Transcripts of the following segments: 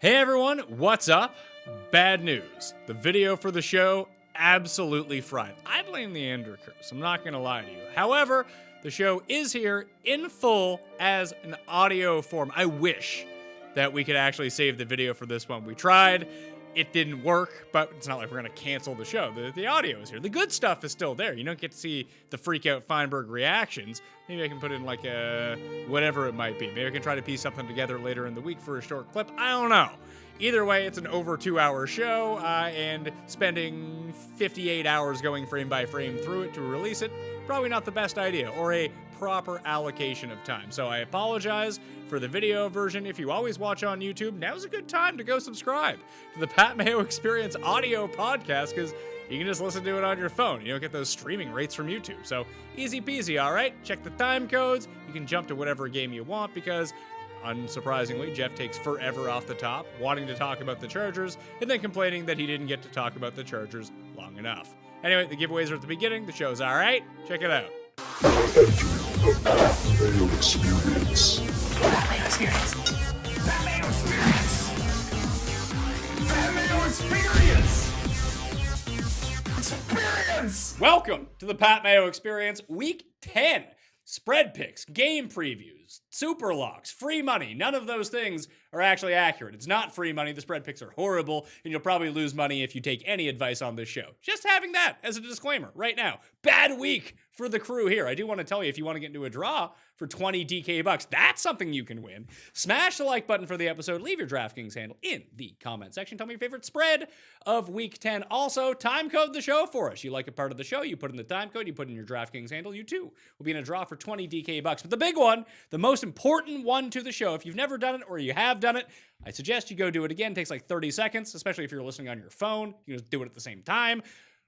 Hey everyone, what's up? Bad news. The video for the show absolutely fried. I blame the Ender curse, I'm not gonna lie to you. However, the show is here in full as an audio form. I wish that we could actually save the video for this one. We tried, it didn't work, but it's not like we're gonna cancel the show. The audio is here. The good stuff is still there. You don't get to see the freak out Fienberg reactions. Maybe I can put in like a, whatever it might be. Maybe I can try to piece something together later in the week for a short clip. I don't know. Either way, it's an over 2-hour show, and spending 58 hours going frame by frame through it to release it, probably not the best idea, or a proper allocation of time. So I apologize for the video version. If you always watch on YouTube, now's a good time to go subscribe to the Pat Mayo Experience audio podcast, because you can just listen to it on your phone. You don't get those streaming rates from YouTube. So easy peasy, all right? Check the time codes. You can jump to whatever game you want, because unsurprisingly, Geoff takes forever off the top, wanting to talk about the Chargers, and then complaining that he didn't get to talk about the Chargers long enough. Anyway, the giveaways are at the beginning. The show's all right. Check it out. The Pat Mayo Experience. Pat Mayo Experience. Pat Mayo Experience. Pat Mayo Experience. Experience. Welcome to the Pat Mayo Experience, Week 10. Spread picks, game previews, super locks, free money. None of those things are actually accurate. It's not free money. The spread picks are horrible, and you'll probably lose money if you take any advice on this show. Just having that as a disclaimer right now. Bad week for the crew here. I do want to tell you, if you want to get into a draw for 20 DK bucks, that's something you can win. Smash the like button for the episode. Leave your DraftKings handle in the comment section. Tell me your favorite spread of Week 10. Also, time code the show for us. You like a part of the show, you put in the time code, you put in your DraftKings handle, you too will be in a draw for 20 DK bucks. But the big one, the most important one to the show, if you've never done it or you have done it, I suggest you go do it again. It takes like 30 seconds, especially if you're listening on your phone. You can just do it at the same time.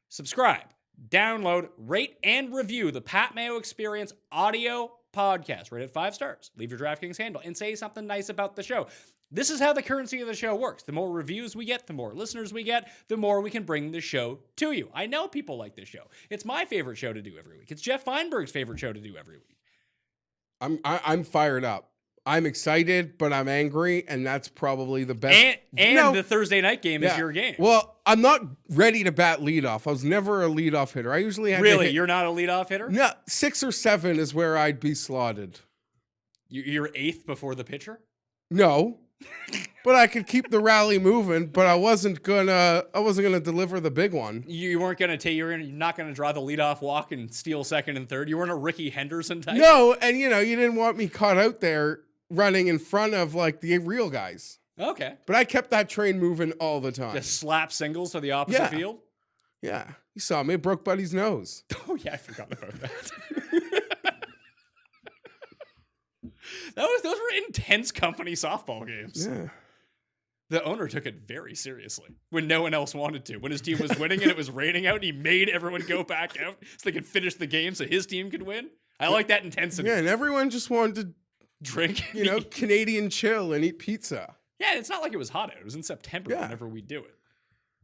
Subscribe, download, rate, and review the Pat Mayo Experience audio podcast. Rate it 5 stars. Leave your DraftKings handle and say something nice about the show. This is how the currency of the show works. The more reviews we get, the more listeners we get, the more we can bring the show to you. I know people like this show. It's my favorite show to do every week. It's Geoff Fienberg's favorite show to do every week. I'm fired up. I'm excited, but I'm angry, and that's probably the best. And the Thursday night game is your game. Well, I'm not ready to bat leadoff. I was never a leadoff hitter. I usually have Really? You're not a leadoff hitter? No, 6 or 7 is where I'd be slotted. You're 8th before the pitcher? No, but I could keep the rally moving. But I wasn't gonna deliver the big one. You weren't gonna take. You're not gonna draw the leadoff walk and steal second and third. You weren't a Ricky Henderson type. No, and you didn't want me caught out there running in front of like the real guys. Okay. But I kept that train moving all the time. Just slap singles to the opposite field? Yeah. You saw me. It broke Buddy's nose. Oh, yeah. I forgot about that. Those were intense company softball games. Yeah. The owner took it very seriously when no one else wanted to. When his team was winning and it was raining out, he made everyone go back out so they could finish the game so his team could win. I like that intensity. Yeah, and everyone just wanted to drink, Canadian chill and eat pizza. Yeah, it's not like it was hot out. It was in September whenever we do it.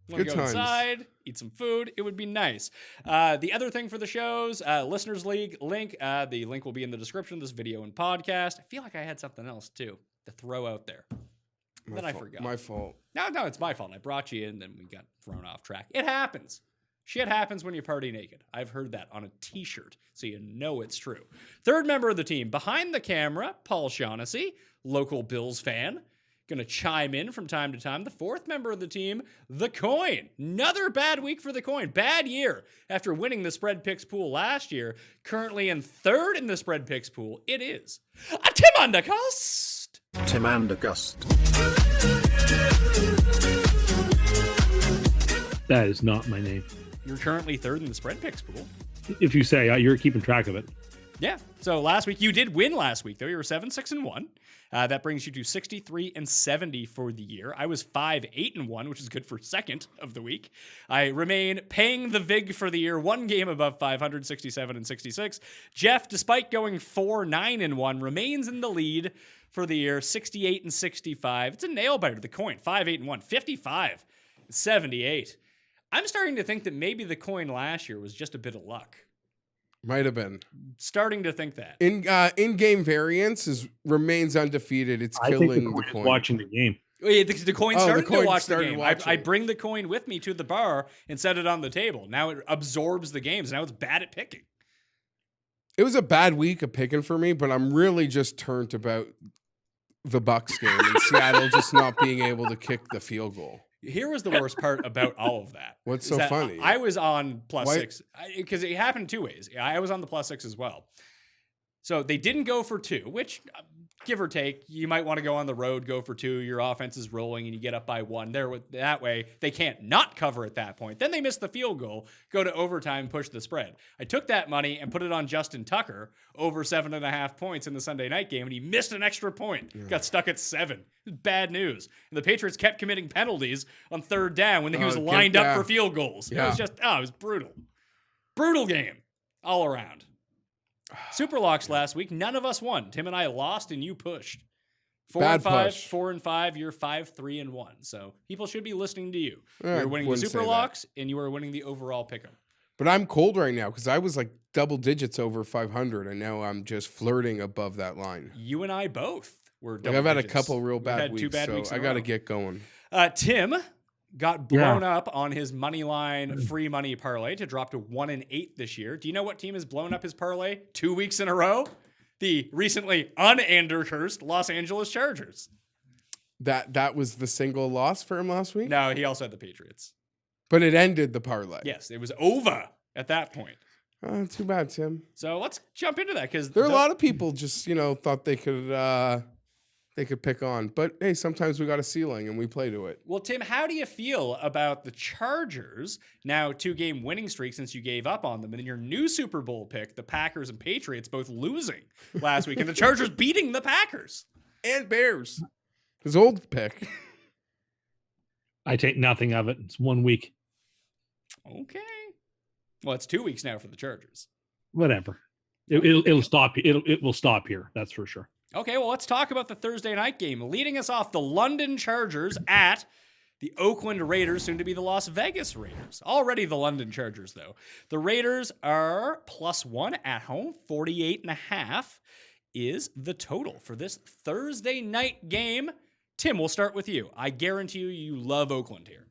Want to Good go times. inside, eat some food. It would be nice. The other thing for the shows, Listeners League link. The link will be in the description of this video and podcast. I feel like I had something else too to throw out there. Then I forgot. My fault. No, it's my fault. I brought you in, then we got thrown off track. It happens. Shit happens when you party naked. I've heard that on a t-shirt, so you know it's true. Third member of the team, behind the camera, Paul Shaughnessy, local Bills fan. Gonna chime in from time to time. The fourth member of the team, the Coin. Another bad week for the Coin. Bad year after winning the spread picks pool last year. Currently in third in the spread picks pool, it is a Tim Undercust. Tim Undercust. That is not my name. You're currently third in the spread picks pool. If you say you're keeping track of it. Yeah. So last week, you did win last week, though. You were 7-6-1. That brings you to 63-70 for the year. I was 5-8-1, which is good for second of the week. I remain paying the VIG for the year, 1 game above 500, 67-66. Geoff, despite going 4-9-1, remains in the lead for the year, 68-65. It's a nail biter, the Coin, 5-8-1, 55-78. I'm starting to think that maybe the Coin last year was just a bit of luck. Might have been. Starting to think that. In-game variance remains undefeated. It's killing the Coin. Watching the game. The coin Oh, the started coin to watch the started game. watching. I bring the coin with me to the bar and set it on the table. Now it absorbs the games. Now it's bad at picking. It was a bad week of picking for me, but I'm really just turned about the Bucks game and Seattle just not being able to kick the field goal. Here was the worst part about all of that. What's is so that funny? I was on Why- +6 because it happened two ways. I was on the +6 as well. So they didn't go for 2, which give or take, you might want to go on the road, go for 2. Your offense is rolling and you get up by 1. That way they can't not cover at that point. Then they miss the field goal, go to overtime, push the spread. I took that money and put it on Justin Tucker over 7.5 points in the Sunday night game, and he missed an extra point. Got stuck at 7. It was bad news. And the Patriots kept committing penalties on 3rd down when he was lined up for field goals. Yeah. It was brutal. Brutal game all around. Superlocks last week, none of us won. Tim and I lost, and you pushed. 4 Bad and 5, push. 4 and 5. You're 5, 3 and 1. So people should be listening to you. I You're winning the wouldn't say that. Superlocks, and you are winning the overall pick'em. But I'm cold right now because I was like double digits over 500, and now I'm just flirting above that line. You and I both were. Like double I've had a digits. couple real We've bad had weeks, two bad so weeks. I in a got to row. get going. Tim got blown up on his money line free money parlay to drop to 1 and 8 this year. Do you know what team has blown up his parlay 2 weeks in a row? The recently cursed Los Angeles Chargers. That was the single loss for him last week? No, he also had the Patriots. But it ended the parlay. Yes, it was over at that point. Too bad, Tim. So let's jump into that because There are a lot of people just, thought they could pick on. But hey, sometimes we got a ceiling and we play to it. Well, Tim, how do you feel about the Chargers now 2-game winning streak since you gave up on them, and then your new Super Bowl pick, the Packers and Patriots, both losing last week, and the Chargers beating the Packers And Bears. His old pick. I take nothing of it. It's 1 week. Okay. Well, it's 2 weeks now for the Chargers. Whatever. It'll stop. It will stop here. That's for sure. Okay, well, let's talk about the Thursday night game. Leading us off, the London Chargers at the Oakland Raiders, soon to be the Las Vegas Raiders. Already the London Chargers, though. The Raiders are +1 at home. 48.5 is the total for this Thursday night game. Tim, we'll start with you. I guarantee you love Oakland here.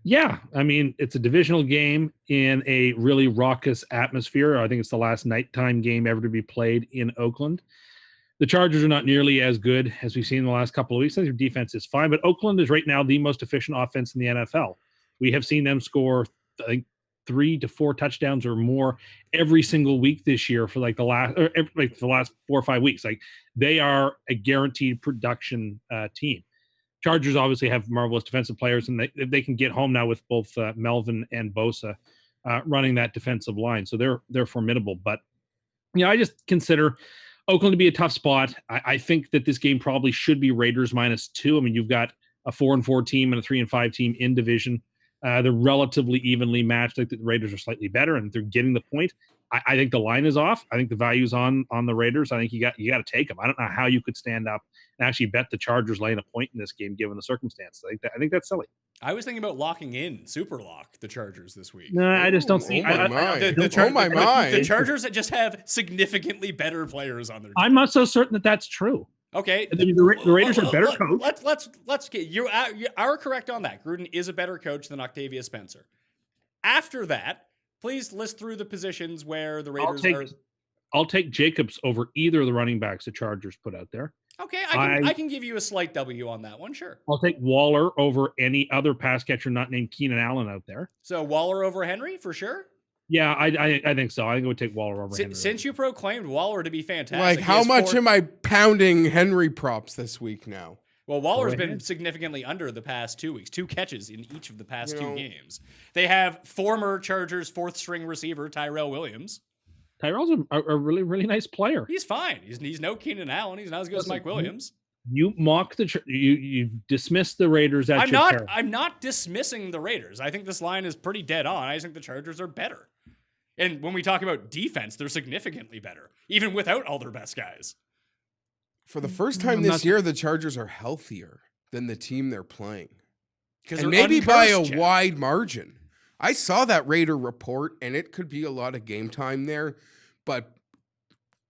Yeah, I mean, it's a divisional game in a really raucous atmosphere. I think it's the last nighttime game ever to be played in Oakland. The Chargers are not nearly as good as we've seen in the last couple of weeks. I think their defense is fine, but Oakland is right now the most efficient offense in the NFL. We have seen them score, I think, 3 to 4 touchdowns or more every single week this year for the last 4 or 5 weeks. Like, they are a guaranteed production team. Chargers obviously have marvelous defensive players, and they can get home now with both Melvin and Bosa running that defensive line. So they're formidable. But I just consider Oakland to be a tough spot. I think that this game probably should be Raiders -2. I mean, you've got a 4-4 team and a 3-5 team in division. They're relatively evenly matched. I think the Raiders are slightly better, and they're getting the point. I think the line is off. I think the value's on the Raiders. I think you got to take them. I don't know how you could stand up and actually bet the Chargers laying a point in this game given the circumstances. I think that's silly. I was thinking about locking in Superlock the Chargers this week. No, I just don't see. Oh my mind. The mind. Chargers that just have significantly better players on their team. I'm not so certain that that's true. Okay, I mean, the Raiders are better coach. Let's get you are correct on that. Gruden is a better coach than Octavia Spencer. After that, please list through the positions where the Raiders are. I'll take Jacobs over either of the running backs the Chargers put out there. Okay, I can give you a slight W on that one, sure. I'll take Waller over any other pass catcher not named Keenan Allen out there. So Waller over Henry for sure. Yeah, I think so. I think I would take Waller over Henry. Since you proclaimed Waller to be fantastic, Like, how much am I pounding Henry props this week now? Well, Waller's Go been ahead. significantly under the past 2 weeks. 2 catches in each of the past 2 games. They have former Chargers 4th-string receiver Tyrell Williams. Tyrell's a really, really nice player. He's fine. He's no Keenan Allen. He's not as good as Mike Williams. You mock you dismiss the Raiders at I'm not dismissing the Raiders. I think this line is pretty dead on. I think the Chargers are better. And when we talk about defense, they're significantly better, even without all their best guys. For the first time this year, the Chargers are healthier than the team they're playing. And they're maybe by a uncursed, Jeff. wide margin. I saw that Raider report, and it could be a lot of game time there, but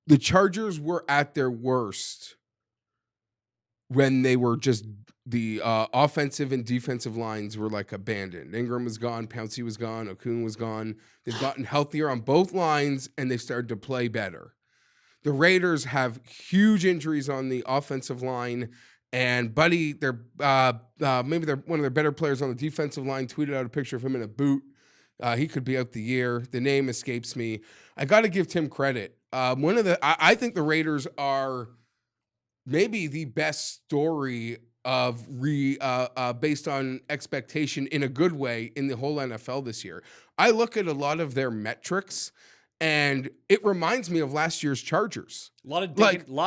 the Chargers were at their worst when they were just the offensive and defensive lines were like abandoned. Ingram was gone, Pouncey was gone, Okun was gone. They've gotten healthier on both lines, and they've started to play better. The Raiders have huge injuries on the offensive line, and Buddy, they're maybe they're one of their better players on the defensive line, tweeted out a picture of him in a boot. He could be out the year. The name escapes me. I got to give Tim credit. I think the Raiders are maybe the best story of based on expectation in a good way in the whole NFL this year. I look at a lot of their metrics, and it reminds me of last year's Chargers. A lot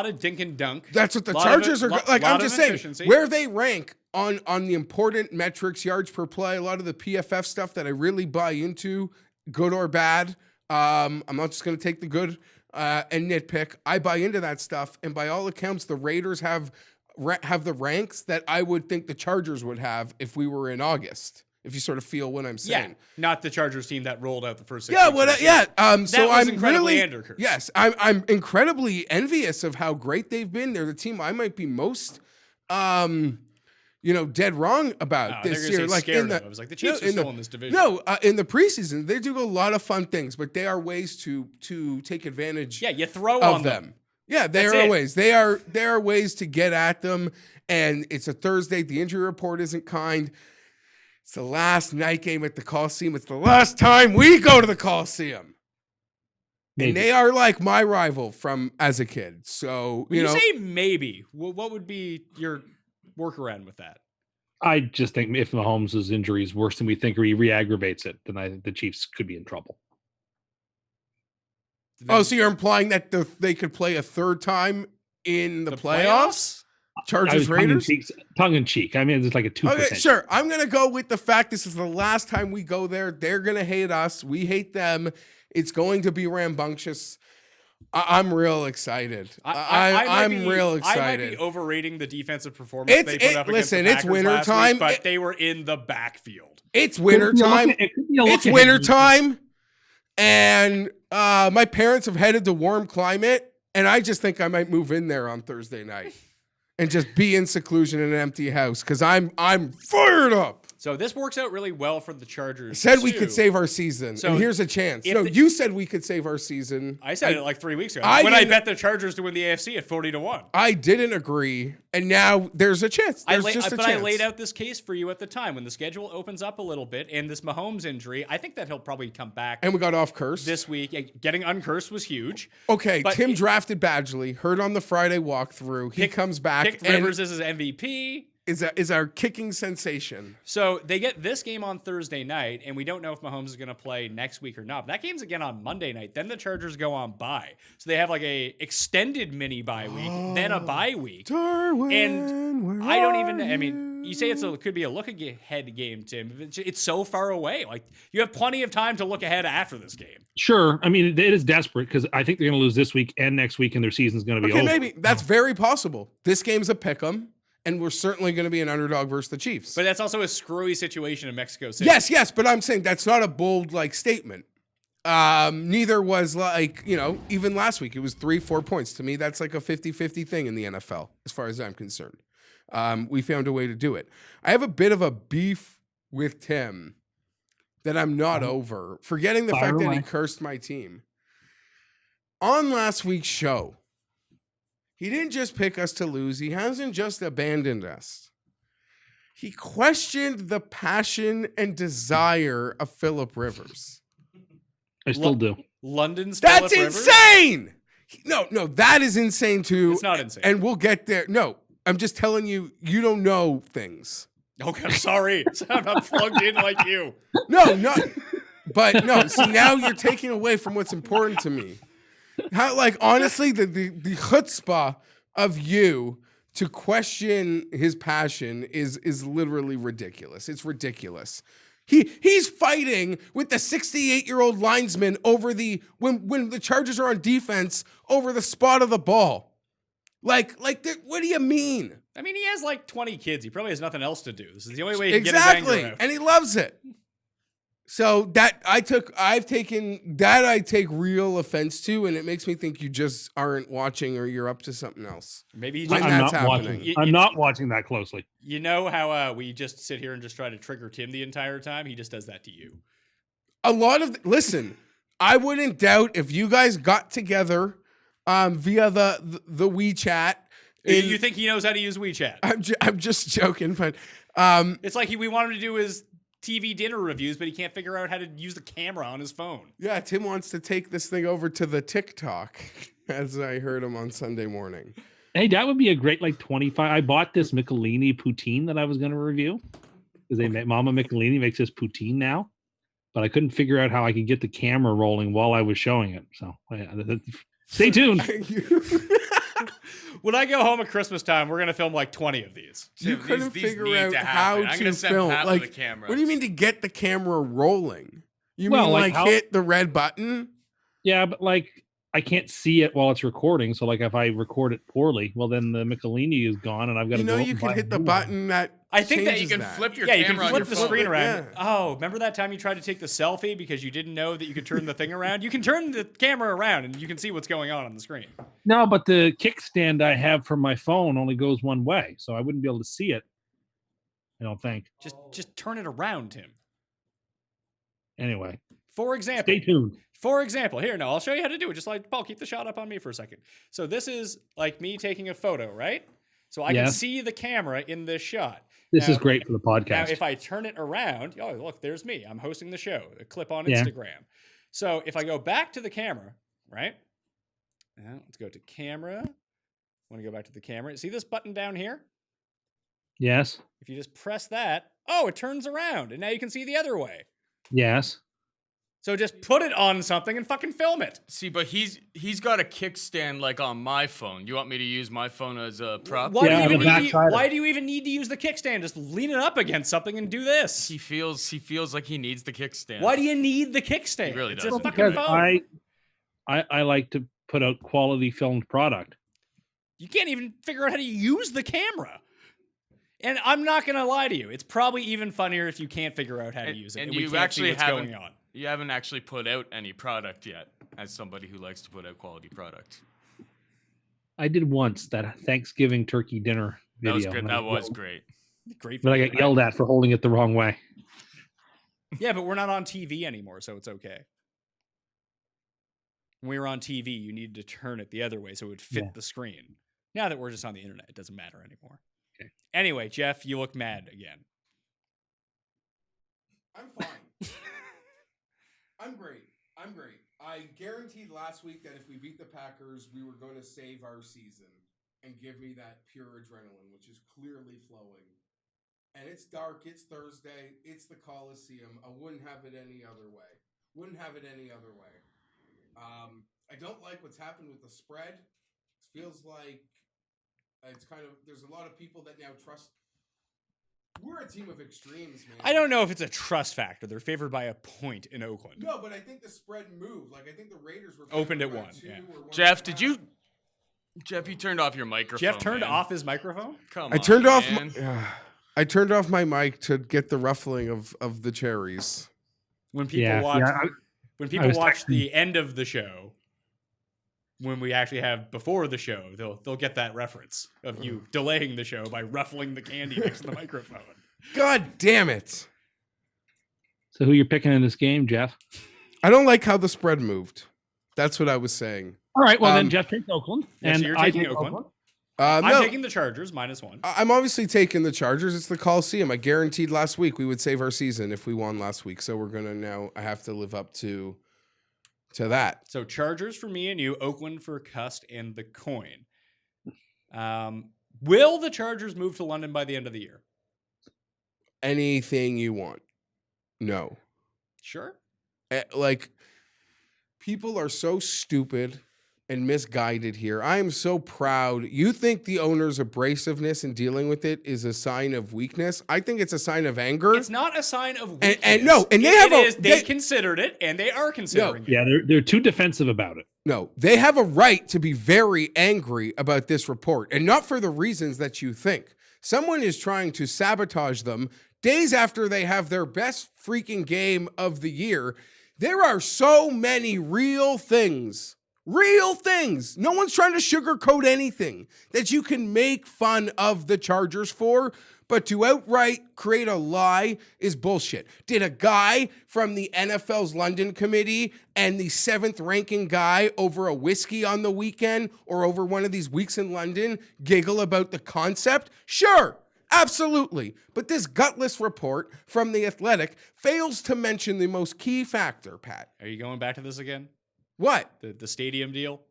of dink and dunk. That's what the Chargers are like. I'm just saying where they rank on the important metrics, yards per play, a lot of the PFF stuff that I really buy into, good or bad. I'm not just going to take the good and nitpick. I buy into that stuff, and by all accounts, the Raiders have the ranks that I would think the Chargers would have if we were in August. If you sort of feel what I'm saying. Yeah, not the Chargers team that rolled out the first 6 Yeah, weeks. so I'm incredibly really undercursed. Yes, I'm incredibly envious of how great they've been. They're the team I might be most dead wrong about this year. Like I was like, the Chiefs are still in this division. No, in the preseason, they do a lot of fun things, but they are ways to take advantage. Yeah, you throw of on them. Yeah, there are ways. There are ways to get at them, and it's a Thursday. The injury report isn't kind. It's the last night game at the Coliseum. It's the last time we go to the Coliseum. Maybe. And they are like my rival from as a kid. So, you say maybe. What would be your workaround with that? I just think if Mahomes' injury is worse than we think, or he re-aggravates it, then I think the Chiefs could be in trouble. Oh, so you're implying that they could play a third time in the playoffs? Chargers Raiders? Tongue in cheek. I mean, it's like a 2%. Okay, sure. I'm going to go with the fact this is the last time we go there. They're going to hate us. We hate them. It's going to be rambunctious. I'm real excited. I'm real excited. I might be overrating the defensive performance they put up against the Packers it's winter time, but they were in the backfield. It's winter time. It's winter time, and my parents have headed to warm climate, and I just think I might move in there on Thursday night and just be in seclusion in an empty house because I'm fired up. So this works out really well for the Chargers. I said we could save our season, and here's a chance. No, you said we could save our season. I said it like 3 weeks ago. I bet the Chargers to win the AFC at 40-1. I didn't agree, and now there's a chance. There's just a chance. I laid out this case for you at the time. When the schedule opens up a little bit, and this Mahomes injury, I think that he'll probably come back. And we got off cursed. This week. Getting uncursed was huge. Okay, Tim drafted Badgley, heard on the Friday walkthrough. He comes back. Picked Rivers as his MVP. Is our kicking sensation. So they get this game on Thursday night, and we don't know if Mahomes is going to play next week or not. But that game's again on Monday night. Then the Chargers go on bye. So they have like a extended mini bye week, then a bye week. Darwin, and I don't even know. I mean, you say it could be a look-ahead game, Tim. It's so far away. Like, you have plenty of time to look ahead after this game. Sure. I mean, it is desperate because I think they're going to lose this week and next week, and their season's going to be over. Maybe. That's very possible. This game's a pick'em. And we're certainly going to be an underdog versus the Chiefs. But that's also a screwy situation in Mexico City. Yes, but I'm saying that's not a bold statement. Neither was even last week. It was 3-4 points. To me, that's like a 50-50 thing in the NFL, as far as I'm concerned. We found a way to do it. I have a bit of a beef with Tim that I'm not over, forgetting the fact that he cursed my team. On last week's show, he didn't just pick us to lose. He hasn't just abandoned us. He questioned the passion and desire of Phillip Rivers. I still do. London's That's Phillip insane! Rivers? No, that is insane too. It's not insane. And we'll get there. No, I'm just telling you, you don't know things. Okay, I'm sorry. I'm not plugged in like you. No. But no, see, now you're taking away from what's important to me. How, honestly, the chutzpah of you to question his passion is literally ridiculous. It's ridiculous. He's fighting with the 68-year-old linesman over when the Chargers are on defense over the spot of the ball. What do you mean? I mean, he has 20 kids. He probably has nothing else to do. This is the only way he can get his anger out. Exactly, and he loves it. So that I take real offense to, and it makes me think you just aren't watching or you're up to something else. Maybe he When just, I'm that's not happening. watching. I'm not watching that closely. you know how we just sit here and just try to trigger Tim the entire time? He just does that to you. A lot of listen, I wouldn't doubt if you guys got together via the WeChat. You think he knows how to use WeChat? I'm just joking, but It's like we want him to do his TV dinner reviews, but he can't figure out how to use the camera on his phone. yeah, Tim wants to take this thing over to the TikTok, as I heard him on Sunday morning. Hey, that would be a great 25. I bought this Michelini poutine that I was going to review because Mama Michelini makes this poutine now, but I couldn't figure out how I could get the camera rolling while I was showing it. So stay tuned. When I go home at Christmas time, we're gonna film 20 of these. You These couldn't need figure to out happen. how I'm to gonna send film. Pat with the camera. What do you mean to get the camera rolling? You Well, mean how- hit the red button? Yeah, but I can't see it while it's recording. So if I record it poorly, well then the Michelini is gone, and I've got to. You know, go you and can buy hit a the new one. button that. I think that you changes can flip your Yeah, you can camera on flip your the phone. screen around. Yeah. Oh, remember that time you tried to take the selfie because you didn't know that you could turn the thing around? You can turn the camera around and you can see what's going on the screen. No, but the kickstand I have for my phone only goes one way, so I wouldn't be able to see it. I don't think. Just turn it around, Tim. Anyway, For example, stay tuned. here, no, I'll show you how to do it. Just Paul, keep the shot up on me for a second. So this is me taking a photo, right? So I Yeah. can see the camera in this shot. This Now- is great for the Now, podcast. if I turn it around, oh, look, there's me. I'm hosting the show, a clip on Yeah. Instagram. So if I go back to the camera, right? Let's go to camera. I want to go back to the camera. See this button down here? Yes. If you just press that, oh, it turns around, and now you can see the other way. Yes. So just put it on something and fucking film it. See, but he's got a kickstand on my phone. You want me to use my phone as a prop? Why, Yeah, do you the even need backside of why it. do you even need to use the kickstand? Just lean it up against something and do this. He feels like he needs the kickstand. Why do you need the kickstand? He really It's a doesn't. fucking Because phone. I like to put out quality filmed product. You can't even figure out how to use the camera. And I'm not gonna lie to you, it's probably even funnier if you can't figure out how to use it. And we you can't actually see what's haven't going on. You haven't actually put out any product yet, as somebody who likes to put out quality product. I did once that Thanksgiving turkey dinner That video. was good. and That was great. Great But I video. got yelled at for holding it the wrong way. Yeah, but we're not on TV anymore, so it's okay. When we were on TV, you needed to turn it the other way so it would fit Yeah. the screen. Now that we're just on the internet, it doesn't matter anymore. Okay. Anyway, Geoff, you look mad again. I'm fine. I'm great. I guaranteed last week that if we beat the Packers, we were going to save our season and give me that pure adrenaline, which is clearly flowing. And it's dark. It's Thursday. It's the Coliseum. I wouldn't have it any other way. I don't like what's happened with the spread. It feels like it's kind of, there's a lot of people that now trust. We're a team of extremes, man. I don't know if it's a trust factor. They're favored by a point in Oakland. No, but I think the spread moved. I think the Raiders were Opened favored at by one, 2 yeah. or 1.5. Jeff, you turned off your microphone. Jeff turned man. off his microphone? Come I on, turned off. man. I turned off my mic to get the ruffling of the cherries. When people Yeah, watch yeah, when I people was watch texting- the end of the show, when we actually have before the show, they'll get that reference of you delaying the show by ruffling the candy next to the microphone. God damn it! So who you're picking in this game, Jeff? I don't like how the spread moved. That's what I was saying. All right, well then Um, Jeff takes Oakland. Yeah, so and you're I taking take Oakland. No, I'm taking the Chargers -1. I'm obviously taking the Chargers. It's the Coliseum. I guaranteed last week we would save our season if we won last week. So we're gonna now. I have to live up to that. So Chargers for me and you, Oakland for CUST and the coin. Will the Chargers move to London by the end of the year? Anything you want. No. Sure. Like, people are so stupid and misguided here. I am so proud. You think the owner's abrasiveness in dealing with it is a sign of weakness? I think it's a sign of anger. It's not a sign of weakness. And no, and they have they considered it, and they are considering it. Yeah, they're too defensive about it. No, they have a right to be very angry about this report, and not for the reasons that you think. Someone is trying to sabotage them days after they have their best freaking game of the year, there are so many real things, no one's trying to sugarcoat anything, that you can make fun of the Chargers for, but to outright create a lie is bullshit. Did a guy from the NFL's London committee and the 7th ranking guy over a whiskey on the weekend or over one of these weeks in London giggle about the concept? Sure. Absolutely. But this gutless report from The Athletic fails to mention the most key factor, Pat. Are you going back to this again? What? The stadium deal?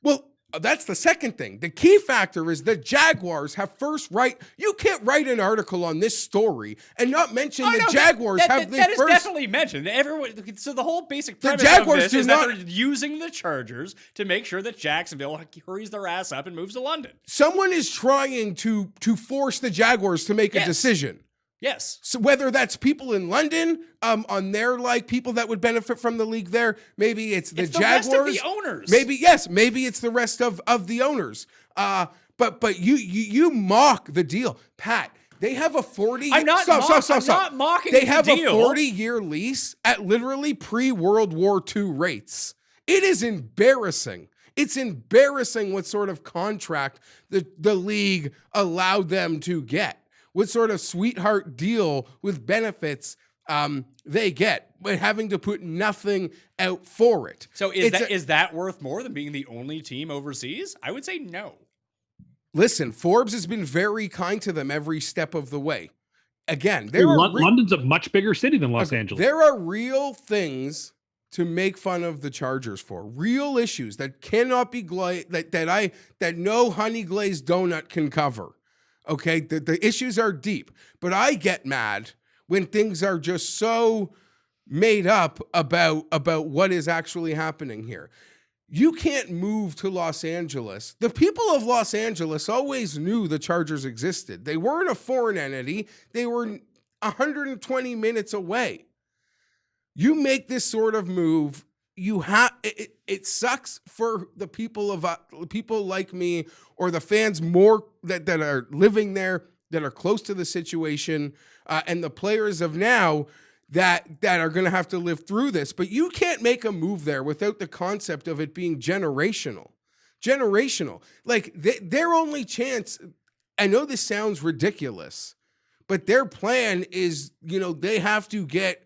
Well, that's the second thing. The key factor is the Jaguars have first right. You can't write an article on this story and not mention the Jaguars have the that first. That is definitely mentioned. Everyone. So the whole basic premise Jaguars of this is that they're using the Chargers to make sure that Jacksonville hurries their ass up and moves to London. Someone is trying to force the Jaguars to make a decision. Yes. So whether that's people in London, on their people that would benefit from the league there, maybe it's the Jaguars. Rest of the owners. Maybe it's the rest of the owners. But you mock the deal, Pat. They have a 40. I'm not mocking the deal. They have a 40-year lease at literally pre-World War II rates. It is embarrassing. It's embarrassing what sort of contract the league allowed them to get. What sort of sweetheart deal with benefits they get, but having to put nothing out for it. So is that worth more than being the only team overseas? I would say no. Listen, Forbes has been very kind to them every step of the way. Again, London's a much bigger city than Los Angeles. There are real things to make fun of the Chargers for. Real issues that cannot be that no honey glazed donut can cover. Okay, the issues are deep, but I get mad when things are just so made up about what is actually happening here. You can't move to Los Angeles. The people of Los Angeles always knew the Chargers existed. They weren't a foreign entity. They were 120 minutes away. You make this sort of move, it sucks for the people like me or the fans more that are living there, that are close to the situation, and the players of now that are going to have to live through this. But you can't make a move there without the concept of it being generational. Like their only chance, I know this sounds ridiculous, but their plan is, they have to get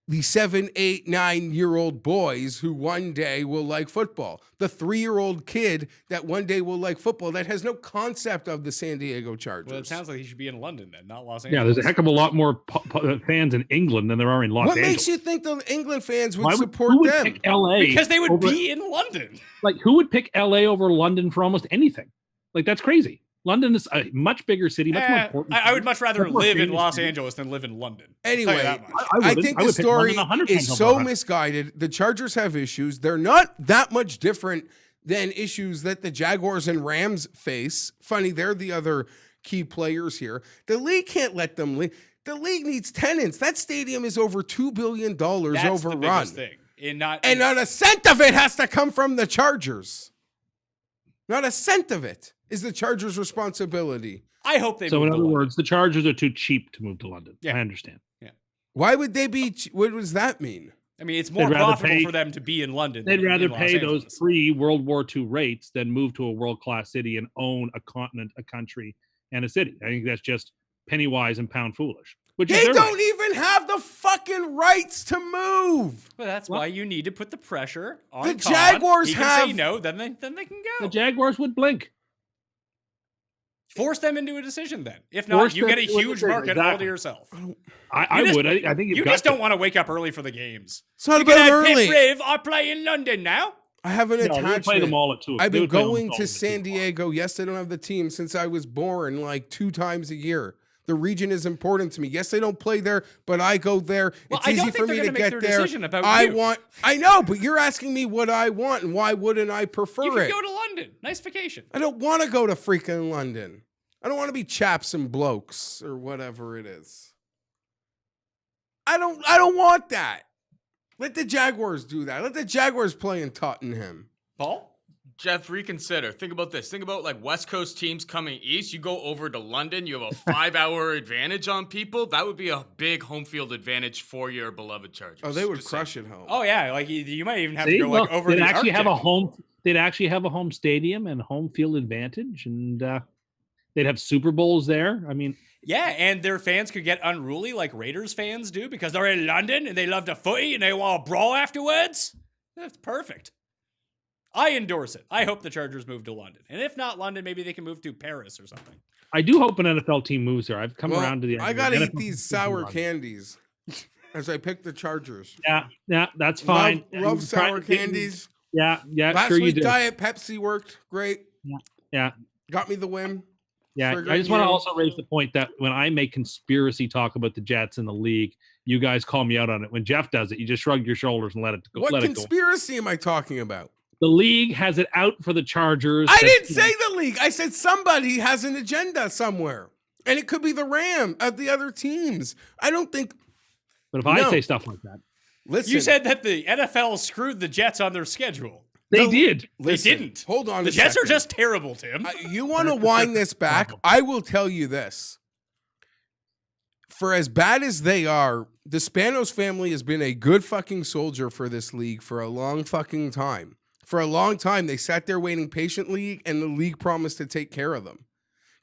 the 7, 8, 9-year-old boys who one day will like football. The 3-year-old kid that one day will like football that has no concept of the San Diego Chargers. Well, it sounds like he should be in London then, not Los Angeles. Yeah, there's a heck of a lot more fans in England than there are in Los Angeles. What makes you think the England fans would support who would them? pick LA because they would be in London. Like, who would pick LA over London for almost anything? Like, that's crazy. London is a much bigger city, much more important. I would much rather live in Los Angeles than live in London. Anyway, I think the story is so misguided. The Chargers have issues. They're not that much different than issues that the Jaguars and Rams face. Funny, they're the other key players here. The league can't let them leave. The league needs tenants. That stadium is over $2 billion That's overrun. The biggest thing. And not a cent of it has to come from the Chargers. Not a cent of it is the Chargers' responsibility. I hope they So move in to other London. words, the Chargers are too cheap to move to London. Yeah. I understand. Yeah. Why would they be? What does that mean? I mean, it's more profitable for them to be in London. They'd rather than pay in Los those Angeles. free World War II rates than move to a world-class city and own a continent, a country, and a city. I think that's just penny wise and pound foolish. They don't even have the fucking rights to move. Well, that's why you need to put the pressure on The Khan. Jaguars He can have- say no, then they can go. The Jaguars would blink. Force them into a decision then. If not, you get a huge market all to yourself. I would. I think you just don't want to wake up early for the games. It's not You about can early. Riv, I play in London now. I have an No, they attachment. play them all at 2 o'clock. I've They been would play them going all to at 2 San o'clock. Diego. Yes, I don't have the team since I was born, like 2 times a year. The region is important to me. Yes, they don't play there, but I go there. Well, It's I easy don't for think me they're to gonna make get their there. decision about you. I know, but you're asking me what I want, and why wouldn't I prefer You can it? go to London. Nice vacation. I don't want to go to freaking London. I don't want to be chaps and blokes or whatever it is. I don't want that. Let the Jaguars do that. Let the Jaguars play in Tottenham. Paul? Jeff, reconsider. Think about this. Think about like West Coast teams coming east. You go over to London, you have a 5-hour advantage on people. That would be a big home field advantage for your beloved Chargers. Oh, they would Just crush saying. it home. Oh yeah, like you might even have See, to go well, like over they'd the actually have a Arctic. home. They'd actually have a home stadium and home field advantage, and they'd have Super Bowls there. I mean, Yeah, and their fans could get unruly like Raiders fans do because they're in London and they love the footy and they want to brawl afterwards. That's perfect. I endorse it. I hope the Chargers move to London. And if not London, maybe they can move to Paris or something. I do hope an NFL team moves there. I've come Well, around to the. I gotta NFL eat these teams sour in London. candies as I pick the Chargers. Yeah, that's fine. Love I'm trying sour to get- candies. Yeah, Last sure you week, do. Diet Pepsi worked great. Yeah. Got me the win. Yeah, Trigger I just want to you. also raise the point that when I make conspiracy talk about the Jets in the league, you guys call me out on it. When Jeff does it, you just shrug your shoulders and let it go. What let it go. conspiracy am I talking about? The league has it out for the Chargers. I that- didn't say the league. I said somebody has an agenda somewhere. And it could be the Ram of the other teams. I don't think. But if I No. say stuff like that, Listen. You said that the NFL screwed the Jets on their schedule. they No, did. listen, They didn't. Hold on. The a Jets are second. just terrible, Tim. You want to wind this back? I will tell you this. For as bad as they are, the Spanos family has been a good fucking soldier for this league for a long fucking time. For a long time, they sat there waiting patiently, and the league promised to take care of them.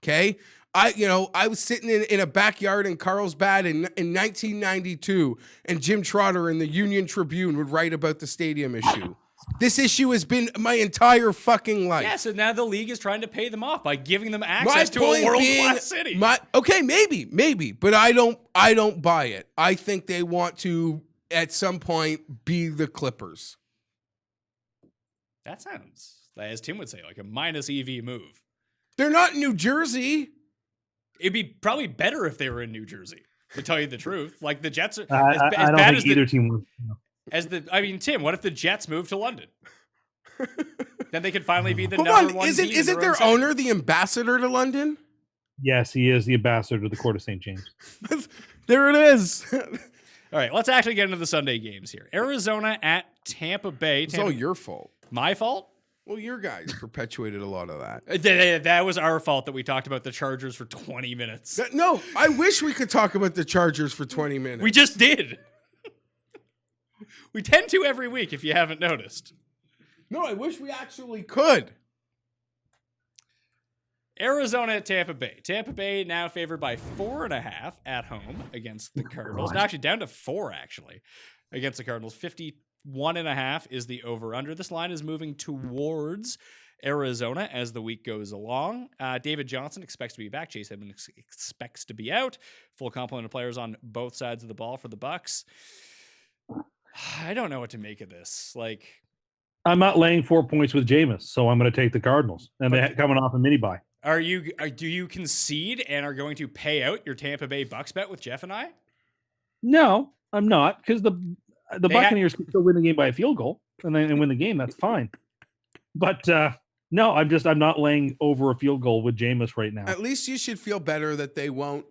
Okay? I was sitting in a backyard in Carlsbad in 1992, and Jim Trotter in the Union Tribune would write about the stadium issue. This issue has been my entire fucking life. Yeah, so now the league is trying to pay them off by giving them My access to a point world-class city. Okay, maybe, but I don't buy it. I think they want to at some point be the Clippers. That sounds, as Tim would say, like a minus EV move. They're not in New Jersey. It'd be probably better if they were in New Jersey, to tell you the truth. Like the Jets are I don't bad think as either team was. I mean, Tim, what if the Jets moved to London? Then they could finally be the Hold number on, one isn't team in their own city. owner the ambassador to London? Yes, he is the ambassador to the Court of St. James. There it is. All right, let's actually get into the Sunday games here. Arizona at Tampa Bay. It's all your fault. My fault? Well, your guys perpetuated a lot of that. That was our fault that we talked about the Chargers for 20 minutes. No, I wish we could talk about the Chargers for 20 minutes. We just did. We tend to every week, if you haven't noticed. No, I wish we actually could. Arizona at Tampa Bay. Tampa Bay now favored by 4.5 at home against the Cardinals. No, actually down to 4, actually, against the Cardinals. 51.5 is the over-under. This line is moving towards Arizona as the week goes along. David Johnson expects to be back. Chase Edmonds expects to be out. Full complement of players on both sides of the ball for the Bucks. I don't know what to make of this. Like, I'm not laying 4 points with Jameis, so I'm going to take the Cardinals. And they're coming off a mini bye. do you concede and are going to pay out your Tampa Bay Bucks bet with Jeff and I? No, I'm not, because the They Buccaneers can still win the game by a field goal and then win the game. That's fine. But no, I'm not laying over a field goal with Jameis right now. At least you should feel better that they won't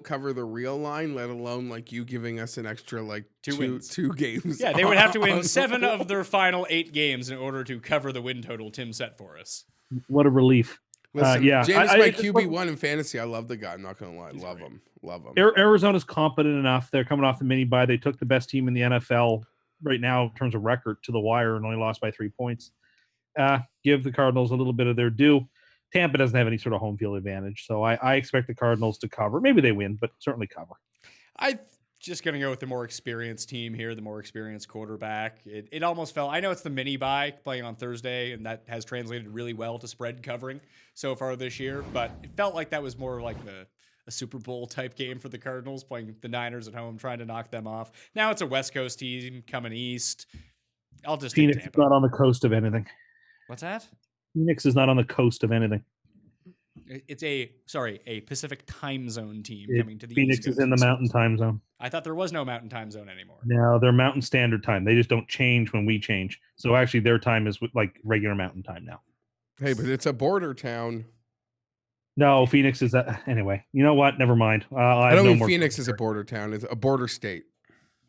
cover the real line, let alone like you giving us an extra like two games. Yeah, they would have to win 7 of their final 8 games in order to cover the win total Tim set for us. What a relief. Listen, Yeah, James, I- my I- QB1 in fantasy. I love the guy. I'm not gonna lie, love him. Arizona's competent enough. They're coming off the mini bye. They took the best team in the NFL right now in terms of record to the wire and only lost by 3 points. Give the Cardinals a little bit of their due. Tampa doesn't have any sort of home field advantage, so I expect the Cardinals to cover. Maybe they win, but certainly cover. I'm just going to go with the more experienced team here, the more experienced quarterback. It almost felt, I know it's the mini bye playing on Thursday, and that has translated really well to spread covering so far this year, but it felt like that was more like a Super Bowl type game for the Cardinals, playing the Niners at home, trying to knock them off. Now it's a West Coast team coming east. I'll just take Phoenix is Tampa. not on the coast of anything. What's that? Phoenix is not on the coast of anything. It's a Pacific time zone team coming to the Phoenix East is Coast. in the mountain time zone. I thought there was no mountain time zone anymore. No, they're mountain standard time. They just don't change when we change. So actually their time is like regular mountain time now. Hey, but it's a border town. No, Phoenix is anyway. You know what? Never mind. I don't mean Phoenix is a border town. It's a border state.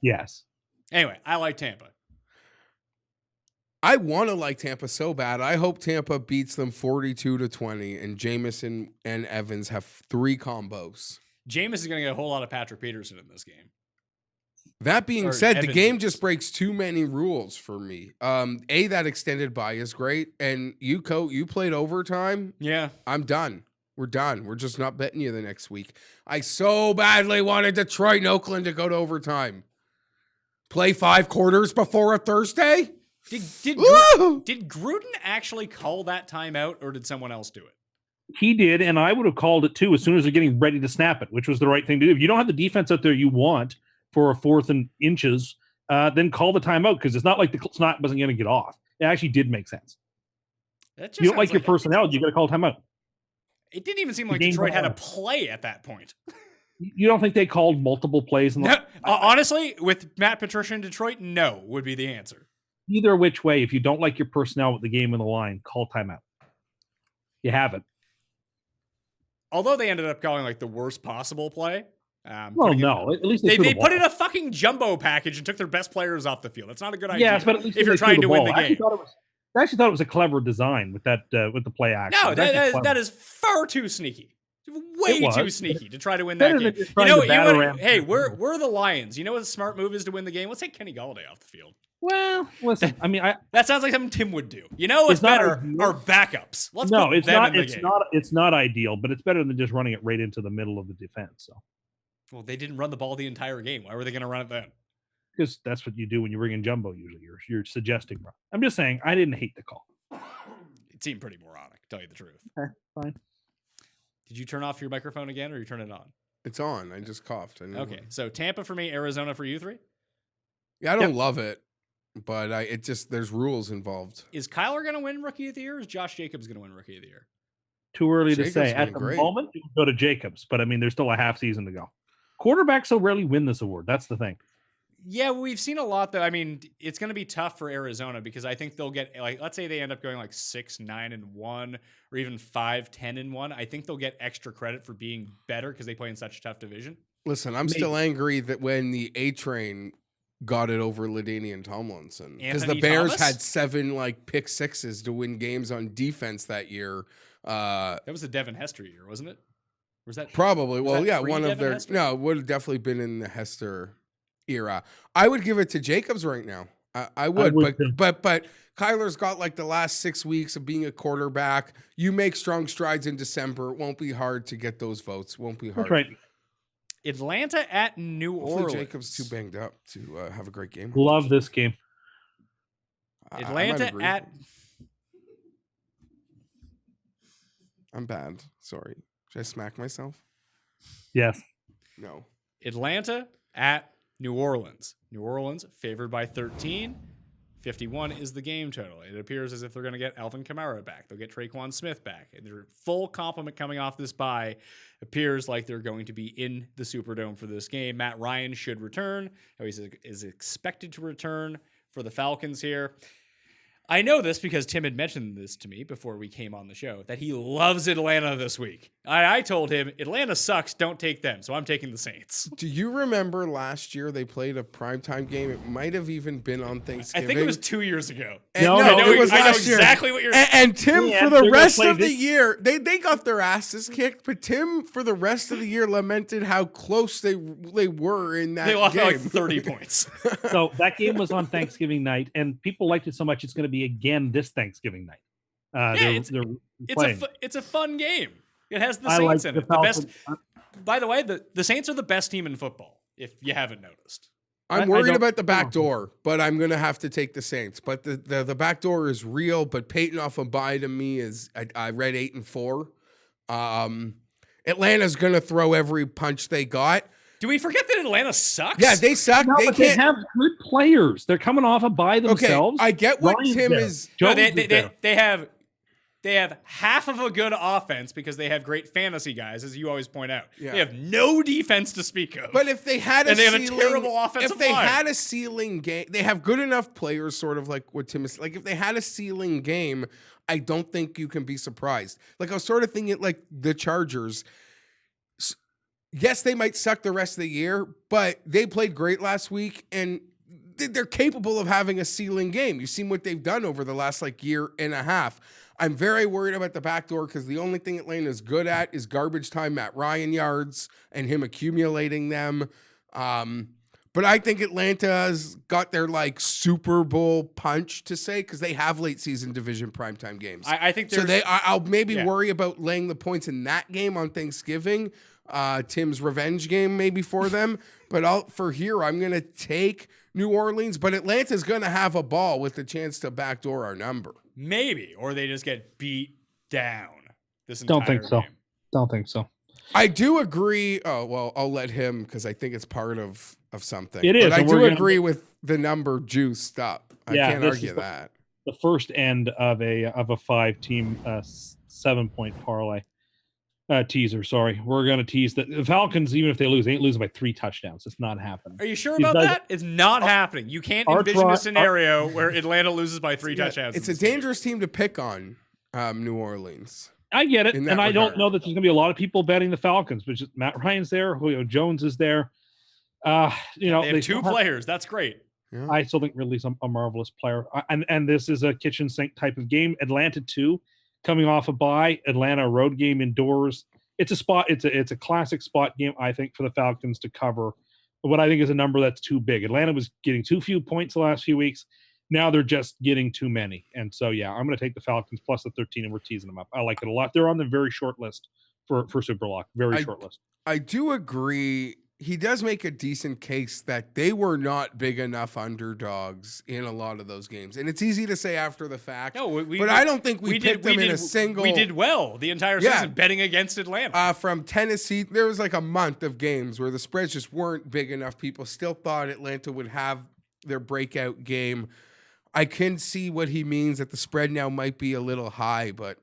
Yes. Anyway, I like Tampa. I want to like Tampa so bad. I hope Tampa beats them 42-20, and Jameson and Evans have 3 combos. Jameis is going to get a whole lot of Patrick Peterson in this game. That being Or said, the Evans game is. just breaks too many rules for me. That extended bye is great, and you played overtime. Yeah. I'm done. We're done. We're just not betting you the next week. I so badly wanted Detroit and Oakland to go to overtime. Play 5 quarters before a Thursday? Did Woo! Gruden actually call that timeout, or did someone else do it? He did, and I would have called it too as soon as they're getting ready to snap it, which was the right thing to do. If you don't have the defense out there you want for a 4th and inches, then call the timeout, because it's not like the snap wasn't going to get off. It actually did make sense. That just You don't sounds like your personnel, you got to call a timeout. It didn't even seem The like game's Detroit had a on. play at that point. You don't think they called multiple plays? No, honestly, with Matt Patricia in Detroit, no would be the answer. Either which way, if you don't like your personnel with the game in the line, call timeout. You have it. Although they ended up calling like the worst possible play. Well, putting no. At least They threw the put ball. in a fucking jumbo package and took their best players off the field. That's not a good idea. Yes, but at least if you're they threw trying to win ball. the game. I actually thought it was a clever design with that with the play action. No, It was actually clever. that is far too sneaky. Way It too was. sneaky to try to win Better that than game. just trying to batter around. Hey, we're the Lions. You know what the smart move is to win the game? Let's take Kenny Galladay off the field. Well, listen. I mean, That sounds like something Tim would do. You know what's It's not better? ideal. Our backups. Let's no, put it's them not. in the It's game. not. It's not ideal, but it's better than just running it right into the middle of the defense. So, Well, they didn't run the ball the entire game. Why were they going to run it then? because that's what you do when you bring in jumbo. Usually, you're suggesting run. I'm just saying. I didn't hate the call. It seemed pretty moronic, to tell you the truth. Okay, fine. Did you turn off your microphone again, or you turn it on? It's on. I just coughed. I knew Okay, it. so Tampa for me, Arizona for you 3. Yeah, I don't Yep. love it, but there's rules involved. Is Kyler going to win Rookie of the Year, or is Josh Jacobs going to win Rookie of the Year? Too early to Jacobs say. been At the great. moment, you can go to Jacobs, but I mean, there's still a half season to go. Quarterbacks so rarely win this award. That's the thing. Yeah, we've seen a lot, though. I mean, it's going to be tough for Arizona because I think they'll get, like, let's say they end up going like 6-9-1 or even 5-10-1. I think they'll get extra credit for being better because they play in such a tough division. Listen, I'm still angry that when the A Train got it over LaDainian Tomlinson, because the Anthony Bears Thomas? had 7 like pick sixes to win games on defense that year. That was the Devin Hester year, wasn't it? Was that Probably. Was Well, that yeah, pre one of Devin their Hester? no, it would have definitely been in the Hester era. I would give it to Jacobs right now. I would, would too. but Kyler's got like the last 6 weeks of being a quarterback. You make strong strides in December. It won't be hard to get those votes. Won't be hard. That's right. Atlanta at New Hopefully Orleans. Jacobs too banged up to have a great game. Love this game. I might Atlanta agree. at I'm bad. Sorry. Should I smack myself? Yes. No. Atlanta at New Orleans. New Orleans favored by 13. 51 is the game total. It appears as if they're going to get Alvin Kamara back. They'll get Traquan Smith back. And their full complement coming off this bye appears like they're going to be in the Superdome for this game. Matt Ryan should return. He is expected to return for the Falcons here. I know this because Tim had mentioned this to me before we came on the show, that he loves Atlanta this week. I told him, Atlanta sucks, don't take them, so I'm taking the Saints. Do you remember last year they played a primetime game? It might have even been on I Thanksgiving. think it was 2 years ago. And No, no, no, it was I know last year. exactly what you're And Tim, Yeah, for they're the gonna rest play of the this- year, they got their asses kicked, but Tim, for the rest of the year, lamented how close they were in that They lost by game. like 30 points. So that game was on Thanksgiving night, and people liked it so much it's going to be again this Thanksgiving night. They're playing. It's a fun game. It has the I like Saints in the it. The best. Falcons. By the way, the Saints are the best team in football, if you haven't noticed. I'm I worried don't- about the back door, but I'm going to have to take the Saints. But the back door is real, but Peyton off a bye to me is, I read 8-4. Atlanta's going to throw every punch they got. Do we forget that Atlanta sucks? Yeah, they suck. No, they but they can't. have good players. They're coming off a bye Okay, themselves. I get what Ryan's Tim there. is. No, Jones is there. they have half of a good offense because they have great fantasy guys, as you always point out. Yeah. They have no defense to speak of. But if they had a And they have a ceiling, terrible offensive if they line. had a ceiling game, they have good enough players, sort of like what Tim is like. If they had a ceiling game, I don't think you can be surprised. Like I was sort of thinking, like the Chargers. Yes, they might suck the rest of the year, but they played great last week, and they're capable of having a ceiling game. You've seen what they've done over the last like year and a half. I'm very worried about the back door because the only thing Atlanta is good at is garbage time Matt Ryan yards and him accumulating them. But I think Atlanta's got their like Super Bowl punch to say because they have late season division primetime games. I think so. I'll maybe yeah. worry about laying the points in that game on Thanksgiving. Tim's revenge game maybe for them. But for here, I'm gonna take New Orleans. But Atlanta's gonna have a ball with the chance to backdoor our number. Maybe, or they just get beat down. Don't think so. Game. Don't think so. I do agree. Oh, well, I'll let him because I think it's part of something. It is. But I do agree with the number juiced up. I can't argue that. The first end of a 5-team 7-point parlay teaser. Sorry, we're gonna tease the Falcons. Even if they lose, they ain't losing by 3 touchdowns. It's not happening. Are you sure about that? It's not happening. You can't envision a scenario where Atlanta loses by 3 touchdowns. It's a dangerous team to pick on, New Orleans. I get it, and I don't know that there's going to be a lot of people betting the Falcons, but just Matt Ryan's there, Julio Jones is there. They have 2 players. That's great. Yeah. I still think Ridley's a marvelous player, and this is a kitchen sink type of game. Atlanta too, coming off a bye. Atlanta road game indoors. It's a spot. It's a classic spot game, I think, for the Falcons to cover. But what I think is a number that's too big. Atlanta was getting too few points the last few weeks. Now they're just getting too many. And so, yeah, I'm going to take the Falcons plus the 13, and we're teasing them up. I like it a lot. They're on the very short list for Superlock. Very short list. I do agree. He does make a decent case that they were not big enough underdogs in a lot of those games. And it's easy to say after the fact. No, but I don't think we picked them in a single. We did well the entire season betting against Atlanta. From Tennessee, there was like a month of games where the spreads just weren't big enough. People still thought Atlanta would have their breakout game. I can see what he means that the spread now might be a little high, but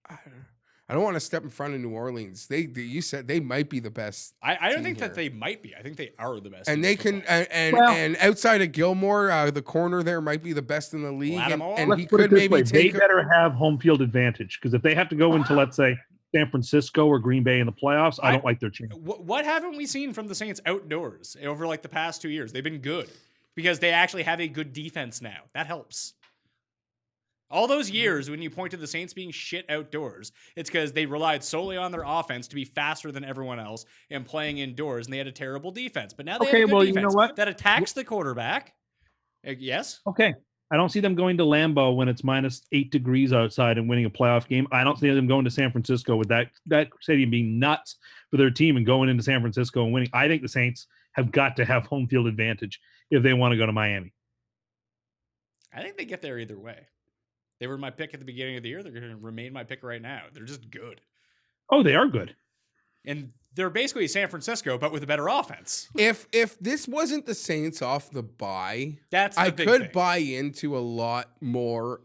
I don't want to step in front of New Orleans. You said they might be the best. I don't think that they might be. I think they are the best. And they can and outside of Gilmore, the corner there might be the best in the league. And he could maybe take. They better have home field advantage because if they have to go into, let's say, San Francisco or Green Bay in the playoffs, I don't like their chance. What haven't we seen from the Saints outdoors over like the past 2 years? They've been good. Because they actually have a good defense now. That helps. All those years when you point to the Saints being shit outdoors, it's because they relied solely on their offense to be faster than everyone else and playing indoors, and they had a terrible defense. But now they have a good defense you know what? that attacks the quarterback. Yes? Okay. I don't see them going to Lambeau when it's minus 8 degrees outside and winning a playoff game. I don't see them going to San Francisco with that stadium being nuts for their team and going into San Francisco and winning. I think the Saints have got to have home field advantage if they want to go to Miami. I think they get there either way. They were my pick at the beginning of the year. They're going to remain my pick right now. They're just good. Oh, they are good. And they're basically San Francisco, but with a better offense. If this wasn't the Saints off the bye, I could buy into a lot more.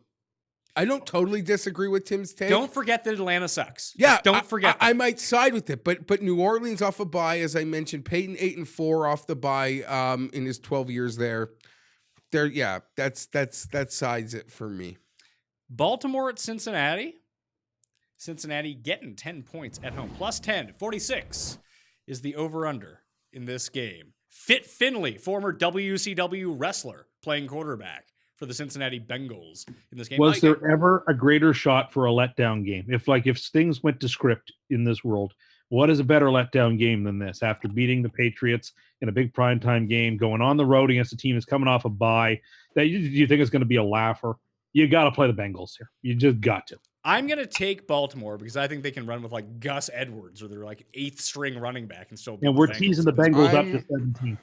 I don't totally disagree with Tim's take. Don't forget that Atlanta sucks. Yeah, don't forget. I might side with it, but New Orleans off a bye, as I mentioned, Peyton 8-4 off the bye in his 12 years there. That sides it for me. Baltimore at Cincinnati. Cincinnati getting 10 points at home. Plus 10, 46 is the over-under in this game. Fit Finley, former WCW wrestler, playing quarterback for the Cincinnati Bengals in this game. Was there ever a greater shot for a letdown game? If things went to script in this world, what is a better letdown game than this? After beating the Patriots in a big primetime game, going on the road against a team that's coming off a bye, that you think is going to be a laugher? You got to play the Bengals here. You just got to. I'm going to take Baltimore because I think they can run with like Gus Edwards or their like 8th string running back and still beat And we're the Bengals. teasing the Bengals up to 17.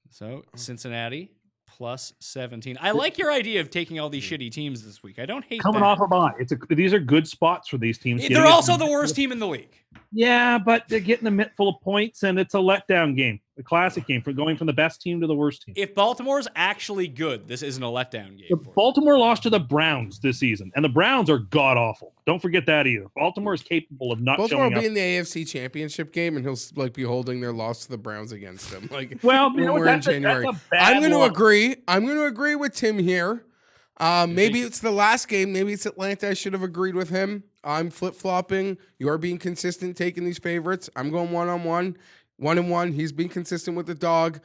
So Cincinnati plus 17. I like your idea of taking all these shitty teams this week. I don't hate coming that. off a bye. These are good spots for these teams. They're also the worst team in the league. Yeah, but they're getting a mitt full of points, and it's a letdown game, a classic game for going from the best team to the worst team. If Baltimore's actually good, this isn't a letdown game. Baltimore lost to the Browns this season, and the Browns are god-awful. Don't forget that either. Baltimore is capable of not Baltimore showing will up. be in the AFC Championship game, and he'll be holding their loss to the Browns against them. Well, we're in January. I'm going to agree. I'm going to agree with Tim here. Maybe it's the last game. Maybe it's Atlanta. I should have agreed with him. I'm flip-flopping. You are being consistent taking these favorites. I'm going 1-on-1. 1-1. He's being consistent with the dog.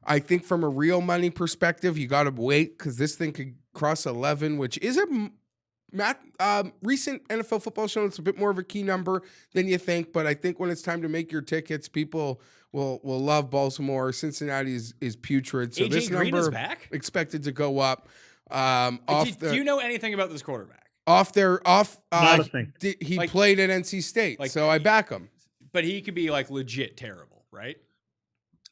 I think from a real money perspective, you got to wait because this thing could cross 11, which is a recent NFL football show. It's a bit more of a key number than you think, but I think when it's time to make your tickets, people will love Baltimore. Cincinnati is putrid, so AJ this Green number is back? expected to go up. Do you know anything about this quarterback? Not a thing. He Like- played at NC State, like- so I back him. But he could be like legit terrible, right?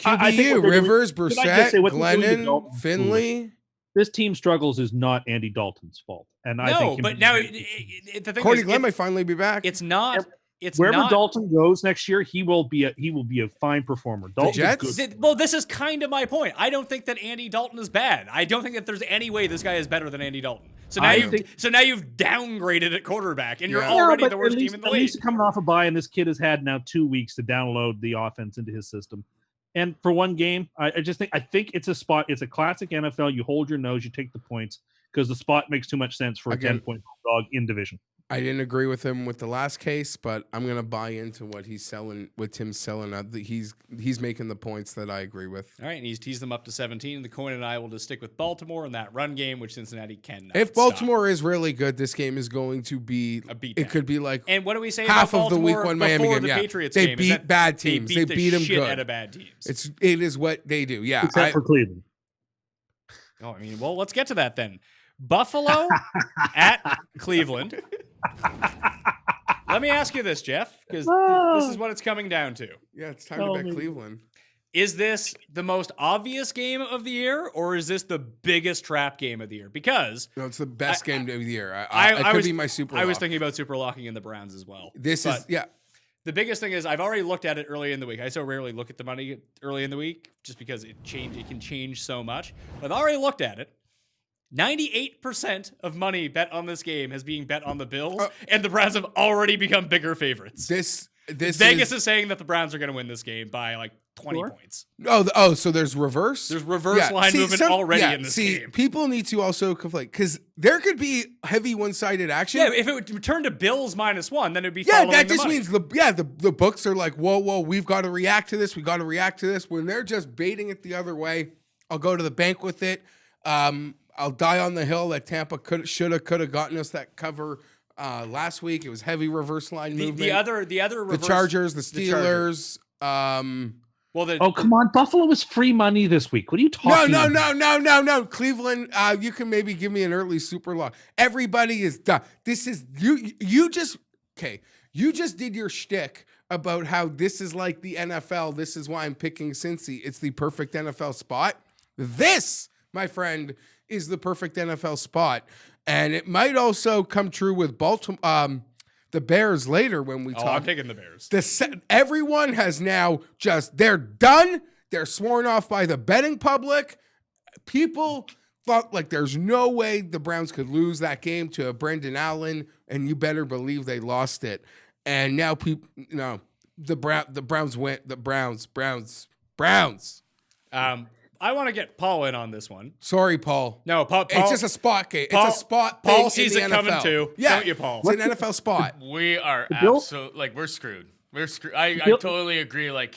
I think QBU, what they're doing- Rivers, Can I just Brissett, say what they're doing to Glennon, Dalton? Finley. This team struggles is not Andy Dalton's fault, and I No, think but now the thing Cordy is, Glenn might finally be back. it's not. It's wherever not. Dalton goes next year, he will be a fine performer. Dalton Jets? is good. Well, this is kind of my point. I don't think that Andy Dalton is bad. I don't think that there's any way this guy is better than Andy Dalton. So now you've downgraded at quarterback, and you're Yeah. already but the worst team in the at league. least coming off a bye, and this kid has had now 2 weeks to download the offense into his system. And for one game, I think it's a spot. It's a classic NFL. You hold your nose, you take the points because the spot makes too much sense for a Again. 10-point dog in division. I didn't agree with him with the last case, but I'm gonna buy into what he's selling. With Tim selling, he's making the points that I agree with. All right, and he's teased them up to 17. The coin and I will just stick with Baltimore in that run game, which Cincinnati cannot. If stop. Baltimore is really good, this game is going to be A beatdown. It could be like And what do we say half about of the Baltimore week one Miami before game. the Yeah, Patriots they game? Is beat that bad teams. They They beat beat them the shit good. out of bad teams. It is what they do. Yeah, Except for Cleveland. Oh, I mean, well, let's get to that then. Buffalo at Cleveland. Let me ask you this, Geoff, because this is what it's coming down to. yeah, it's time to bet Cleveland. Is this the most obvious game of the year, or is this the biggest trap game of the year? Because No, it's the best game of the year. It I could was be my super. I was lock. thinking about super locking in the Browns as well. This But is yeah. the biggest thing is I've already looked at it early in the week. I so rarely look at the money early in the week just because it can change so much. But I've already looked at it. 98% of money bet on this game has being bet on the Bills, and the Browns have already become bigger favorites. This Vegas is saying that the Browns are going to win this game by like 20 points. So there's reverse. There's reverse line movement already in this game. People need to also conflate because there could be heavy one-sided action. Yeah, if it would return to Bills -1, then it'd be Yeah, following that the just money. means the books are like, whoa, we've got to react to this. We got to react to this. When they're just baiting it the other way, I'll go to the bank with it. I'll die on the hill that Tampa could have gotten us that cover last week. It was heavy reverse line movement. The other The Chargers, the Steelers. Oh, come on. Buffalo was free money this week. What are you talking about? No. Cleveland, you can maybe give me an early super lock. Everybody is done. This is you just did your shtick about how this is like the NFL. This is why I'm picking Cincy. It's the perfect NFL spot. This, my friend, is the perfect NFL spot. And it might also come true with Baltimore, the Bears later when we talk. I'm taking the Bears. Everyone has now they're done. They're sworn off by the betting public. People thought like there's no way the Browns could lose that game to Brendan Allen, and you better believe they lost it. And now the Browns went. The Browns. I want to get Paul in on this one. Sorry, Paul. No, Paul. It's just a spot game. Paul, It's a spot. Paul thing sees in it the coming NFL. too. Yeah, Don't you, Paul? It's an NFL spot. We are Bills? absolutely like we're screwed. We're screwed. I totally agree. Like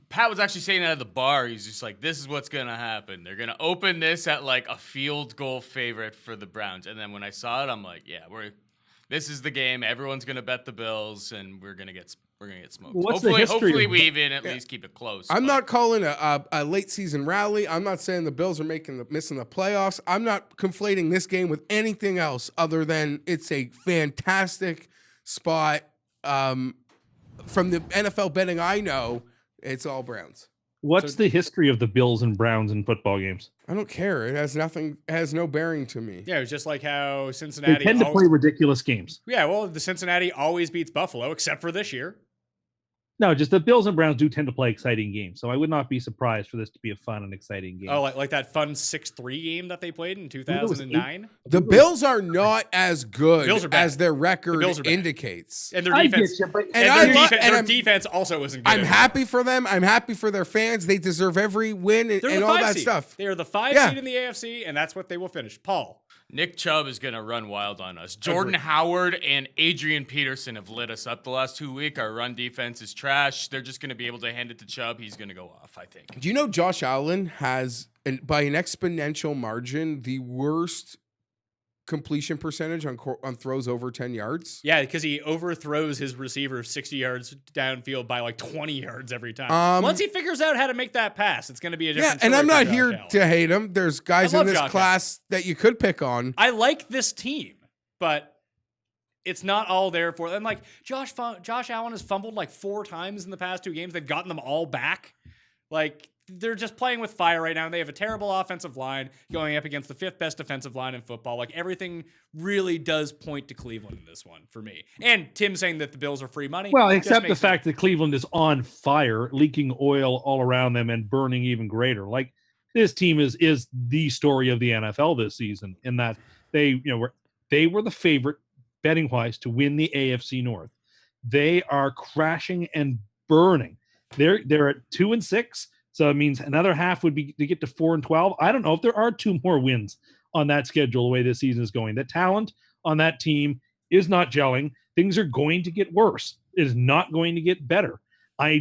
Pat was actually saying at the bar, he's just like, this is what's gonna happen. They're gonna open this at like a field goal favorite for the Browns. And then when I saw it, I'm like, yeah, this is the game. Everyone's gonna bet the Bills, and we're gonna get smoked. What's the history Hopefully of- we even at least keep it close. I'm but- not calling a late season rally. I'm not saying the Bills are missing the playoffs. I'm not conflating this game with anything else other than it's a fantastic spot. From the NFL betting I know, it's all Browns. What's the history of the Bills and Browns in football games? I don't care. It has no bearing to me. Yeah, it was just like how They Cincinnati. tend to play ridiculous games. Yeah, well, the Cincinnati always beats Buffalo, except for this year. No, just the Bills and Browns do tend to play exciting games. So I would not be surprised for this to be a fun and exciting game. Oh, like that fun 6-3 game that they played in 2009. The Bills are not as good Bills are bad. as their record Bills are bad. indicates. And their I defense, get you, but- their defense also isn't good. I'm happy for them. I'm happy for their fans. They deserve every win and They're the all 5 that seed. stuff. They are the 5 Yeah. seed in the AFC, and that's what they will finish. Paul. Nick Chubb is going to run wild on us. Jordan Howard and Adrian Peterson have lit us up the last 2 weeks. Our run defense is trash. They're just going to be able to hand it to Chubb. He's going to go off, I think. Do you know Josh Allen has, by an exponential margin, the worst completion percentage on throws over 10 yards? Yeah, because he overthrows his receiver 60 yards downfield by like 20 yards every time. Once he figures out how to make that pass, it's going to be a different story. And I'm not for here Josh Allen. to hate him. There's guys in this Josh class that you could pick on. I like this team, but it's not all there for them. Like Josh Allen has fumbled like 4 times in the past 2 games. They've gotten them all back. Like, they're just playing with fire right now. They have a terrible offensive line going up against the 5th best defensive line in football. Like, everything really does point to Cleveland in this one for me. And Tim saying that the Bills are free money. Well, except the fact that Cleveland is on fire, leaking oil all around them and burning even greater. Like, this team is the story of the NFL this season, in that they were the favorite betting wise to win the AFC North. They are crashing and burning. They're at 2-6. So it means another half would be to get to 4-12. I don't know if there are 2 more wins on that schedule the way this season is going. The talent on that team is not gelling. Things are going to get worse. It is not going to get better. I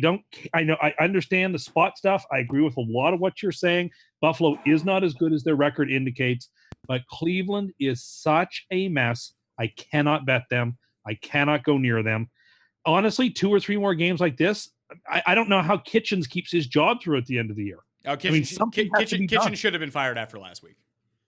understand the spot stuff. I agree with a lot of what you're saying. Buffalo is not as good as their record indicates, but Cleveland is such a mess. I cannot bet them. I cannot go near them. Honestly, 2 or 3 more games like this, I don't know how Kitchens keeps his job through at the end of the year. Oh, Kitchen should have been fired after last week.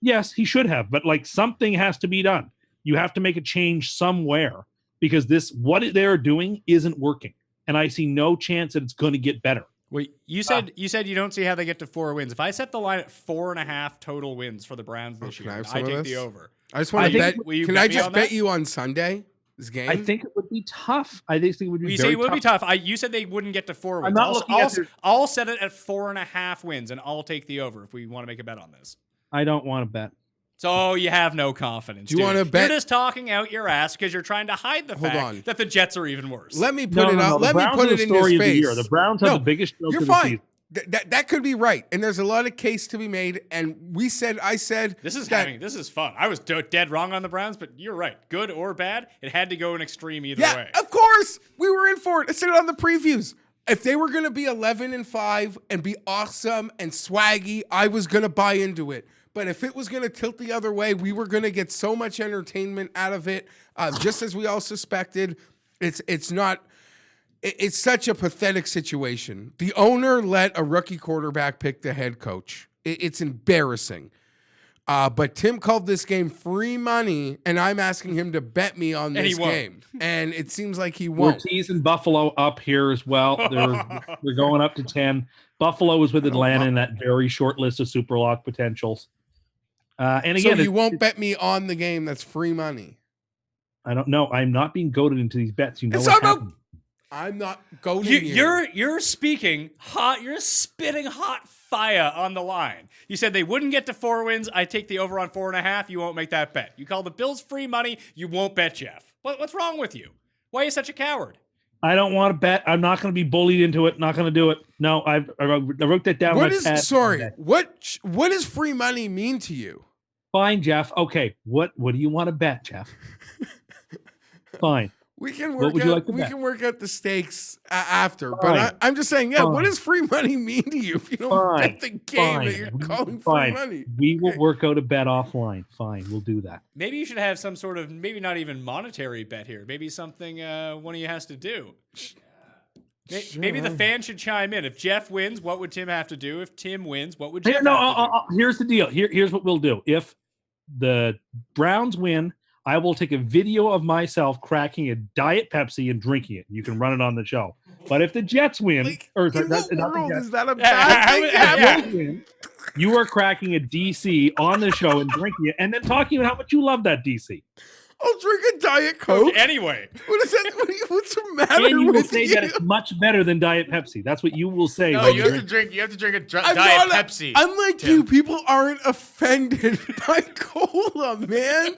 Yes, he should have, but like, something has to be done. You have to make a change somewhere, because what they're doing isn't working, and I see no chance that it's going to get better. Wait, you said you don't see how they get to 4 wins. If I set the line at 4.5 total wins for the Browns this year, I take the over. I just want to bet. Can I just bet you on Sunday? This game? I think it would be tough. I think it would be. You say it would be tough. You said they wouldn't get to 4 wins. I'll set it at 4.5 wins, and I'll take the over if we want to make a bet on this. I don't want to bet. So you have no confidence. Do you want to bet? You're just talking out your ass because you're trying to hide the fact that the Jets are even worse. Let me put it out. Let me put it in his face. The Browns have the biggest joke you're of the fine. season. That could be right, and there's a lot of case to be made. And I said this is fun. I was dead wrong on the Browns, but you're right. Good or bad, it had to go an extreme either way. Of course, we were in for it. I said it on the previews. If they were going to be 11-5 and be awesome and swaggy, I was going to buy into it. But if it was going to tilt the other way, we were going to get so much entertainment out of it, just as we all suspected. It's not. It's such a pathetic situation. The owner let a rookie quarterback pick the head coach. It's embarrassing. But Tim called this game free money, and I'm asking him to bet me on this game. And it seems like he won't. We're teasing Buffalo up here as well. They're going up to 10. Buffalo is with Atlanta in that very short list of super lock potentials. And again, so you won't bet me on the game that's free money. I don't know. I'm not being goaded into these bets. You know what happened. I'm not goading you. You're speaking hot. You're spitting hot fire on the line. You said they wouldn't get to 4 wins. I take the over on 4.5. You won't make that bet. You call the Bills free money. You won't bet, Geoff. What's wrong with you? Why are you such a coward? I don't want to bet. I'm not going to be bullied into it. Not going to do it. No, I wrote that down. What does free money mean to you? Fine, Geoff. Okay. What do you want to bet, Geoff? Fine. We can work out the stakes after, but I'm just saying, what does free money mean to you if you don't bet the game that you're calling free money? We will work out a bet offline. Fine, we'll do that. Maybe you should have some sort of, maybe not even monetary bet here. Maybe something one of you has to do. Maybe the fans should chime in. If Geoff wins, what would Tim have to do? If Tim wins, what would Geoff have to do? Here's the deal. Here's what we'll do. If the Browns win, I will take a video of myself cracking a Diet Pepsi and drinking it. You can run it on the show. But if the Jets win, is that a bad thing? You are cracking a DC on the show and drinking it, and then talking about how much you love that DC. I'll drink a Diet Coke. Anyway. What's the matter and you with will say that it's much better than Diet Pepsi. That's what you will say. No, you have to drink a Diet Pepsi. Unlike Tim. you, people aren't offended by cola, man.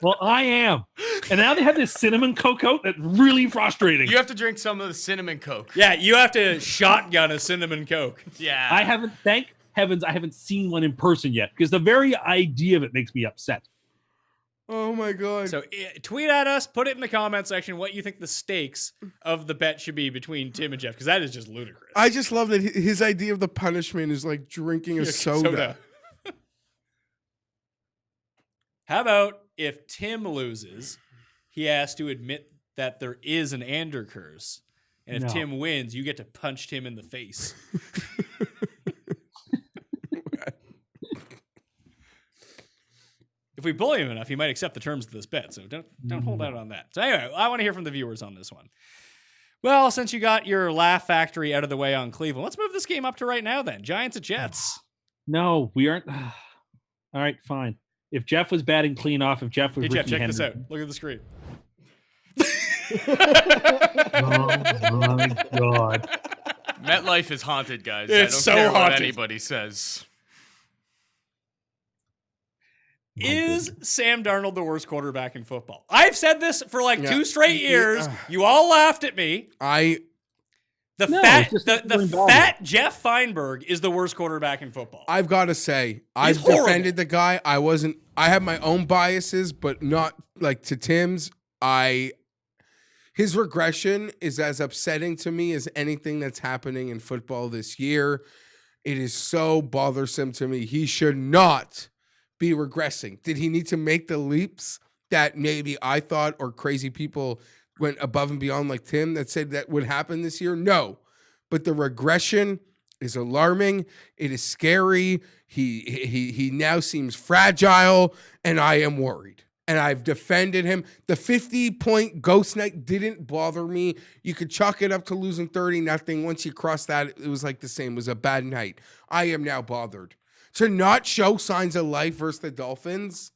Well, I am. And now they have this cinnamon cocoa that's really frustrating. You have to drink some of the cinnamon Coke. Yeah, you have to shotgun a cinnamon Coke. Yeah. Thank heavens, I haven't seen one in person yet, because the very idea of it makes me upset. Oh my god. So tweet at us, put it in the comment section what you think the stakes of the bet should be between Tim and Geoff, because that is just ludicrous. I just love that his idea of the punishment is like drinking a soda. How about if Tim loses, he has to admit that there is an Ander curse. And if Tim wins, you get to punch Tim in the face. If we bully him enough, he might accept the terms of this bet. So don't hold out on that. So anyway, I want to hear from the viewers on this one. Well, since you got your laugh factory out of the way on Cleveland, let's move this game up to right now then. Giants at Jets. No, we aren't. All right, fine. If Geoff was batting clean off, if Geoff was Hey, Geoff, Ricky check Henderson, this out. Look at the screen. Oh my god. MetLife is haunted, guys. It's I don't so care haunted. what anybody says. Is Sam Darnold the worst quarterback in football? I've said this for like 2 straight years. Yeah. You all laughed at me. The No, fat, it's just the going bad. fat Geoff Fienberg is the worst quarterback in football. I've got to say, I've horrible. defended the guy. I have my own biases, but not like to Tim's. His regression is as upsetting to me as anything that's happening in football this year. It is so bothersome to me. He should not be regressing. Did he need to make the leaps that maybe I thought or crazy people went above and beyond like Tim that said that would happen this year? No. But the regression is alarming. It is scary. He now seems fragile, and I am worried. And I've defended him. The 50-point ghost night didn't bother me. You could chalk it up to losing 30-0. Once you cross that, it was like the same. It was a bad night. I am now bothered. To not show signs of life versus the Dolphins,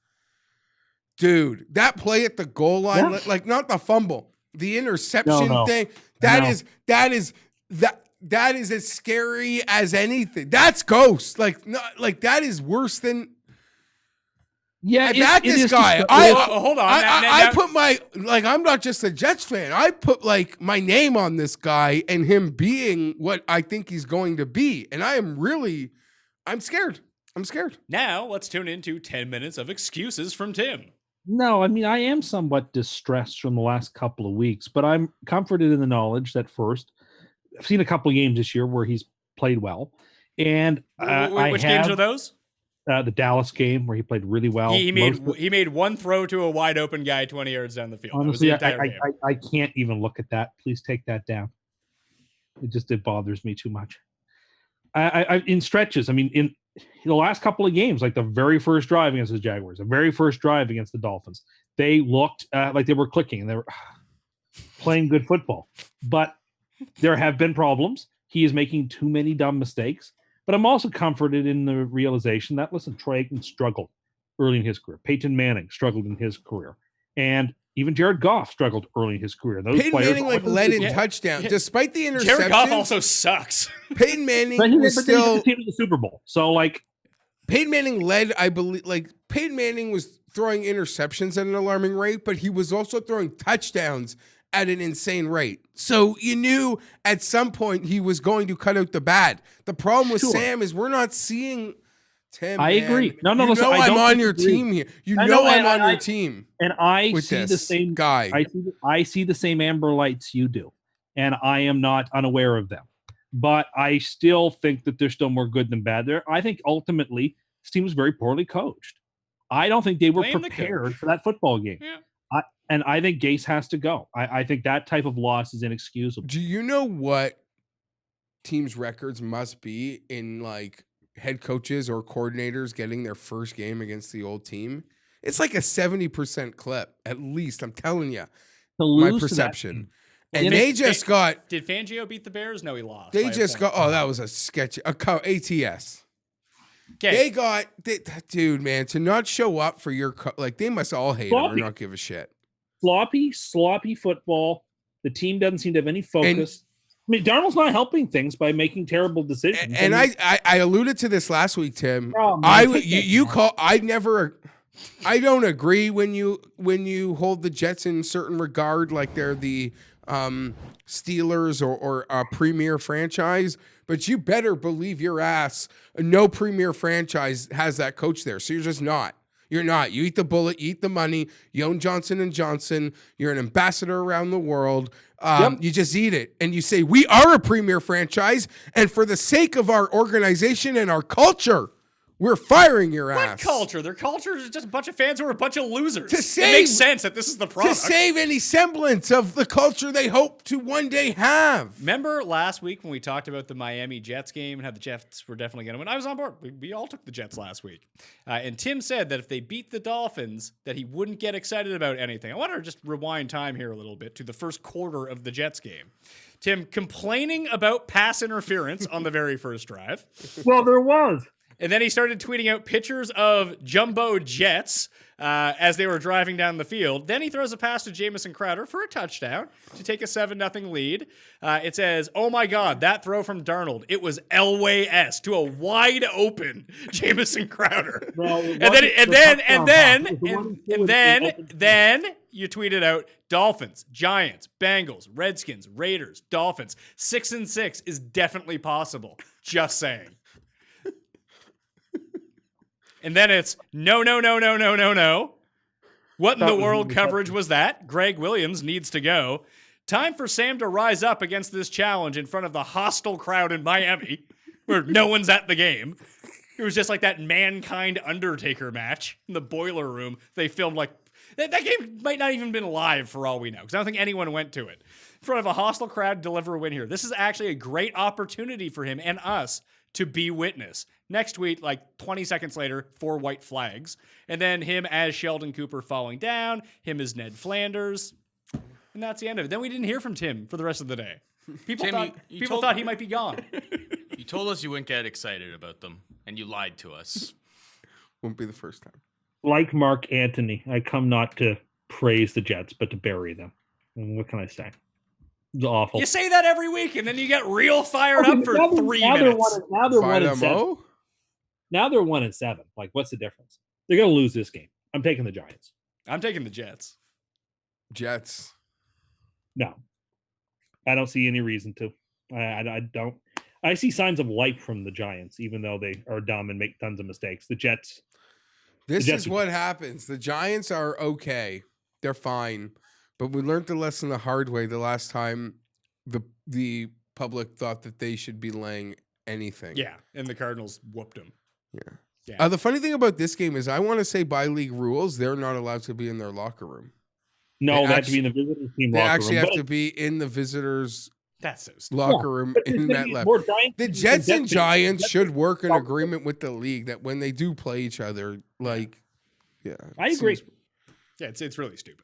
dude, that play at the goal line, like not the fumble, the interception thing, that is as scary as anything. That's ghost. Like that is worse than. Yeah, this guy. Hold on. I put I'm not just a Jets fan. I put like my name on this guy and him being what I think he's going to be. And I'm scared. I'm scared. Now let's tune into 10 minutes of excuses from Tim. No, I mean, I am somewhat distressed from the last couple of weeks, but I'm comforted in the knowledge that first, I've seen a couple of games this year where he's played well. And which games are those? The Dallas game where he played really well. He made one throw to a wide open guy 20 yards down the field. Honestly, that was the entire game. I can't even look at that. Please take that down. It bothers me too much. I in stretches, I mean, in the last couple of games, like the very first drive against the Jaguars, the very first drive against the Dolphins, they looked like they were clicking and they were playing good football. But there have been problems. He is making too many dumb mistakes. But I'm also comforted in the realization that, listen, Troy Aikman struggled early in his career. Peyton Manning struggled in his career. And even Jared Goff struggled early in his career. Those Peyton Manning led in touchdowns, despite the interception. Jared Goff also sucks. Peyton Manning was the team in the Super Bowl. So Peyton Manning led, I believe, Peyton Manning was throwing interceptions at an alarming rate, but he was also throwing touchdowns at an insane rate. So you knew at some point he was going to cut out the bad. The problem with Sam is we're not seeing Tim. I agree. No, listen, I'm on your team here. I'm on your team. And I see the same guy. I see the same amber lights you do, and I am not unaware of them. But I still think that there's still more good than bad there. I think ultimately this team was very poorly coached. I don't think they were prepared for that football game. Yeah. And I think Gase has to go. I think that type of loss is inexcusable. Do you know what teams' records must be in head coaches or coordinators getting their first game against the old team? It's like a 70% clip, at least. I'm telling you, my perception. And they just got. Did Fangio beat the Bears? No, he lost. They just got. Oh, that was a sketchy. ATS. Okay. They got. Dude, man, to not show up for your. They must all hate him or not give a shit. Sloppy football. The team doesn't seem to have any focus. Darnold's not helping things by making terrible decisions. And I alluded to this last week, Tim. I don't agree when you hold the Jets in certain regard, like they're the Steelers or a premier franchise. But you better believe your ass, no premier franchise has that coach there. So you're just not. You're not. You eat the bullet, you eat the money, you own Johnson & Johnson, you're an ambassador around the world. You just eat it. And you say, we are a premier franchise, and for the sake of our organization and our culture, we're firing your What ass. culture? Their culture is just a bunch of fans who are a bunch of losers. To It makes sense that this is the To product. save any semblance of the culture they hope to one day have. Remember last week when we talked about the Miami Jets game and how the Jets were definitely going to win? I was on board. We all took the Jets last week. And Tim said that if they beat the Dolphins, that he wouldn't get excited about anything. I want to just rewind time here a little bit to the first quarter of the Jets game. Tim complaining about pass interference on the very first drive. Well, there was. And then he started tweeting out pictures of jumbo jets as they were driving down the field. Then he throws a pass to Jamison Crowder for a touchdown to take a 7-0 lead. It says, "Oh my God, that throw from Darnold. It was Elway-esque to a wide open Jamison Crowder." Then you tweeted out Dolphins, Giants, Bengals, Redskins, Raiders, Dolphins. 6-6 is definitely possible. Just saying. And then it's no. What in the world coverage was that? Greg Williams needs to go. Time for Sam to rise up against this challenge in front of the hostile crowd in Miami, where no one's at the game. It was just like that Mankind Undertaker match in the boiler room. They filmed like that game might not even been live for all we know, because I don't think anyone went to it. In front of a hostile crowd, deliver a win here. This is actually a great opportunity for him and us to be witness. Next tweet, like 20 seconds later, 4 white flags. And then him as Sheldon Cooper falling down, him as Ned Flanders. And that's the end of it. Then we didn't hear from Tim for the rest of the day. People thought he might be gone. You told us you wouldn't get excited about them, and you lied to us. Won't be the first time. Like Mark Antony, I come not to praise the Jets, but to bury them. And what can I say? It's awful. You say that every week, and then you get real fired up for 3 minutes. Now they're 1-7. Mo? Now they're 1-7. Like, what's the difference? They're going to lose this game. I'm taking the Giants. I'm taking the Jets. Jets. No, I don't see any reason to. I don't. I see signs of life from the Giants, even though they are dumb and make tons of mistakes. The Jets. This is what happens. The Giants are okay. They're fine. But we learned the lesson the hard way the last time the public thought that they should be laying anything. Yeah, and the Cardinals whooped them. Yeah. The funny thing about this game is I want to say by league rules, they're not allowed to be in their locker room. No, they have to be in the visitors team They locker actually room. have to be in the visitors' That's so stupid. locker room in that level. The Jets and Giants should work in agreement with the league that when they do play each other, like, I agree. Yeah, it's really stupid.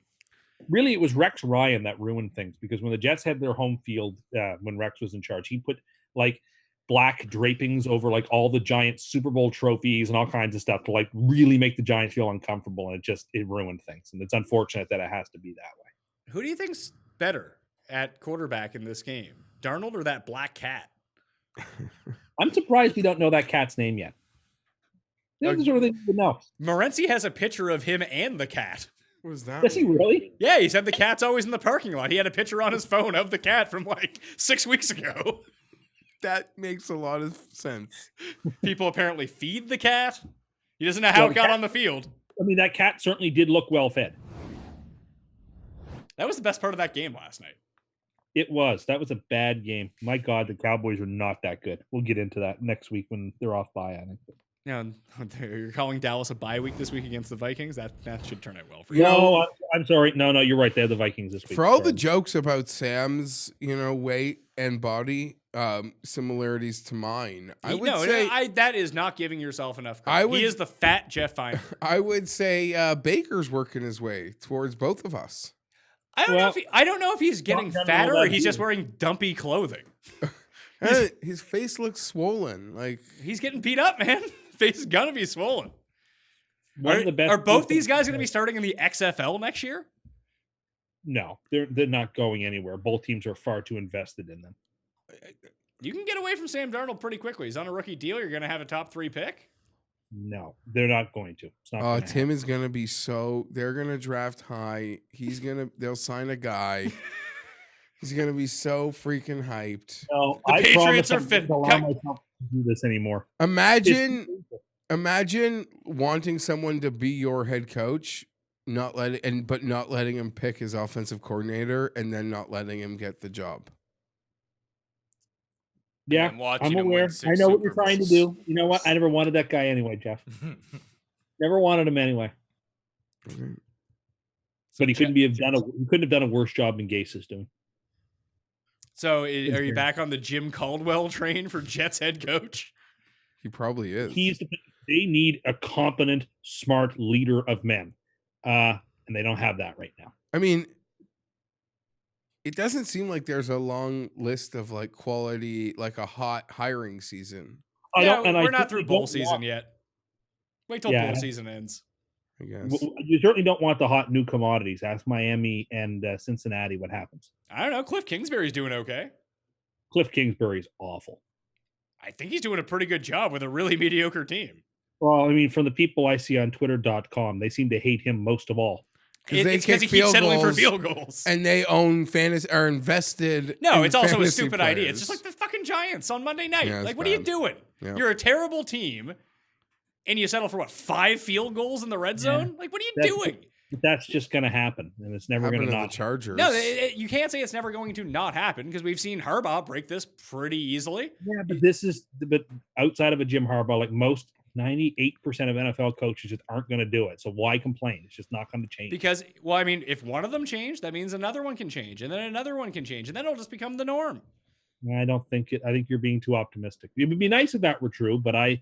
Really, it was Rex Ryan that ruined things, because when the Jets had their home field, when Rex was in charge, he put like black drapings over like all the Giants Super Bowl trophies and all kinds of stuff to like really make the Giants feel uncomfortable, and it ruined things. And it's unfortunate that it has to be that way. Who do you think's better at quarterback in this game, Darnold or that black cat? I'm surprised we don't know that cat's name yet. That's the sort of thing you would know. Morency has a picture of him and the cat. What was that? Does he really? Yeah, he said the cat's always in the parking lot. He had a picture on his phone of the cat from like 6 weeks ago. That makes a lot of sense. People apparently feed the cat. He doesn't know how it got on the field. I mean, that cat certainly did look well fed. That was the best part of that game last night. It was. That was a bad game. My God, the Cowboys are not that good. We'll get into that next week when they're off bye, I think. Yeah, you're calling Dallas a bye week this week against the Vikings? That should turn out well for you. No, I'm sorry. No, you're right. They're the Vikings this week. For all the jokes about Sam's, weight and body similarities to mine, I would say that is not giving yourself enough credit. He is the fat Geoff Fienberg. I would say Baker's working his way towards both of us. I don't know if he's getting fatter or he's just wearing dumpy clothing. His face looks swollen. Like he's getting beat up, man. Face is gonna be swollen. Are both these guys gonna be starting in the XFL next year? No, they're not going anywhere. Both teams are far too invested in them. You can get away from Sam Darnold pretty quickly. He's on a rookie deal. You're gonna have a top 3 pick. No, they're not going to. It's not Tim is gonna be they're gonna draft high. They'll sign a guy. He's gonna be so freaking hyped. No, the Patriots are fit. Allow myself to do this anymore. Imagine Imagine wanting someone to be your head coach, not letting him pick his offensive coordinator, and then not letting him get the job. Yeah, I'm watching I'm him aware. win 6 I know what Super you're trying to Bowls. do. You know what? I never wanted that guy anyway, Jeff. Never wanted him anyway. Okay. But he couldn't have done a worse job than Gase is doing. So, are you back on the Jim Caldwell train for Jets head coach? He probably is. They need a competent, smart leader of men, and they don't have that right now. I mean, it doesn't seem like there's a long list of like quality, like a hot hiring season. We're not through bowl season yet. Wait till bowl season ends. I guess. You certainly don't want the hot new commodities. Ask Miami and Cincinnati what happens. I don't know. Cliff Kingsbury's doing okay. Cliff Kingsbury's awful. I think he's doing a pretty good job with a really mediocre team. Well, I mean, from the people I see on Twitter.com, they seem to hate him most of all. It's because he keeps settling for field goals. And they own fantasy, are invested. No, it's also a fantasy stupid players. idea. It's just like the fucking Giants on Monday night. Yeah, like, what are you doing? Yeah. You're a terrible team, and you settle for what, 5 field goals in the red zone? Like, what are you doing? That's just going to happen, and it's never going to not. The Chargers. No, you can't say it's never going to not happen because we've seen Harbaugh break this pretty easily. Yeah, but outside of a Jim Harbaugh, like most 98% of NFL coaches just aren't going to do it. So why complain? It's just not going to change. Because, well, I mean, if one of them changed, that means another one can change, and then another one can change, and then it'll just become the norm. I don't think it. I think you're being too optimistic. It would be nice if that were true, but I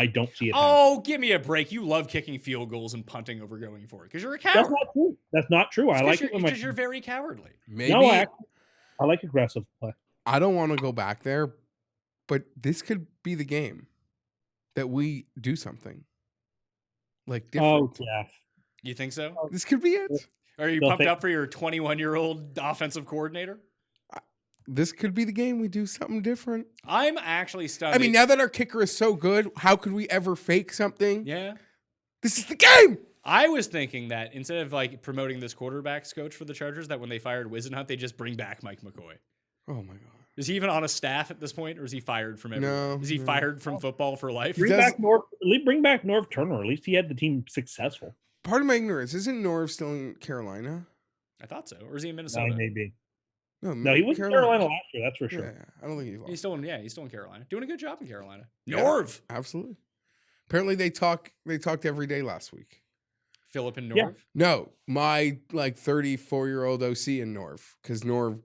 don't see it. Oh, give me a break! You love kicking field goals and punting over going for it because you're a coward. That's not true. That's not true. I like it because you're very cowardly. Maybe I like aggressive play. I don't want to go back there, but this could be the game that we do something like different. Oh, Geoff. You think so? This could be it. Are you pumped up for your 21-year-old offensive coordinator? This could be the game we do something different. I'm actually stunned. I mean, now that our kicker is so good, how could we ever fake something? Yeah. This is the game. I was thinking that instead of like promoting this quarterbacks coach for the Chargers, that when they fired Wisenhunt, they just bring back Mike McCoy. Oh my God. Is he even on a staff at this point, or is he fired from everywhere? Is he fired from football for life? Bring back Norv Turner. At least he had the team successful. Pardon my ignorance. Isn't Norv still in Carolina? I thought so. Or is he in Minnesota? Maybe. No, he was in Carolina last year. That's for sure. Yeah, I don't think he's lost. He's still in Carolina. Doing a good job in Carolina. Yeah, Norv. Absolutely. Apparently they talked every day last week. Philip and Norv. Yeah. No, my like 34-year-old OC in Norv, because Norv's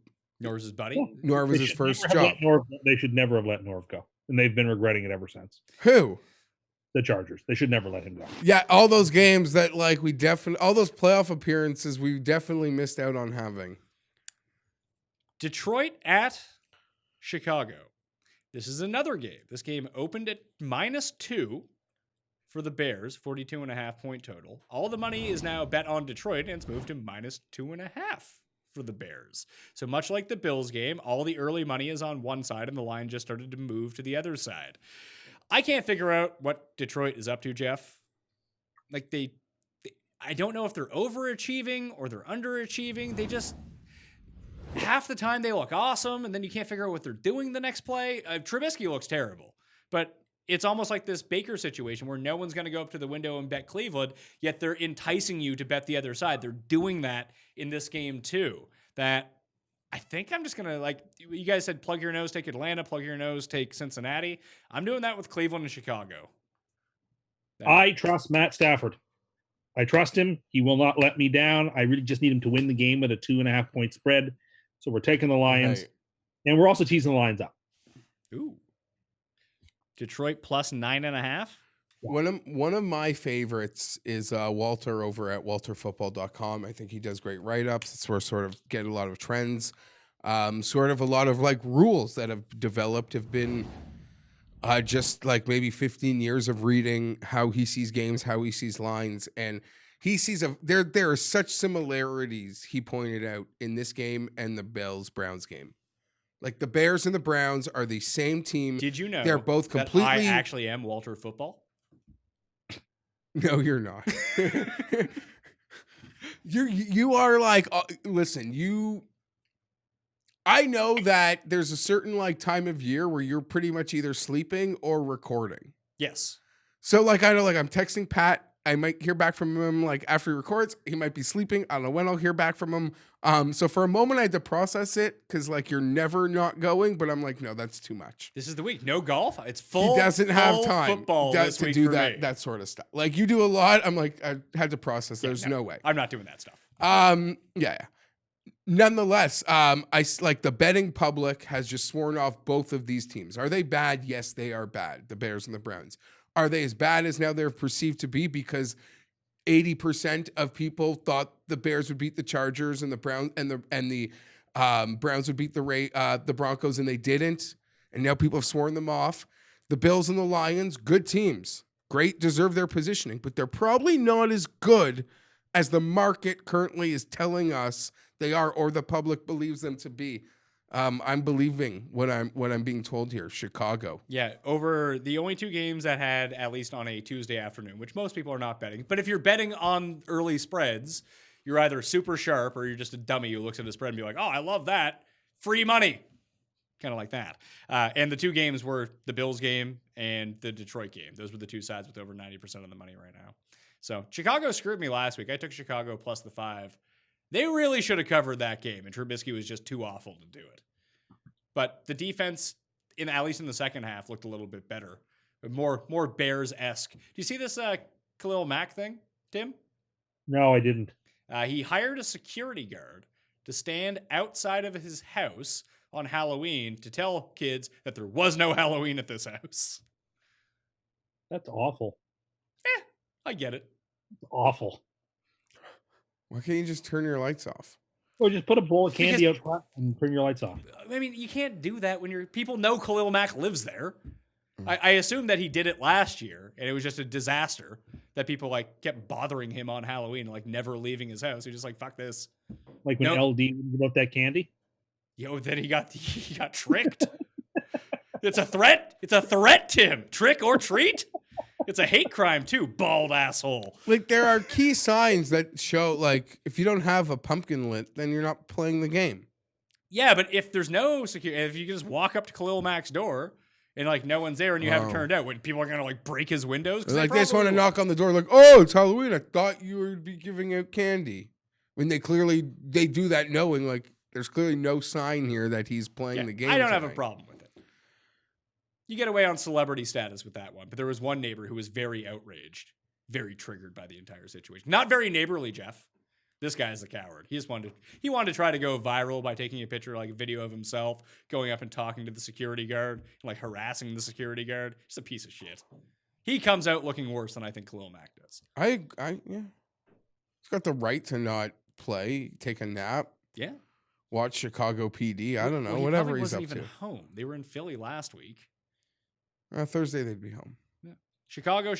his buddy. Yeah. Norv was his first job. They should never have let Norv go, and they've been regretting it ever since. Who? The Chargers. They should never let him go. Yeah, all those games that like all those playoff appearances we definitely missed out on having. Detroit at Chicago. This is another game. This game opened at -2 for the Bears, 42.5 point total. All the money is now bet on Detroit, and it's moved to -2.5 for the Bears. So much like the Bills game, all the early money is on one side, and the line just started to move to the other side. I can't figure out what Detroit is up to, Geoff. Like I don't know if they're overachieving or they're underachieving. They just half the time they look awesome, and then you can't figure out what they're doing the next play. Trubisky looks terrible, but it's almost like this Baker situation where no one's going to go up to the window and bet Cleveland, yet they're enticing you to bet the other side. They're doing that in this game too. That I think I'm just going to, like you guys said, plug your nose, take Atlanta, plug your nose, take Cincinnati. I'm doing that with Cleveland and Chicago. I trust Matt Stafford. I trust him. He will not let me down. I really just need him to win the game with a 2.5 point spread. So we're taking the Lions, and we're also teasing the Lions up. Ooh. Detroit plus 9.5. One of my favorites is Walter over at walterfootball.com. I think he does great write-ups. It's where sort of get a lot of trends. Sort of a lot of like rules that have developed have been just like maybe 15 years of reading how he sees games, how he sees lines, and he sees there are such similarities, he pointed out, in this game and the Bills-Browns game. Like the Bears and the Browns are the same team. Did you know they're both completely? That I actually am Walter Football? No, you're not. You are like, listen, I know that there's a certain like time of year where you're pretty much either sleeping or recording. Yes. So like I know like I'm texting Pat. I might hear back from him like after he records. He might be sleeping. I don't know when I'll hear back from him. So for a moment I had to process it because like you're never not going, but I'm like, no, that's too much. This is the week. No golf. It's full. He doesn't have time football this to week do for me. that sort of stuff. Like you do a lot. I'm like I had to process. There's no way. I'm not doing that stuff. Yeah. Nonetheless, like the betting public has just sworn off both of these teams. Are they bad? Yes, they are bad. The Bears and the Browns. Are they as bad as now they're perceived to be because 80% of people thought the Bears would beat the Chargers and the Browns and the Browns would beat the Broncos and they didn't, and now people have sworn them off. The Bills and the Lions, good teams, great, deserve their positioning, but they're probably not as good as the market currently is telling us they are, or the public believes them to be. I'm believing what I'm being told here. Chicago. Yeah, over the only two games that had at least on a Tuesday afternoon, which most people are not betting. But if you're betting on early spreads, you're either super sharp or you're just a dummy who looks at a spread and be like, oh, I love that. Free money. Kind of like that. And the two games were the Bills game and the Detroit game. Those were the two sides with over 90% of the money right now. So Chicago screwed me last week. I took Chicago plus the 5. They really should have covered that game, and Trubisky was just too awful to do it. But the defense, at least in the second half, looked a little bit better, more Bears-esque. Do you see this Khalil Mack thing, Tim? No, I didn't. He hired a security guard to stand outside of his house on Halloween to tell kids that there was no Halloween at this house. That's awful. I get it. It's awful. Why can't you just turn your lights off? Or just put a bowl of candy out front and turn your lights off. I mean, you can't do that when people know Khalil Mack lives there. I assume that he did it last year, and it was just a disaster that people like kept bothering him on Halloween, like never leaving his house. He was just like, fuck this. Like when LD was about that candy? Yo, then he got tricked. It's a threat. It's a threat, Tim. Trick or treat? It's a hate crime too, bald asshole. Like there are key signs that show like if you don't have a pumpkin lit, then you're not playing the game. Yeah, but if there's no security, if you can just walk up to Khalil Mack's door and like no one's there and you haven't turned out, when people are gonna like break his windows? Like they just want to knock on the door, like, oh, it's Halloween. I thought you would be giving out candy. When they do that knowing like there's clearly no sign here that he's playing the game. I don't have a problem with it. You get away on celebrity status with that one, but there was one neighbor who was very outraged, very triggered by the entire situation. Not very neighborly, Geoff. This guy's a coward. He wanted to try to go viral by taking a picture, like a video of himself, going up and talking to the security guard, and like harassing the security guard. Just a piece of shit. He comes out looking worse than I think Khalil Mack does. Yeah. He's got the right to not play, take a nap. Yeah. Watch Chicago PD. I don't know. Well, whatever he's wasn't up even to. home. They were in Philly last week. Thursday they'd be home. Yeah. Chicago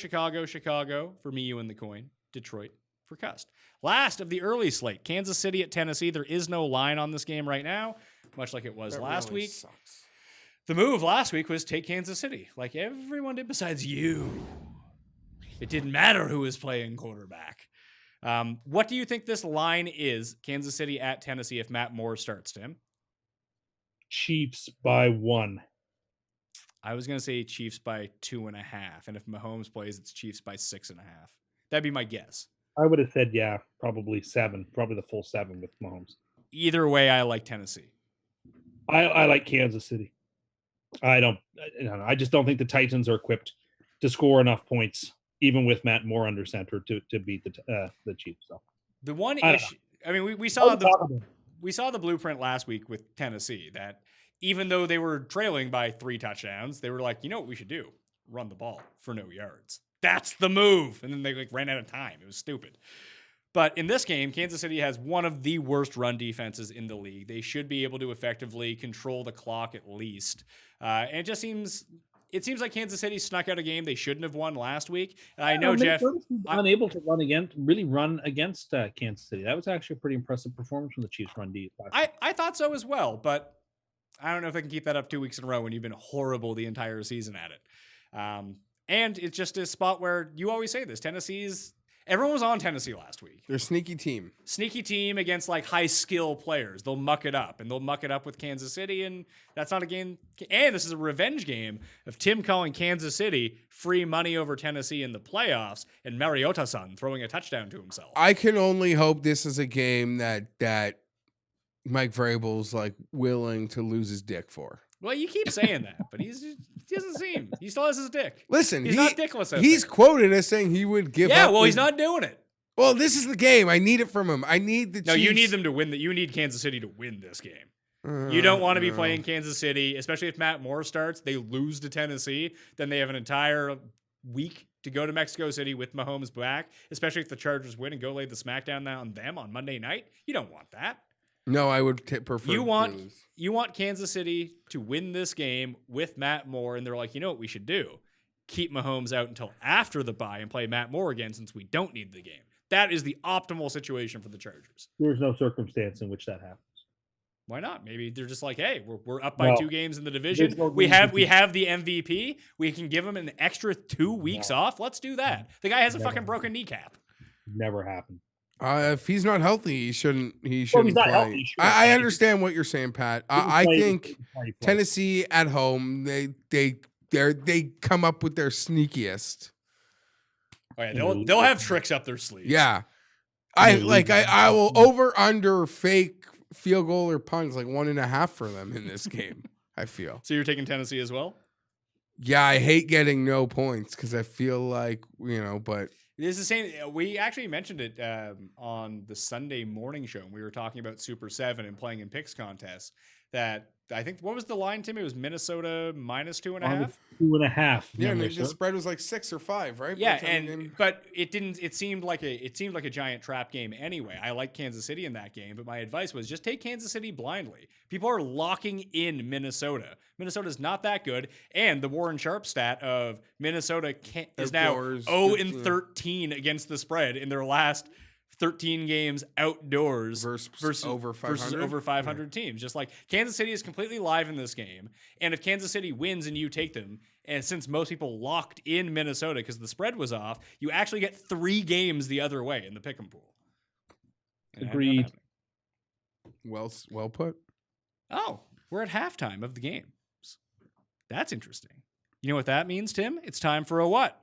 for me, you, and the coin. Detroit for CUST. Last of the early slate, Kansas City at Tennessee. There is no line on this game right now, much like it was last week. Sucks. The move last week was take Kansas City, like everyone did besides you. It didn't matter who was playing quarterback. What do you think this line is, Kansas City at Tennessee, if Matt Moore starts, Tim? Chiefs by 1. I was going to say Chiefs by 2.5. And if Mahomes plays, it's Chiefs by 6.5. That'd be my guess. I would have said, probably 7. Probably the full 7 with Mahomes. Either way, I like Tennessee. I like Kansas City. I just don't think the Titans are equipped to score enough points, even with Matt Moore under center, to beat the Chiefs. So the one issue, I mean, we saw the blueprint last week with Tennessee that even though they were trailing by 3 touchdowns, they were like, you know what we should do? Run the ball for no yards. That's the move. And then they ran out of time. It was stupid. But in this game, Kansas City has one of the worst run defenses in the league. They should be able to effectively control the clock at least. And it seems like Kansas City snuck out a game they shouldn't have won last week. And I know Geoff unable to run against Kansas City. That was actually a pretty impressive performance from the Chiefs run D. I thought so as well, but I don't know if I can keep that up 2 weeks in a row when you've been horrible the entire season at it. And it's just a spot where you always say this. Tennessee's Everyone was on Tennessee last week. They're a sneaky team. Sneaky team against like high skill players. They'll muck it up, and they'll muck it up with Kansas City, and that's not a game. And this is a revenge game of Tim calling Kansas City free money over Tennessee in the playoffs, and Mariota-san throwing a touchdown to himself. I can only hope this is a game that Mike Vrabel's like willing to lose his dick for. Well, you keep saying that, but he doesn't seem. He still has his dick. Listen, he's not dickless. He's quoted as saying he would give up. Yeah, well, he's not doing it. Well, this is the game. I need it from him. I need the No, Chiefs. you need them to win. You need Kansas City to win this game. You don't want to be playing Kansas City, especially if Matt Moore starts. They lose to Tennessee, then they have an entire week to go to Mexico City with Mahomes back, especially if the Chargers win and go lay the smackdown on them on Monday night. You don't want that. No, I would prefer. You want Kansas City to win this game with Matt Moore, and they're like, you know what we should do? Keep Mahomes out until after the bye and play Matt Moore again, since we don't need the game. That is the optimal situation for the Chargers. There's no circumstance in which that happens. Why not? Maybe they're just like, hey, we're up by 2 games in the division. No we have the MVP. We can give him an extra 2 weeks off. Let's do that. The guy has a fucking broken kneecap. Never happened. If he's not healthy, he shouldn't. He's not play. healthy, sure. I understand what you're saying, Pat. I think Tennessee at home, they come up with their sneakiest. Oh, yeah, they'll have tricks up their sleeves. Yeah, I will over under fake field goal or punts like 1.5 for them in this game. I feel. So you're taking Tennessee as well? Yeah, I hate getting no points because I feel like but. It's the same. We actually mentioned it on the Sunday morning show. We were talking about Super 7 and playing in picks contests. That I think, what was the line, Tim? It was Minnesota minus 2.5? 2.5. Yeah, and the spread was like 6 or 5, right? Yeah, but it didn't. It seemed like a giant trap game anyway. I like Kansas City in that game, but my advice was just take Kansas City blindly. People are locking in Minnesota. Minnesota's not that good, and the Warren Sharp stat of Minnesota is now 0-13 against the spread in their last 13 games outdoors versus over 500 teams. Just like Kansas City is completely live in this game. And if Kansas City wins and you take them, and since most people locked in Minnesota because the spread was off, you actually get 3 games the other way in the pick'em pool. Agreed. Well put. Oh, we're at halftime of the games. That's interesting. You know what that means, Tim? It's time for a what?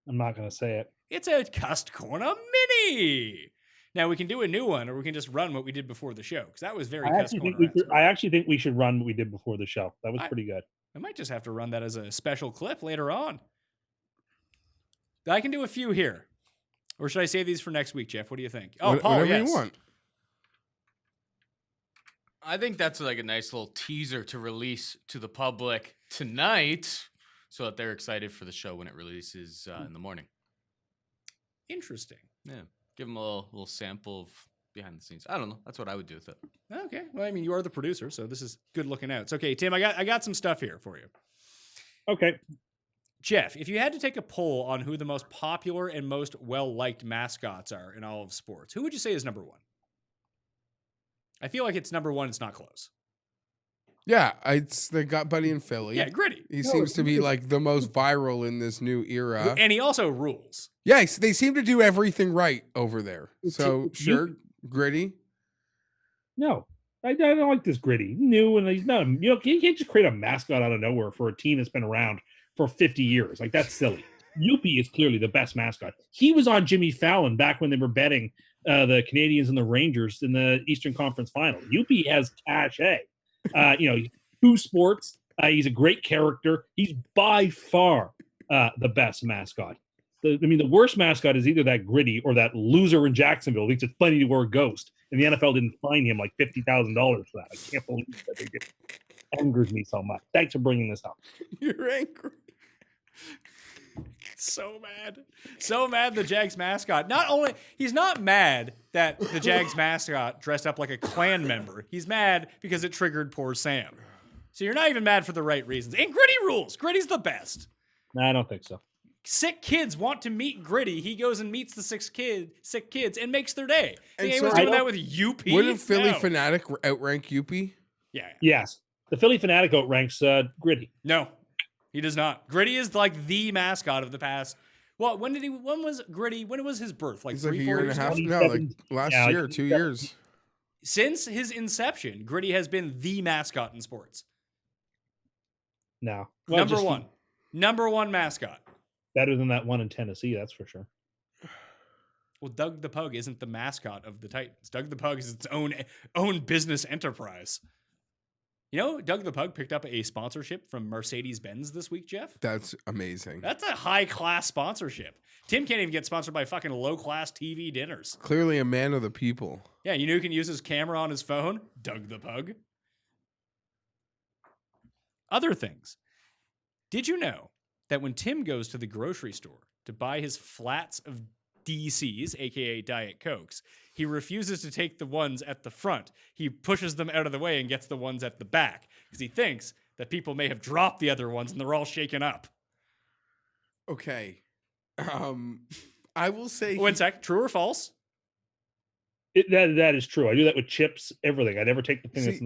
I'm not going to say it. It's a CUST Corner Mini. Now, we can do a new one, or we can just run what we did before the show, because that was very CUST Corner. I actually think we should run what we did before the show. That was pretty good. I might just have to run that as a special clip later on. I can do a few here. Or should I save these for next week, Geoff? What do you think? Oh, Paul, whatever you want. I think that's like a nice little teaser to release to the public tonight so that they're excited for the show when it releases in the morning. Interesting. Yeah. Give them a little sample of behind the scenes. I don't know. That's what I would do with it. Okay. Well, I mean, you are the producer, so this is good looking out. It's okay, Tim. I got some stuff here for you. Okay. Geoff, if you had to take a poll on who the most popular and most well-liked mascots are in all of sports, who would you say is number 1? I feel like it's number 1. It's not close. Yeah, they got Buddy in Philly. Yeah, Gritty. He seems to be like the most viral in this new era. And he also rules. Yes, they seem to do everything right over there. So, sure, Gritty. No, I don't like this Gritty. New, and he's not. You can't just create a mascot out of nowhere for a team that's been around for 50 years. Like, that's silly. Youppi is clearly the best mascot. He was on Jimmy Fallon back when they were betting the Canadians and the Rangers in the Eastern Conference Final. Youppi has cachet. 2 sports. He's a great character. He's by far the best mascot. The worst mascot is either that Gritty or that loser in Jacksonville who thinks it's funny to wear a ghost. And the NFL didn't fine him like $50,000 for that. I can't believe that they did. It angers me so much. Thanks for bringing this up. You're angry. So mad the Jags mascot. Not only, he's not mad that the Jags mascot dressed up like a Klan member. He's mad because it triggered poor Sam. So you're not even mad for the right reasons. And Gritty rules. Gritty's the best. No, I don't think so. Sick kids want to meet Gritty. He goes and meets the sick kids and makes their day. And he so was doing that with Youppi. Wouldn't Philly Fanatic outrank Youppi? Yeah. Yes. The Philly Fanatic outranks Gritty. No, he does not. Gritty is like the mascot of the past. Well, when was Gritty? When was his birth? Like He's like 3, a 4 year and a years half. ago? No, like last Yeah, year, 2 years. Since his inception, Gritty has been the mascot in sports. No. Number one mascot. Better than that one in Tennessee, that's for sure. Well, Doug the Pug isn't the mascot of the Titans. Doug the Pug is its own business enterprise. You know, Doug the Pug picked up a sponsorship from Mercedes-Benz this week, Geoff. That's amazing. That's a high-class sponsorship. Tim can't even get sponsored by fucking low-class TV dinners. Clearly a man of the people. Yeah, you know who can use his camera on his phone? Doug the Pug. Other things. Did you know that when Tim goes to the grocery store to buy his flats of DCs, aka Diet Cokes, he refuses to take the ones at the front. He pushes them out of the way and gets the ones at the back because he thinks that people may have dropped the other ones and they're all shaken up. Okay. I will say. One sec, true or false? That is true. I do that with chips, everything. I never take the thing that's in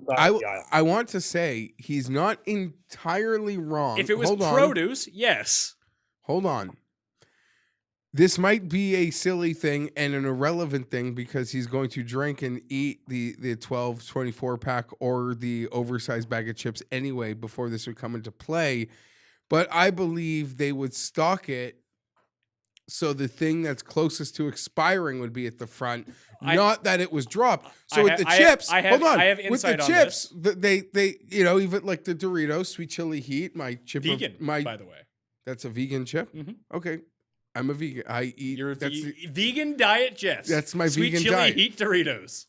the aisle. I want to say he's not entirely wrong. If it was Hold on. produce, yes. Hold on. This might be a silly thing and an irrelevant thing because he's going to drink and eat the 12, 24 pack or the oversized bag of chips anyway before this would come into play. But I believe they would stock it so the thing that's closest to expiring would be at the front, not that it was dropped. So with the chips, hold on. I have with the insight on chips, this. they even like the Doritos, sweet chili heat, my chip, Vegan, by the way. That's a vegan chip. Mhm. Okay, I'm a vegan. I eat. You're a vegan diet, Jeff. That's my Sweet vegan chili diet. heat Doritos.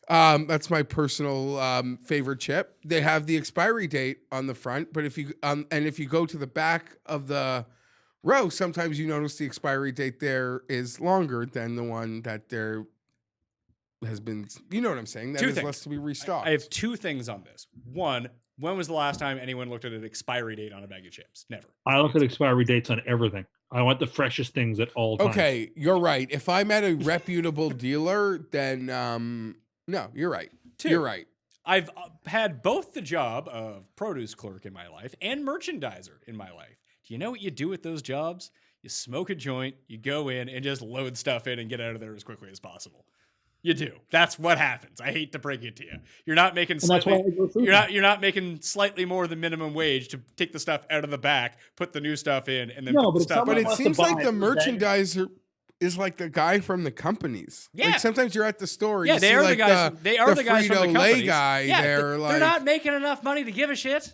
That's my personal favorite chip. They have the expiry date on the front, but if you go to the back of the row, sometimes you notice the expiry date there is longer than the one that there has been. You know what I'm saying? That Two is things. less to be restocked. I have two things on this. One, when was the last time anyone looked at an expiry date on a bag of chips? Never. I look at expiry dates on everything. I want the freshest things at all times. Okay, you're right. If I'm at a reputable dealer, then no, you're right. Two. You're right. I've had both the job of produce clerk in my life and merchandiser in my life. Do you know what you do with those jobs? You smoke a joint, you go in and just load stuff in and get out of there as quickly as possible. You do. That's what happens. I hate to break it to you. You're not making you're not making slightly more than minimum wage to take the stuff out of the back, put the new stuff in, and then put the stuff. But it wants to seems like buy the it, merchandiser is like the guy from the companies. Yeah. Like sometimes you're at the store. Yeah, you they see are like the guys. They are the guys from the Frito-Lay companies. guy. Yeah, they're they're not making enough money to give a shit.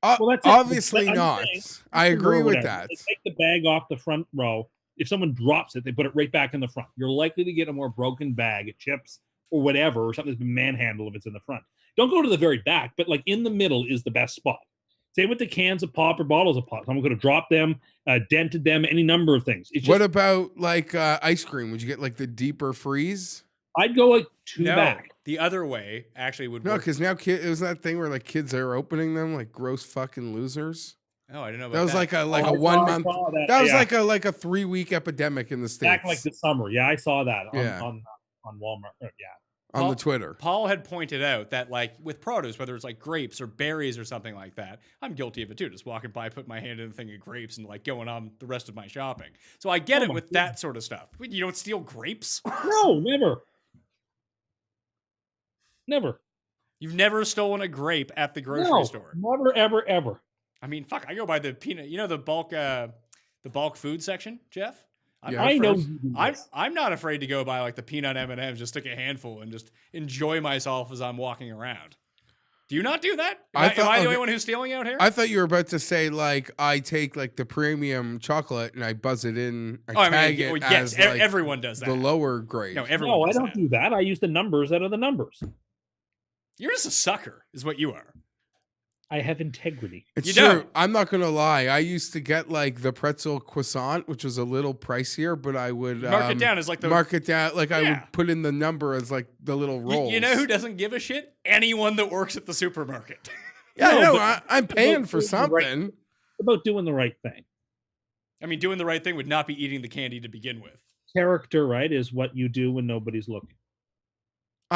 Well, that's it. Obviously I'm not. saying, I agree or with whatever. that. They take the bag off the front row. If someone drops it, they put it right back in the front. You're likely to get a more broken bag of chips or whatever, or something that's been manhandled if it's in the front. Don't go to the very back, but like in the middle is the best spot. Same with the cans of pop or bottles of pop. Someone could have dropped them, dented them, any number of things. It's just, What about like ice cream? Would you get like the deeper freeze? I'd go like to the No, back. the other way actually would No, work. because now it was that thing where like kids are opening them like gross fucking losers. Oh, I don't know about That was like a 1 month. That was like a 3-week epidemic in the States. back like this summer. Yeah, I saw that Yeah. on Walmart. Yeah. on the Twitter. Paul had pointed out that, like, with produce, whether it's like grapes or berries or something like that, I'm guilty of it too. Just walking by, putting my hand in a thing of grapes and like going on the rest of my shopping. So I get it with that sort of stuff. You don't steal grapes? No, never. Never. You've never stolen a grape at the grocery store? Never, ever, ever. I mean, fuck, I go by the peanut, you know, the bulk food section, Jeff? Yeah, I know. I'm not afraid to go buy like the peanut M&Ms, just stick a handful and just enjoy myself as I'm walking around. Do you not do that? Am I the only one who's stealing out here? I thought you were about to say like I take like the premium chocolate and I buzz it in. Yes, as like everyone does that. the lower grade. No, everyone. No, I does don't that. do that. I use the numbers out of the numbers. You're just a sucker, is what you are. I have integrity. It's You true. don't. I'm not gonna lie. I used to get like the pretzel croissant, which was a little pricier, but I would Mark it down as like the mark it down. Like I Yeah. would put in the number as like the little rolls. You know who doesn't give a shit? Anyone that works at the supermarket. Yeah, No, I know. but I'm paying about for doing the right- something. It's about doing the right thing. I mean, doing the right thing would not be eating the candy to begin with. Character, right, is what you do when nobody's looking.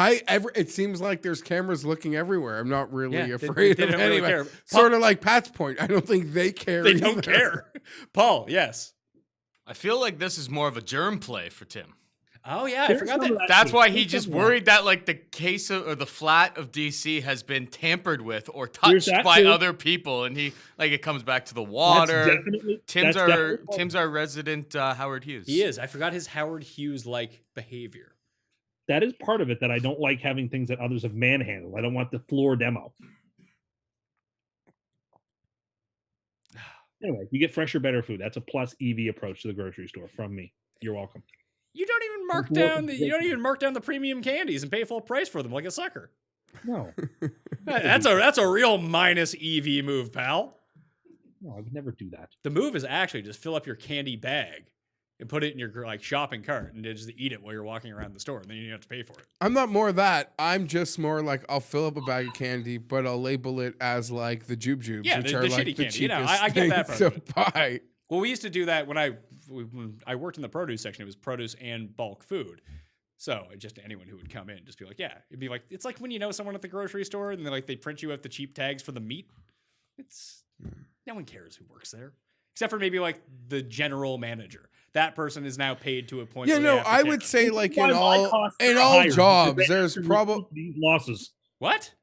It seems like there's cameras looking everywhere. I'm not really Yeah, they afraid don't of really anyone. care. Sort of like Pat's point. I don't think they care. They don't either. care. Paul, yes. I feel like this is more of a germ play for Tim. Oh yeah, I There's forgot some that. of That's why he There's just some of that. worried that like the case of, or the flat of DC has been tampered with or There's touched that by too. other people, and he like it comes back to the water. definitely- Tim's that's our definitely- Tim's our resident Howard Hughes. He is. I forgot his Howard Hughes like behavior. That is part of it, that I don't like having things that others have manhandled. I don't want the floor demo. Anyway, you get fresher, better food. That's a plus EV approach to the grocery store from me. You're welcome. You don't even mark Well, down the premium candies and pay full price for them like a sucker. No, That's a real minus EV move, pal. no, I would never do that. The move is actually just fill up your candy bag and put it in your like shopping cart and just eat it while you're walking around the store, and then you don't have to pay for it. I'm not more of that. I'm just more like I'll fill up a bag of candy, but I'll label it as like the Jube Jubes, Yeah, which the are like shitty the candy. You know, cheapest I get that things part to of buy. Well, we used to do that when I worked in the produce section. It was produce and bulk food. So just anyone who would come in, just be like, yeah, it'd be like, it's like when you know someone at the grocery store and they print you out the cheap tags for the meat. It's no one cares who works there, except for maybe like the general manager. That person is now paid to a point. Yeah, where they no, have to I care. would say like Why in my all costs are all higher, jobs, because they there's have to probably recoup these losses. What?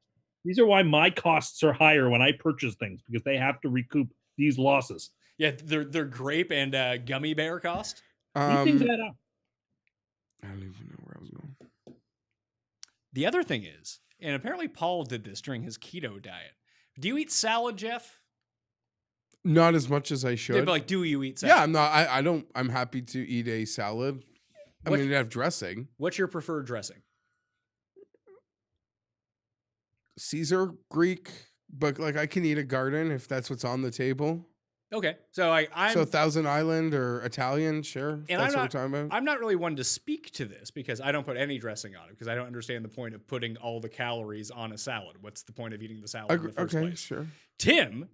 These are why my costs are higher when I purchase things, because they have to recoup these losses. Yeah, their grape and gummy bear cost. These things add up. I don't even know where I was going. The other thing is, and apparently Paul did this during his keto diet. Do you eat salad, Geoff? Not as much as I They'd should. be like, do you eat salad? Yeah, I'm not. I don't. I'm happy to eat a salad. I What- mean, it'd have dressing. What's your preferred dressing? Caesar, Greek, but like I can eat a garden if that's what's on the table. Okay, so I'm So Thousand Island or Italian, sure. And That's I'm what we're talking about. I'm not really one to speak to this because I don't put any dressing on it because I don't understand the point of putting all the calories on a salad. What's the point of eating the salad in the first Okay, place? sure. Tim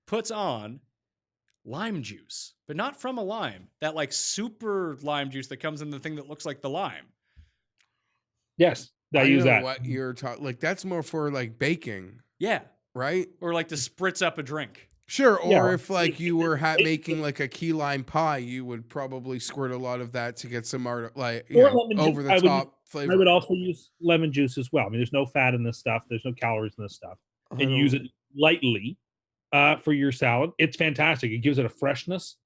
puts on lime juice, but not from a lime. That like super lime juice that comes in the thing that looks like the lime. Yes, I use know that. What you're talking like that's more for like baking, Yeah, right? or like to spritz up a drink. Sure. Or Yeah. if like you were making like a key lime pie, you would probably squirt a lot of that to get some like Or lemon juice. over the I would- top flavor. I would also use lemon juice as well. I mean, there's no fat in this stuff. There's no calories in this stuff. I And use don't- it lightly for your salad. It's fantastic. It gives it a freshness.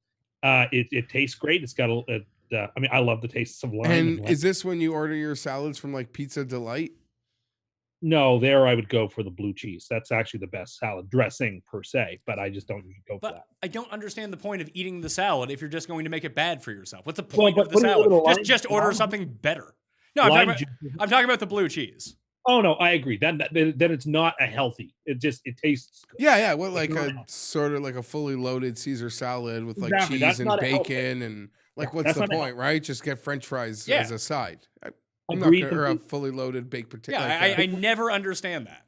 It tastes great. It's got I mean, I love the tastes of lime. And lemon. is this when you order your salads from like Pizza Delight? No, there I would go for the blue cheese. That's actually the best salad dressing per se, but I just don't usually go for But that. I don't understand the point of eating the salad if you're just going to make it bad for yourself. What's the Well, point but of the putting a salad? little lime- Just order lime- something better. No, I'm Lime talking, juice- I'm talking about the blue cheese. Oh no, I agree. Then it's not a healthy. It tastes good. Yeah. What like not a healthy. sort of like a fully loaded Caesar salad with like Exactly, that's cheese and not a healthy- bacon and like Yeah, what's that's the not a point, right? Just get French fries Yeah. as a side. I'm not Agreed gonna, or a completely. fully loaded baked potato. Yeah, I never understand that.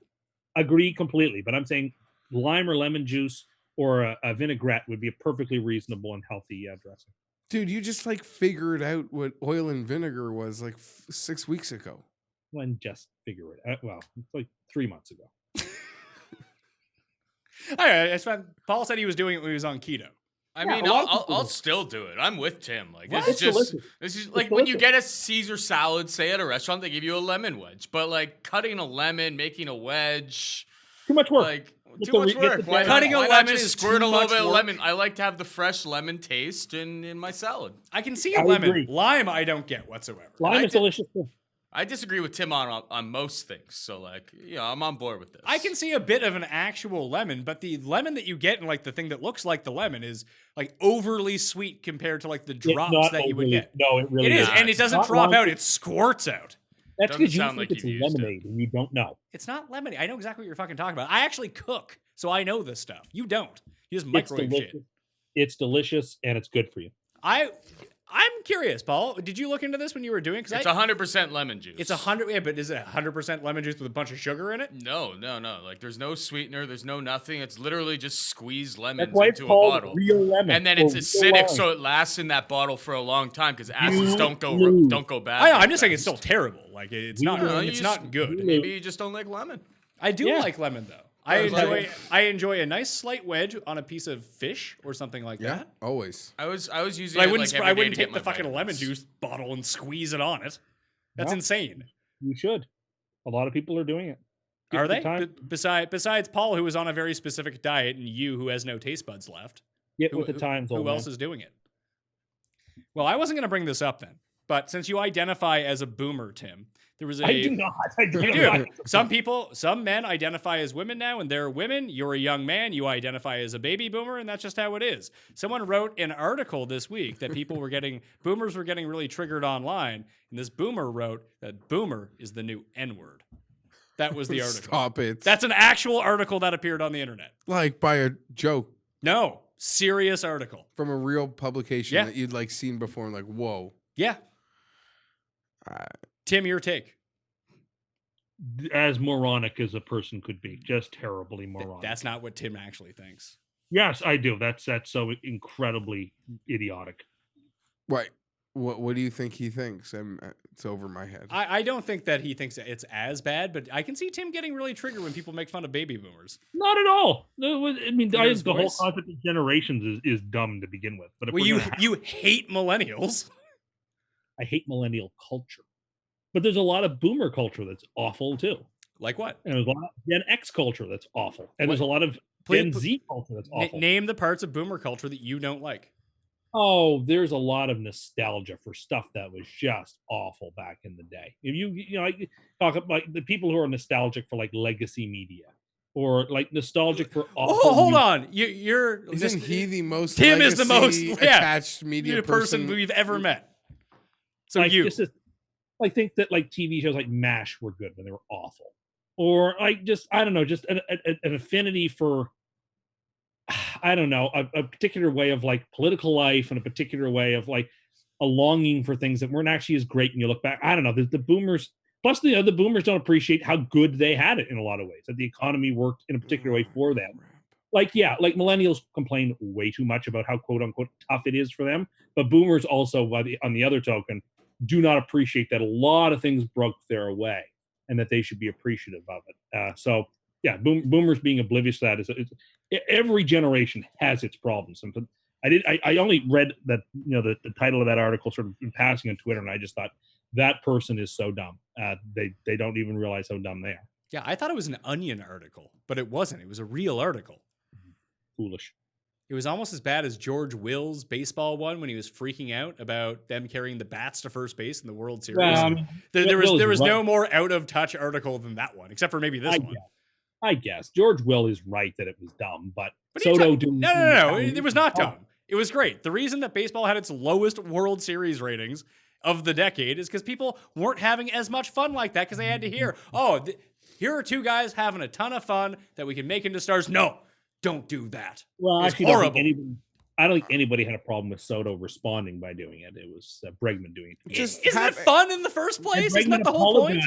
Agree completely, but I'm saying lime or lemon juice or a vinaigrette would be a perfectly reasonable and healthy dressing. Dude, you just like figured out what oil and vinegar was like 6 weeks ago. When just figure it out. Well, it's like 3 months ago. Paul said he was doing it when he was on keto. I Yeah, mean, a lot of I'll people I'll do. still do it. I'm with Tim. Like What? this is It's just delicious. this is It's like when you delicious. get a Caesar salad, say at a restaurant, they give you a lemon wedge. But like cutting a lemon, making a wedge, Too much work. like Get too the much re- get work. the Why dairy not- Cutting a why not lemon just is squirt too a little much bit of work. lemon. I like to have the fresh lemon taste in my salad. I can see I a lemon. agree. Lime, I don't get whatsoever. Lime I is did- delicious too. I disagree with Tim on most things. So like, yeah, I'm on board with this. I can see a bit of an actual lemon, but the lemon that you get in like the thing that looks like the lemon is like overly sweet compared to like the It's drops not that you would overly- get. No, it really It is, is. and it It's doesn't not drop lime. out; it squirts out. That's Doesn't because you sound think like it's you've used it. lemonade and you don't know. It's not lemony. I know exactly what you're fucking talking about. I actually cook, so I know this stuff. You don't. You just It's microwave delicious. shit. It's delicious and it's good for you. I'm curious, Paul. Did you look into this when you were doing? It's 100% lemon juice. It's 100. Yeah, but is it 100% lemon juice with a bunch of sugar in it? No. Like there's no sweetener. There's no nothing. It's literally just squeezed lemons That's why it's into a called bottle. real lemon. And then or it's real acidic, lime. so it lasts in that bottle for a long time because acids You don't go lose. bad. I know. very I'm just saying it's fast. still terrible. Like it's You not. know, you It's just- not good. you- Maybe you just don't like lemon. I do Yeah. like lemon though. I enjoy a nice slight wedge on a piece of fish or something like Yeah, that. always. I was using. But it, I every day wouldn't to get take the my fucking lemon vitamins. juice bottle and squeeze it on it. That's No. insane. You should. A lot of people are doing it. Are Get the they? time- Besides Paul, who is on a very specific diet, and you, who has no taste buds left. Get with the times, old Who man. else is doing it? Well, I wasn't going to bring this up then, but since you identify as a boomer, Tim, there was a. I do not. I do You not. do. Some men identify as women now, and they're women. You're a young man. You identify as a baby boomer, and that's just how it is. Someone wrote an article this week that boomers were getting really triggered online, and this boomer wrote that boomer is the new N-word. That was the article. Stop it. That's an actual article that appeared on the internet. like by a joke No, serious article. from a real publication Yeah. that you'd like seen before and like, whoa. Yeah. Tim, your take. As moronic as a person could be, just terribly moronic. That's not what Tim actually thinks. Yes, I do. That's so incredibly idiotic. Right. What do you think he thinks? It's over my head. I don't think that he thinks it's as bad, but I can see Tim getting really triggered when people make fun of baby boomers. Not at all. No, I mean, Hear his the whole voice? concept of generations is dumb to begin with. But if Well, we're gonna you hate millennials. I hate millennial culture, but there's a lot of boomer culture that's awful too, Like what? and there's a lot of Gen X culture that's awful, and there's a lot of Please- Gen Z culture that's awful. Name the parts of boomer culture that you don't like. Oh, there's a lot of nostalgia for stuff that was just awful back in the day. If you know, I talk about like the people who are nostalgic for like legacy media, or like nostalgic for awful. Oh, hold music. on. You're Isn't he the most Tim is the legacy most- yeah, attached media the person we've ever met. So Like, you. just as- I think that like TV shows like MASH were good when they were awful, or like just I don't know, just an affinity for I don't know a particular way of like political life and a particular way of like a longing for things that weren't actually as great. And you look back, I don't know, the boomers. Plus, the boomers don't appreciate how good they had it in a lot of ways. That the economy worked in a particular way for them. Like millennials complain way too much about how quote unquote tough it is for them, but boomers also, on the other token, do not appreciate that a lot of things broke their way and that they should be appreciative of it. So yeah, boomers being oblivious to that is every generation has its problems. And I only read that the title of that article sort of in passing on Twitter, and I just thought that person is so dumb. They don't even realize how dumb they are. Yeah, I thought it was an Onion article, but it wasn't. It was a real article. Foolish. It was almost as bad as George Will's baseball one when he was freaking out about them carrying the bats to first base in the World Series. There was no more out of touch article than that one, except for maybe this one. I guess George Will is right that it was dumb, but But Soto no, it was not dumb. It was great. The reason that baseball had its lowest World Series ratings of the decade is because people weren't having as much fun like that because they had to hear, here are two guys having a ton of fun that we can make into stars. No, don't do that. Well, It's actually, horrible. I don't think anybody had a problem with Soto responding by doing it. It was Bregman doing it. Just Isn't it fun in the first place? Isn't that the whole point?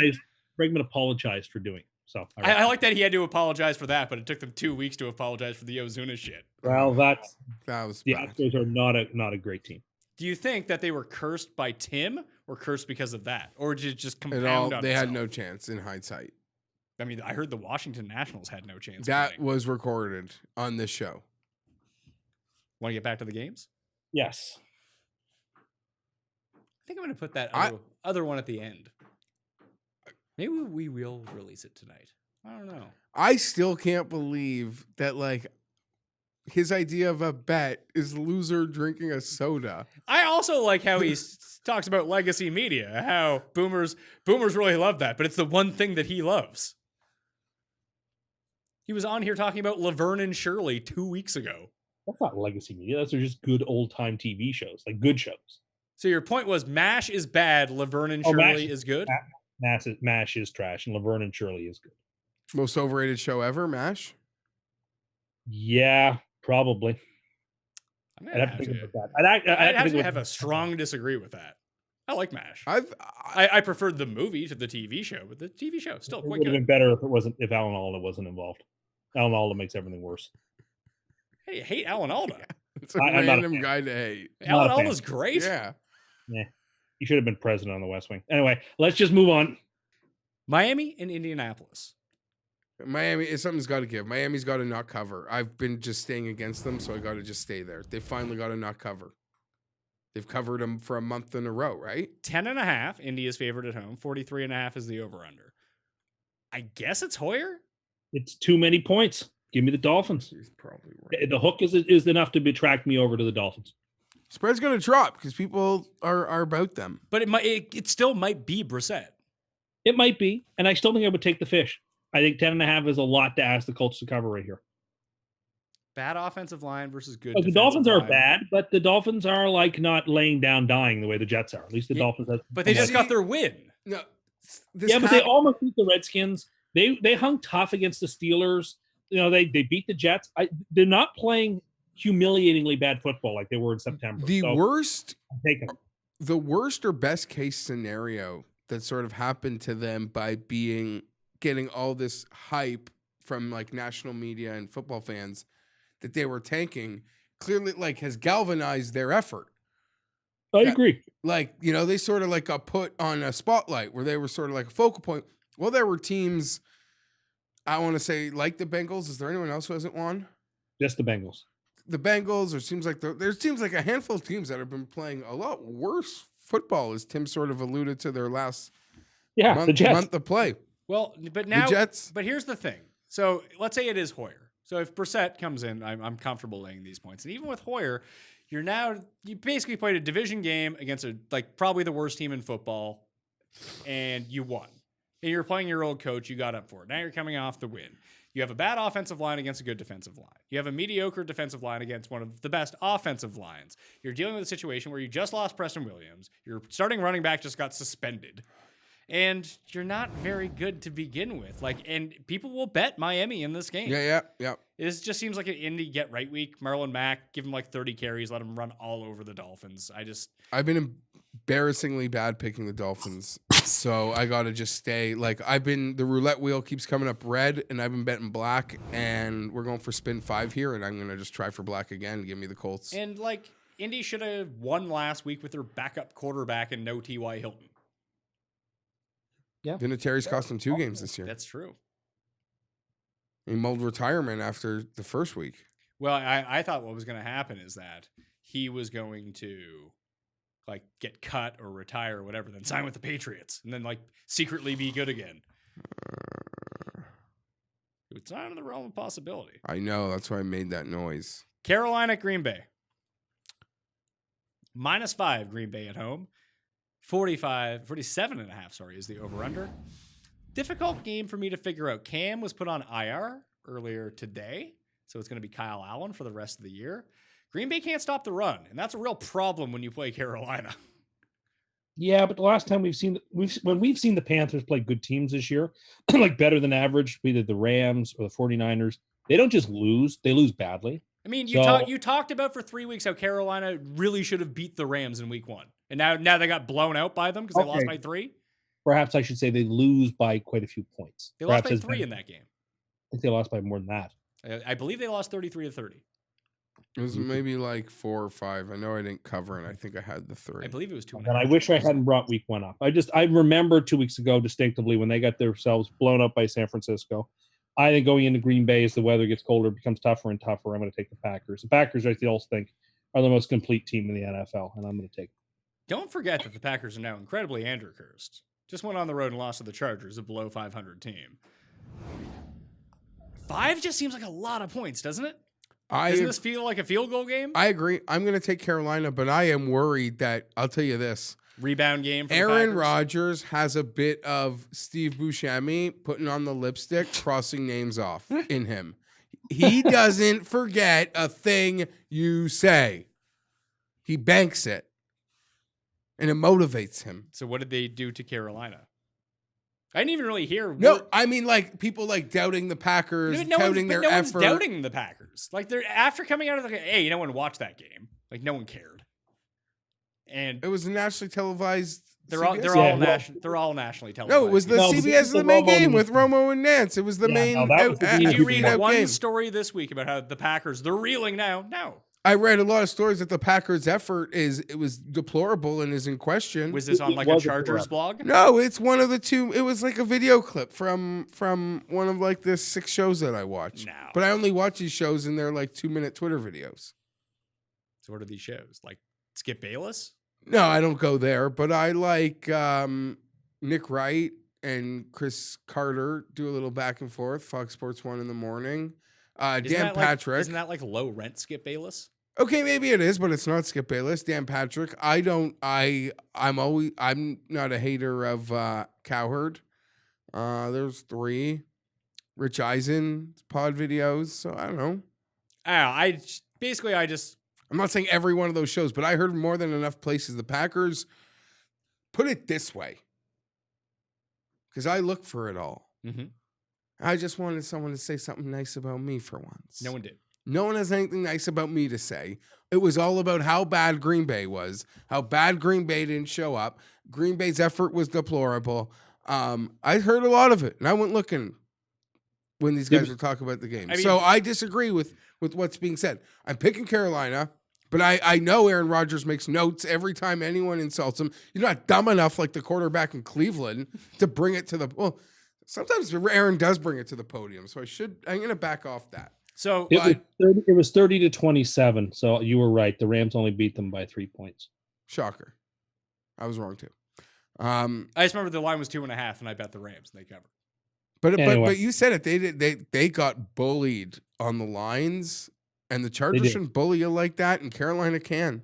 Bregman apologized for doing it. So I like that he had to apologize for that, but it took them 2 weeks to apologize for the Ozuna shit. Well, that was the bad. Astros are not a great team. Do you think that they were cursed by Tim or cursed because of that? Or did it just compound on They had itself? no chance in hindsight. I mean, I heard the Washington Nationals had no chance. That was recorded on this show. Want to get back to the games? Yes. I think I'm going to put that other one at the end. Maybe we will release it tonight. I don't know. I still can't believe that his idea of a bet is loser drinking a soda. I also like how he talks about legacy media, how boomers really love that, but it's the one thing that he loves. He was on here talking about Laverne and Shirley 2 weeks ago. That's not legacy media. Those are just good old time TV shows, like good shows. So your point was MASH is bad, Laverne and Shirley is good? MASH is trash, and Laverne and Shirley is good. Most overrated show ever, MASH? Yeah, probably. I'm I'd gonna have to have think to, about that. I'd have to have a strong disagree with that. I like MASH. I preferred the movie to the TV show, but the TV show is still It quite would have good. been better if Alan Alda wasn't involved. Alan Alda makes everything worse. Hey, you hate Alan Alda. It's a I'm not a random fan. guy to hate. Alan Not a fan. Alda's great. Yeah. Yeah, he should have been president on the West Wing. Anyway, let's just move on. Miami and Indianapolis. Miami, something's got to give. Miami's got to not cover. I've been just staying against them, so I got to just stay there. They finally got to not cover. They've covered them for a month in a row, right? 10.5. India's favored at home. 43.5 is the over/under. I guess it's Hoyer. It's too many points. Give me the Dolphins. He's probably right. The hook is enough to attract me over to the Dolphins. Spread's going to drop because people are about them. But it still might be Brissett. It might be, and I still think I would take the fish. I think 10.5 is a lot to ask the Colts to cover right here. Bad offensive line versus good. The Dolphins are bad, but the Dolphins are like not laying down dying the way the Jets are. At least the Dolphins have. But they just got their win. No, but they almost beat the Redskins. They hung tough against the Steelers. They beat the Jets. They're not playing humiliatingly bad football like they were in September. The worst or best case scenario that sort of happened to them by getting all this hype from like national media and football fans that they were tanking clearly like has galvanized their effort. I agree. Like, they sort of like got put on a spotlight where they were sort of like a focal point. Well, there were teams, I want to say, like the Bengals. Is there anyone else who hasn't won? Just the Bengals. The Bengals, there seems like a handful of teams that have been playing a lot worse football, as Tim sort of alluded to their last month of play. Well, but now, the Jets. But here's the thing. So let's say it is Hoyer. So if Brissett comes in, I'm comfortable laying these points. And even with Hoyer, you basically played a division game against probably the worst team in football, and you won. And you're playing your old coach. You got up for it. Now you're coming off the win. You have a bad offensive line against a good defensive line. You have a mediocre defensive line against one of the best offensive lines. You're dealing with a situation where you just lost Preston Williams. Your starting running back just got suspended. And you're not very good to begin with. And people will bet Miami in this game. Yeah. It just seems like an Indy get right week. Marlon Mack, give him 30 carries, let him run all over the Dolphins. I've been embarrassingly bad picking the Dolphins, so I got to just stay. The roulette wheel keeps coming up red, and I've been betting black, and we're going for spin 5 here, and I'm going to just try for black again. Give me the Colts. And Indy should have won last week with their backup quarterback and no T.Y. Hilton. Yeah. Vinatieri's cost him 2 games this year. That's true. He mulled retirement after the first week. Well, I thought what was going to happen is that he was going to get cut or retire or whatever, then sign with the Patriots and then secretly be good again. It's not in the realm of possibility. I know. That's why I made that noise. Carolina, Green Bay. -5 Green Bay at home. 47.5, is the over-under. Difficult game for me to figure out. Cam was put on IR earlier today, so it's going to be Kyle Allen for the rest of the year. Green Bay can't stop the run, and that's a real problem when you play Carolina. Yeah, but the last time we've seen the Panthers play good teams this year, better than average, either the Rams or the 49ers, they don't just lose, they lose badly. I mean, you talked about for 3 weeks how Carolina really should have beat the Rams in week 1. And now they got blown out by them because they lost by 3? Perhaps I should say they lose by quite a few points. They lost by 3 in that game. I think they lost by more than that. I believe they lost 33-30. It was maybe 4 or 5. I know I didn't cover, and I think I had the 3. I believe it was 2. And I wish I hadn't brought week 1 up. I remember 2 weeks ago distinctively when they got themselves blown up by San Francisco. I think going into Green Bay as the weather gets colder, it becomes tougher and tougher. I'm going to take the Packers. The Packers, I still think, are the most complete team in the NFL, and I'm going to take them. Don't forget that the Packers are now incredibly Andrew cursed. Just went on the road and lost to the Chargers, a below 500 team. 5 just seems like a lot of points, doesn't it? Doesn't this feel like a field goal game? I agree. I'm going to take Carolina, but I am worried that, I'll tell you this. Rebound game for Aaron Rodgers has a bit of Steve Buscemi putting on the lipstick, crossing names off in him. He doesn't forget a thing you say. He banks it. And it motivates him. So what did they do to Carolina? I didn't even really hear. No, I mean people doubting the Packers, doubting their effort. No one's doubting the Packers. They're after coming out of hey, no one watched that game. No one cared. And it was a nationally televised. They're all nationally televised. No, it was the CBS of the main game with Romo and Nance. It was the main. Did you read one story this week about how the Packers they're reeling now? No, I read a lot of stories that the Packers' effort was deplorable and is in question. Was this on It like a was a Chargers threat. blog? No, it's one of the two. It was like a video clip from one of like the 6 shows that I watch. No. But I only watch these shows and they're like 2-minute Twitter videos. So what are these shows? Like Skip Bayless? No, I don't go there, but I like Nick Wright and Chris Carter do a little back and forth. Fox Sports 1 in the morning. Isn't Dan that like- Patrick. Isn't that like low rent Skip Bayless? Okay, maybe it is, but it's not Skip Bayless. Dan Patrick. I'm not a hater of Cowherd. There's 3. Rich Eisen pod videos. So I don't know. I I'm not saying every one of those shows, but I heard more than enough places. The Packers, put it this way, because I look for it all. Mhm. I just wanted someone to say something nice about me for once. No one did. No one has anything nice about me to say. It was all about how bad Green Bay was, how bad Green Bay didn't show up. Green Bay's effort was deplorable. I heard a lot of it, and I went looking when these guys were talking about the game. I mean- So I disagree with what's being said. I'm picking Carolina, but I know Aaron Rodgers makes notes every time anyone insults him. You're not dumb enough like the quarterback in Cleveland to bring it to the well. Sometimes Aaron does bring it to the podium, so I'm going to back off that. So It was 30-27. So you were right. The Rams only beat them by 3 points. Shocker. I was wrong too. I just remember the line was 2.5, and I bet the Rams, and they covered. Anyway. But you said it. They got bullied on the lines, and the Chargers did. shouldn't bully you like that, and Carolina can.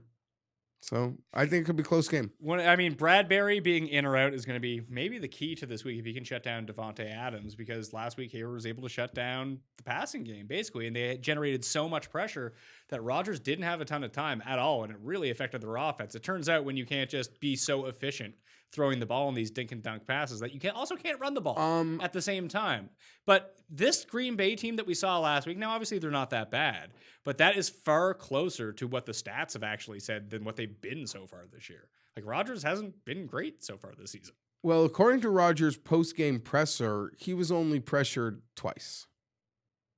So I think it could be a close game. Bradbury being in or out is going to be maybe the key to this week if he can shut down Devontae Adams, because last week Hayward was able to shut down the passing game basically, and they generated so much pressure that Rodgers didn't have a ton of time at all, and it really affected their offense. It turns out when you can't just be so efficient throwing the ball in these dink and dunk passes that you can't run the ball at the same time. But this Green Bay team that we saw last week, now obviously they're not that bad, but that is far closer to what the stats have actually said than what they've been so far this year. Like Rodgers hasn't been great so far this season. Well, according to Rodgers' post-game presser, he was only pressured twice.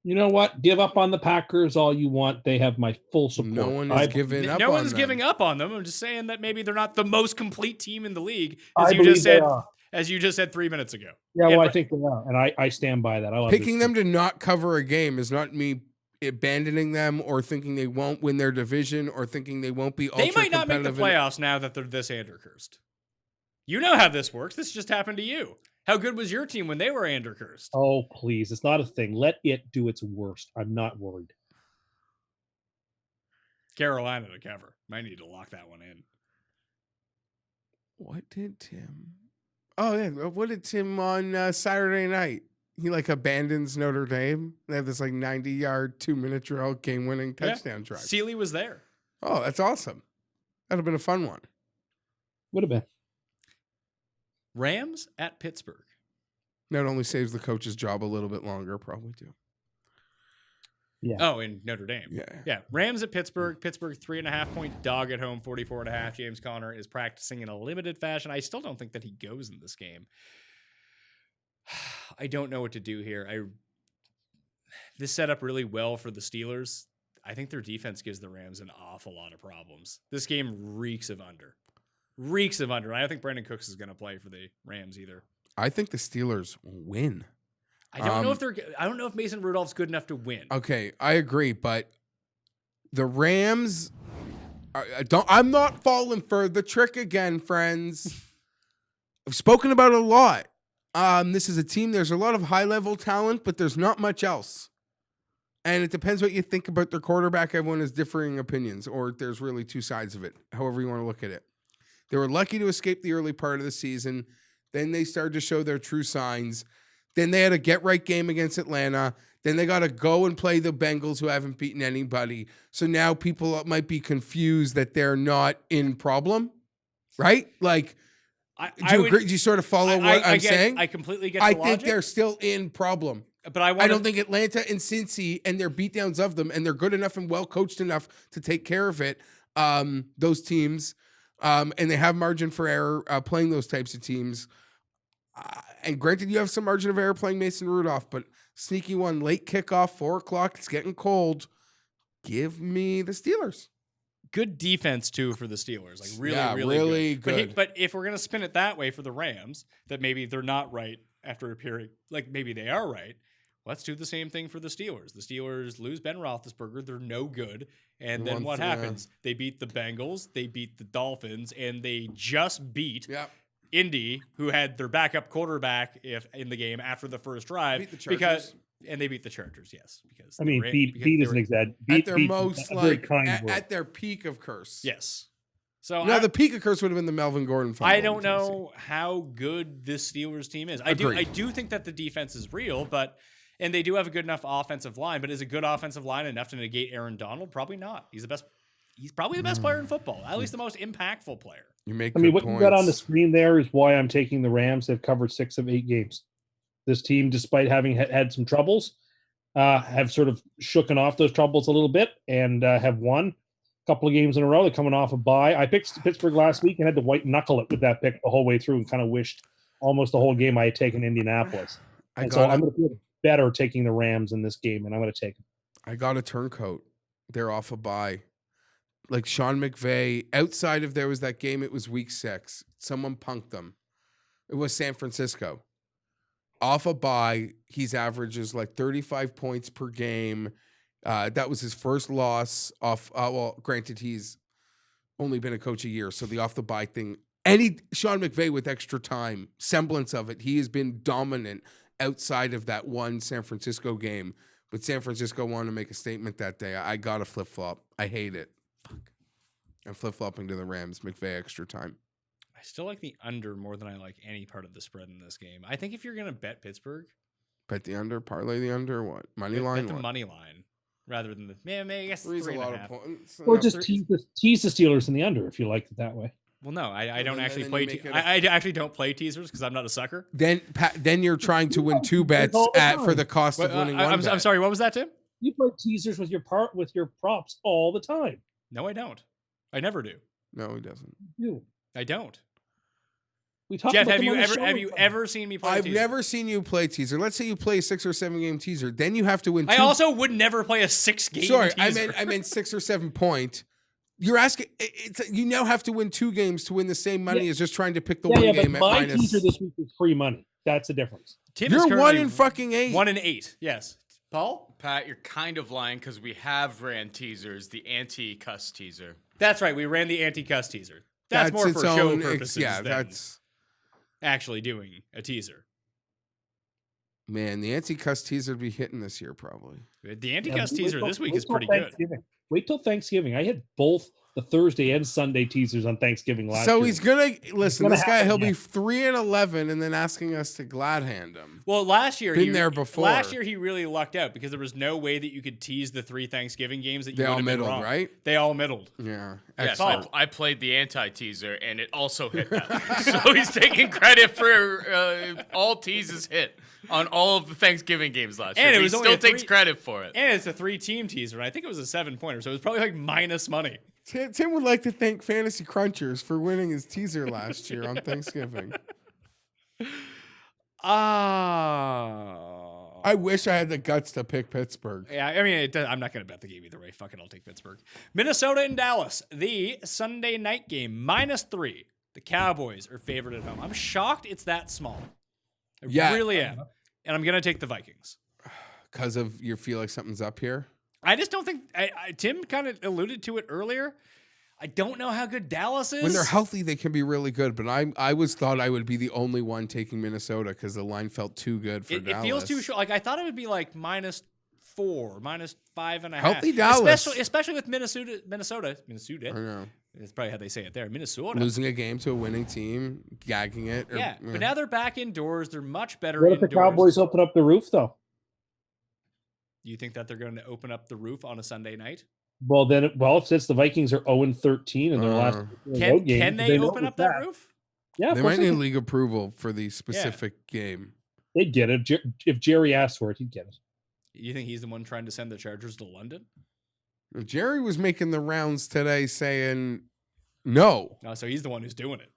You know what? Give up on the Packers all you want. They have my full support. No one is giving up. No on one's them. giving up on them. I'm just saying that maybe they're not the most complete team in the league, I believe they are. as you just said 3 minutes ago. Yeah, well, I but- think they are, and I stand by that. I love Picking this them to not cover a game is not me abandoning them or thinking they won't win their division or thinking they won't be They ultra might not make the competitive. playoffs now that they're this Andercursed. You know how this works. This just happened to you. How good was your team when they were Andercursed? Oh, please. It's not a thing. Let it do its worst. I'm not worried. Carolina to cover. Might need to lock that one in. What did Tim? Oh yeah, what did Tim on Saturday night? He like abandons Notre Dame. They have this like 90-yard 2-minute drill, game-winning touchdown drive. Sealy was there. Oh, that's awesome. That'd have been a fun one. Would have been. Rams at Pittsburgh. That only saves the coach's job a little bit longer, probably too. Yeah. Oh, in Notre Dame. Yeah. Yeah. Rams at Pittsburgh. Pittsburgh 3.5-point dog at home, 44.5. James Conner is practicing in a limited fashion. I still don't think that he goes in this game. I don't know what to do here. This set up really well for the Steelers. I think their defense gives the Rams an awful lot of problems. This game reeks of under. I don't think Brandon Cooks is going to play for the Rams either. I think the Steelers win. I don't know if Mason Rudolph's good enough to win. Okay, I agree, but the Rams I'm not falling for the trick again, friends. I've spoken about it a lot. This is a team, there's a lot of high-level talent, but there's not much else. And it depends what you think about their quarterback. Everyone has differing opinions, or there's really two sides of it, however you want to look at it. They were lucky to escape the early part of the season. Then they started to show their true signs. Then they had a get-right game against Atlanta. Then they got to go and play the Bengals, who haven't beaten anybody. So now people might be confused that they're not in problem, right? Like, do you agree? Do you sort of follow what I'm saying? I completely get the I logic. think they're still in problem. But I don't think Atlanta and Cincy and their beatdowns of them, and they're good enough and well coached enough to take care of it, those teams, and they have margin for error playing those types of teams. And granted, you have some margin of error playing Mason Rudolph, but sneaky one, late kickoff, 4 o'clock, it's getting cold. Give me the Steelers. Good defense too for the Steelers, like really, Yeah, really, really good. good. But if we're gonna spin it that way for the Rams, that maybe they're not right after appearing, like maybe they are right. Let's do the same thing for the Steelers. The Steelers lose Ben Roethlisberger; they're no good. And then what happens? They beat the Bengals, they beat the Dolphins, and they just beat Indy, who had their backup quarterback in the game after the first drive, Beat the Chargers. and they beat the Chargers. Yes, because I mean, beat isn't exact. At their most, like at their peak of curse. Yes. So no, the peak of curse would have been the Melvin Gordon fumble. I don't know how good this Steelers team is. I do think that the defense is real, and they do have a good enough offensive line. But is a good offensive line enough to negate Aaron Donald? Probably not. He's the best. He's probably the best player in football. At least the most impactful player. You make. I mean, what you got on the screen there is why I'm taking the Rams. They've covered 6 of 8 games. This team, despite having had some troubles, have sort of shooken off those troubles a little bit and have won a couple of games in a row. They're coming off a bye. I picked Pittsburgh last week and had to white knuckle it with that pick the whole way through and kind of wished almost the whole game I had taken Indianapolis. I'm going to feel better taking the Rams in this game, and I'm going to take them. I got a turncoat. They're off a bye. Like Sean McVay, outside of there was that game, it was week 6. Someone punked them. It was San Francisco. Off a bye, he's averages like 35 points per game. That was his first loss off. Well, granted, he's only been a coach a year, so the off the bye thing. Sean McVay with extra time, semblance of it, he has been dominant outside of that one San Francisco game. But San Francisco wanted to make a statement that day. I got a flip flop. I hate it. Fuck. I'm flip flopping to the Rams. McVay extra time. I still like the under more than I like any part of the spread in this game. I think if you're going to bet Pittsburgh, bet the under, parlay the under, what? Money line? Bet the money line rather than I guess 3's a lot of points. Or just tease the Steelers in the under if you like it that way. Well, no, I don't actually play. I actually don't play teasers because I'm not a sucker. Then you're trying to win 2 bets for the cost of winning one. I'm sorry. What was that, Tim? You play teasers with your props all the time. No, I don't. I never do. No, he doesn't. You. I don't. We talked Jeff, about have you ever seen me play? I've never seen you play teaser. Let's say you play a 6 or 7 game teaser, then you have to win. I also would never play a 6 game. Sorry, teaser. I meant 6 or 7 point. You're asking. You now have to win 2 games to win the same money as just trying to pick the one game but at my minus. teaser this week is free money. That's the difference. Tim You're 1 in fucking 8. 1 in 8. Yes, Paul. Pat, you're kind of lying because we have ran teasers, the anti-CUST teaser. That's right. We ran the anti-CUST teaser. That's more for show purposes. Yeah, than that's actually doing a teaser. Man, the anti-CUST teaser would be hitting this year probably. The anti-CUST teaser this week is pretty good. Wait till Thanksgiving. I hit both the Thursday and Sunday teasers on Thanksgiving last year. So he's gonna listen. This guy, he'll be 3-11, and then asking us to glad hand him. Well, last year there before. Last year he really lucked out because there was no way that you could tease the 3 Thanksgiving games that you They all would have been middled, wrong. right? They all middled. Yeah. Yes, I played the anti-teaser, and it also hit that. So he's taking credit for all teases hit on all of the Thanksgiving games last year. And he still takes credit for it. And it's a 3-team teaser, and I think it was a 7-pointer, so it was probably like minus money. Tim would like to thank Fantasy Crunchers for winning his teaser last year on Thanksgiving. I wish I had the guts to pick Pittsburgh. Yeah, I mean, I'm not going to bet the game either way. Fuck it, I'll take Pittsburgh. Minnesota and Dallas, the Sunday night game, -3. The Cowboys are favored at home. I'm shocked it's that small. I really am. And I'm going to take the Vikings. Because of you feel like something's up here? I just don't think Tim kind of alluded to it earlier. I don't know how good Dallas is. When they're healthy, they can be really good. But I thought I would be the only one taking Minnesota because the line felt too good for Dallas. It feels too short. Like I thought it would be like -4, -5.5. Healthy Dallas, especially with Minnesota. I know. That's probably how they say it there. Minnesota losing a game to a winning team, gagging it. But now they're back indoors. They're much better. What if the Cowboys open up the roof though? You think that they're going to open up the roof on a Sunday night? Well, since the Vikings are 0-13 in their last road game, can they open up that roof? Yeah, they might need league approval for the specific game. They'd get it if Jerry asked for it. He'd get it. You think he's the one trying to send the Chargers to London? Jerry was making the rounds today saying no. Oh, so he's the one who's doing it.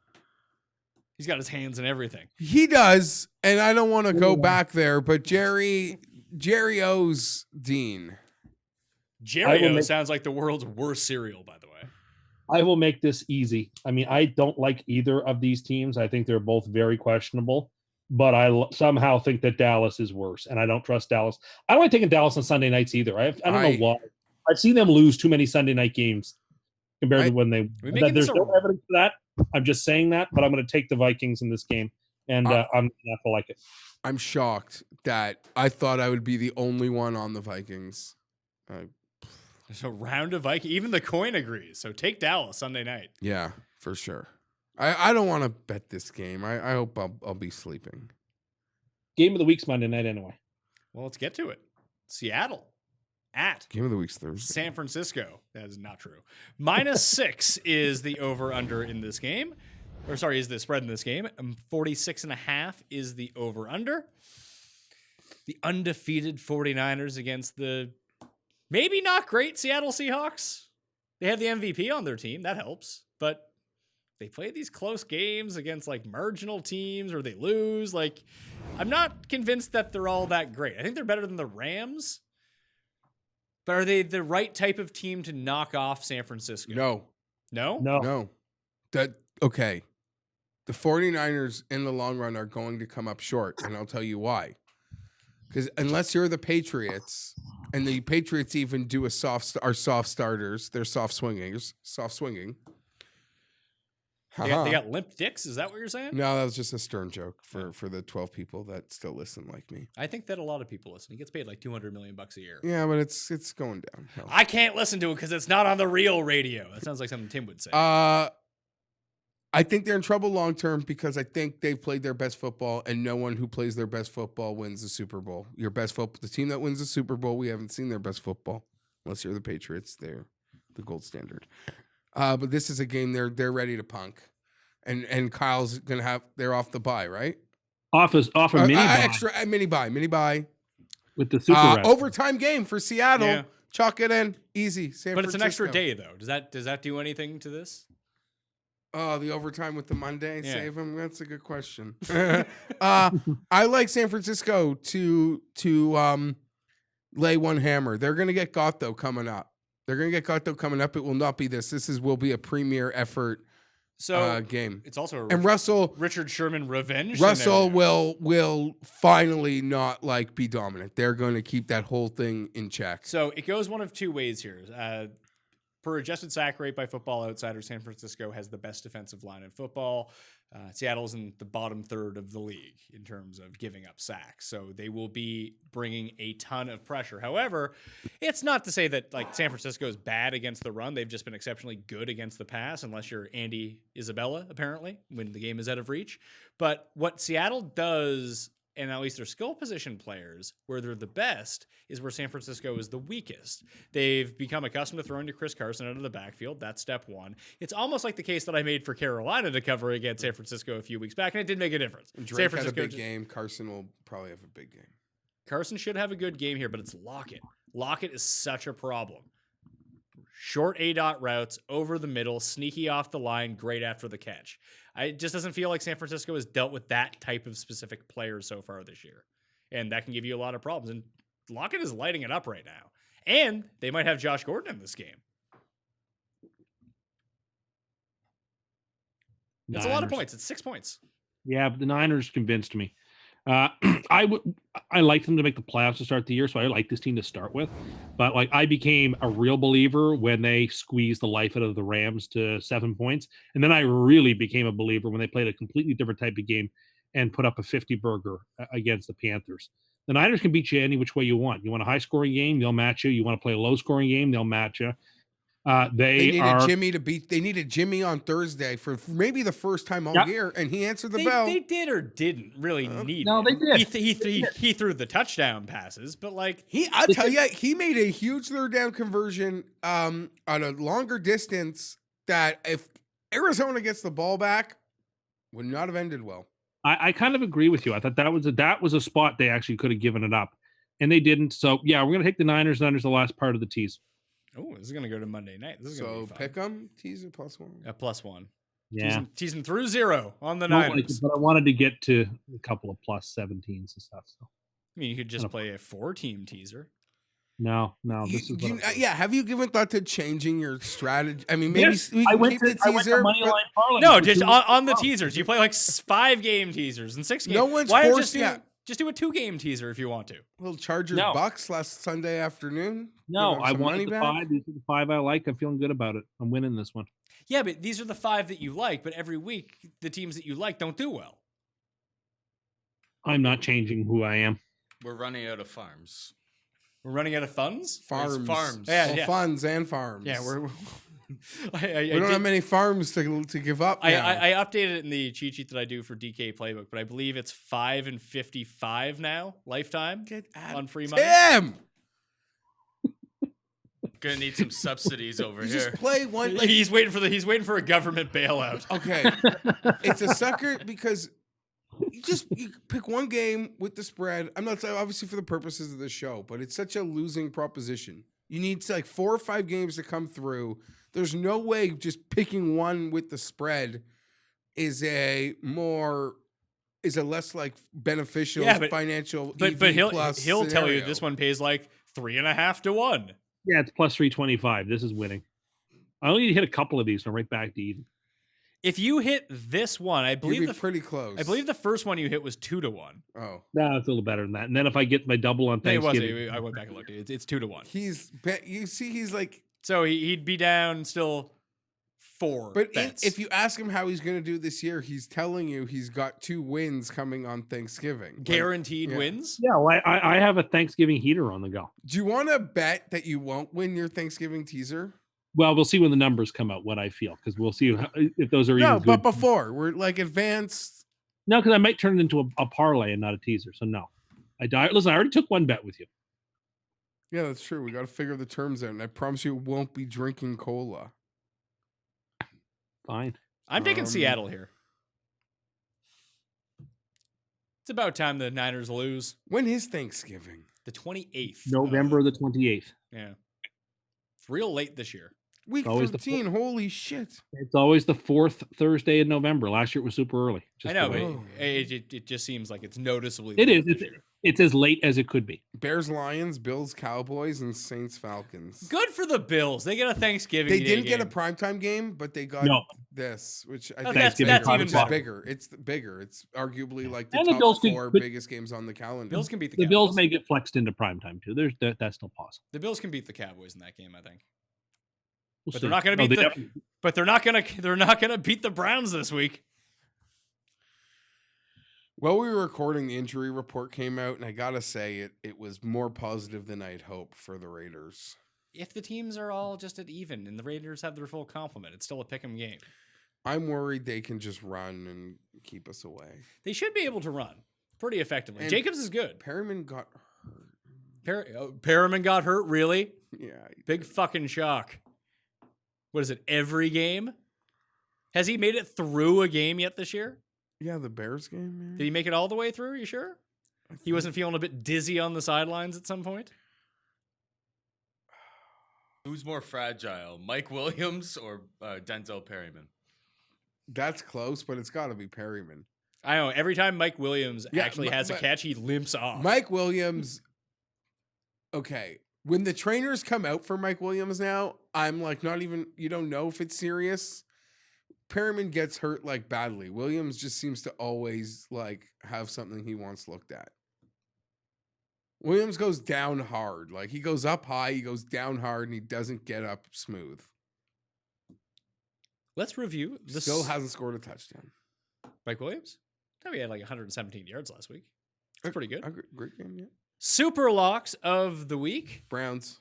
He's got his hands in everything. He does, and I don't want to go back there, but Jerry owes Dean. Jerry sounds like the world's worst cereal, by the way. I will make this easy. I mean, I don't like either of these teams. I think they're both very questionable, but I somehow think that Dallas is worse, and I don't trust Dallas. I don't like taking Dallas on Sunday nights either. I don't know why. I've seen them lose too many Sunday night games compared to when they. There's no evidence for that. I'm just saying that, but I'm going to take the Vikings in this game, and I'm not to like it. I'm shocked that I thought I would be the only one on the Vikings. There's a round of Vikings. Even the coin agrees. So take Dallas Sunday night. Yeah, for sure. I don't want to bet this game. I hope I'll be sleeping. Game of the week's Monday night anyway. Well, let's get to it. Seattle at Game of the week's Thursday. San Francisco. That is not true. -6 is the over-under in this game. Or sorry, is the spread in this game. 46.5 is the over-under. The undefeated 49ers against the maybe not great Seattle Seahawks. They have the MVP on their team. That helps. But they play these close games against like marginal teams or they lose. Like, I'm not convinced that they're all that great. I think they're better than the Rams. But are they the right type of team to knock off San Francisco? No. No? No. Okay. The 49ers in the long run are going to come up short, and I'll tell you why. Because unless you're the Patriots, and the Patriots even do soft starters, they're soft swinging. They got limp dicks? Is that what you're saying? No, that was just a stern joke for the 12 people that still listen like me. I think that a lot of people listen. He gets paid like $200 million a year. Yeah, but it's going down. I can't listen to it because it's not on the real radio. That sounds like something Tim would say. I think they're in trouble long term because I think they've played their best football, and no one who plays their best football wins the Super Bowl. Your best football, the team that wins the Super Bowl, we haven't seen their best football unless you're the Patriots. They're the gold standard. But this is a game they're ready to punk, and Kyle's they're off the bye, right? Off a mini bye. Extra mini bye with the super rest. Overtime game for Seattle. Yeah. Chalk it in easy. But it's an extra day though. Does that do anything to this? Oh, the overtime with the Monday save him. That's a good question. I like San Francisco to lay one hammer. They're going to get Gatto coming up. It will not be this. Will be a premier effort game. It's also Richard Sherman revenge. Russell will finally not be dominant. They're going to keep that whole thing in check. So it goes one of two ways here. Per adjusted sack rate by Football Outsider, San Francisco has the best defensive line in football. Seattle's in the bottom third of the league in terms of giving up sacks. So they will be bringing a ton of pressure. However, it's not to say that San Francisco is bad against the run. They've just been exceptionally good against the pass, unless you're Andy Isabella, apparently, when the game is out of reach. But what Seattle does, and at least their skill position players, where they're the best, is where San Francisco is the weakest. They've become accustomed to throwing to Chris Carson out of the backfield. That's step one. It's almost like the case that I made for Carolina to cover against San Francisco a few weeks back, and it did make a difference. Drake had a big game. Carson will probably have a big game. Carson should have a good game here, but it's Lockett. Lockett is such a problem. Short A-dot routes, over the middle, sneaky off the line, great after the catch. It just doesn't feel like San Francisco has dealt with that type of specific player so far this year. And that can give you a lot of problems. And Lockett is lighting it up right now. And they might have Josh Gordon in this game. It's a lot of points. It's 6 points. Yeah, but the Niners convinced me. I like them to make the playoffs to start the year, so I like this team to start with. But I became a real believer when they squeezed the life out of the Rams to 7 points, and then I really became a believer when they played a completely different type of game and put up a 50 burger against the Panthers. The Niners can beat you any which way you want. You want a high scoring game, they'll match you. You want to play a low scoring game, they'll match you. They needed Jimmy on Thursday for maybe the first time all year, and he answered the bell. They did or didn't really need. No, him. they did. He threw the touchdown passes, but I'll tell you, he made a huge third down conversion on a longer distance that if Arizona gets the ball back, would not have ended well. I kind of agree with you. I thought that was a spot they actually could have given it up, and they didn't. So yeah, we're gonna take the Niners. Niners the last part of the tease. Oh, this is going to go to Monday night. This is so going to be fun. Pick them, tease it +1. +1. Yeah. Teasing through 0 on the Niners. But I wanted to get to a couple of +17s and stuff. So. I mean, you could just play a 4-team teaser. No. This is yeah. Have you given thought to changing your strategy? I mean, maybe Yes, we I can went keep to the teaser. money but line parlay. No, for just 2 on the weeks. teasers. You play like 5-game teasers and 6 games. No one's Why not forced yet. just do a 2-game teaser if you want to? Little Chargers No. Bucks last Sunday afternoon. No, Give them I some money wanted the back. 5. These are the 5 I like. I'm feeling good about it. I'm winning this one. Yeah, but these are the 5 that you like. But every week, the teams that you like don't do well. I'm not changing who I am. We're running out of farms. We're running out of funds. Farms. Farms. Yeah, Well, yeah. funds and farms. Yeah, we're. We don't have many farms to give up. Now. I updated it in the cheat sheet that I do for DK Playbook, but I believe it's 5 and 55 now, lifetime on free money. Damn! Gonna need some subsidies over You here. just play one. Like, He's waiting for a government bailout. okay, it's a sucker because you pick one game with the spread. I'm not saying obviously for the purposes of the show, but it's such a losing proposition. You need 4 or 5 games to come through. There's no way just picking one with the spread is a less like beneficial financial. But EV he'll plus tell you scenario. this one pays like 3.5 to 1. Yeah, it's plus 325. This is winning. I only need to hit a couple of these and I'm right back to even. If you hit this one, I You'd believe be pretty close. I believe the first one you hit was 2 to 1. Oh, No, it's a little better than that. And then if I get my double on No, it Thanksgiving, wasn't. I went back and looked. It's 2 to 1. you see, he's like. So he'd be down still 4 But bets. if you ask him how he's going to do this year, he's telling you he's got 2 wins coming on Thanksgiving. guaranteed yeah. wins. yeah, well, I have a Thanksgiving heater on the go. Do you want to bet that you won't win your Thanksgiving teaser? Well, we'll see when the numbers come out what I feel because we'll see if those are No, even good. but before we're like advanced. No, because I might turn it into a parlay and not a teaser. So no, listen, I already took one bet with you. Yeah, that's true. We got to figure the terms out, and I promise you, won't be drinking cola. Fine. I'm taking Seattle here. It's about time the Niners lose. When is Thanksgiving? The 28th. November the 28th. Yeah. It's real late this year. Week Always the 13. Holy shit! It's always the 4th Thursday in November. Last year it was super early. I know, the but way- it just seems like it's noticeably it late is. this year. It's as late as it could be. Bears, Lions, Bills, Cowboys, and Saints, Falcons. Good for the Bills. They get a Thanksgiving They Day didn't get a game. primetime game, but they got No. this, which I Oh, think that's is even which is better. bigger. It's bigger. It's arguably like the And the top Bills 4 could- biggest games on the calendar. Bills can beat the The Cowboys. Bills may get flexed into primetime too. That's still possible. The Bills can beat the Cowboys in that game, I think. We'll But see. they're not going to No, beat they the. definitely- But they're not going to beat the Browns this week. While we were recording, the injury report came out, and I gotta say, it was more positive than I'd hoped for the Raiders. If the teams are all just at even and the Raiders have their full complement, it's still a pick'em game. I'm worried they can just run and keep us away. They should be able to run pretty effectively. And Jacobs is good. Perriman got hurt. Perriman got hurt, really? Yeah. Big fucking shock. What is it, every game? Has he made it through a game yet this year? Yeah, the Bears game, man. Did he make it all the way through? Are you sure? He wasn't feeling a bit dizzy on the sidelines at some point? Who's more fragile, Mike Williams or Denzel Perryman? That's close, but it's got to be Perriman. I know. Every time Mike Williams Yeah, actually has a catch, he limps off. Mike Williams. Okay, when the trainers come out for Mike Williams now, I'm like, not even. You don't know if it's serious. Perriman gets hurt like badly. Williams just seems to always like have something he wants looked at. Williams goes down hard. Like he goes up high, he goes down hard, and he doesn't get up smooth. Let's review. Still hasn't scored a touchdown. Mike Williams? No, he had like 117 yards last week. That's pretty good. Great game, yeah. Super locks of the week. Browns.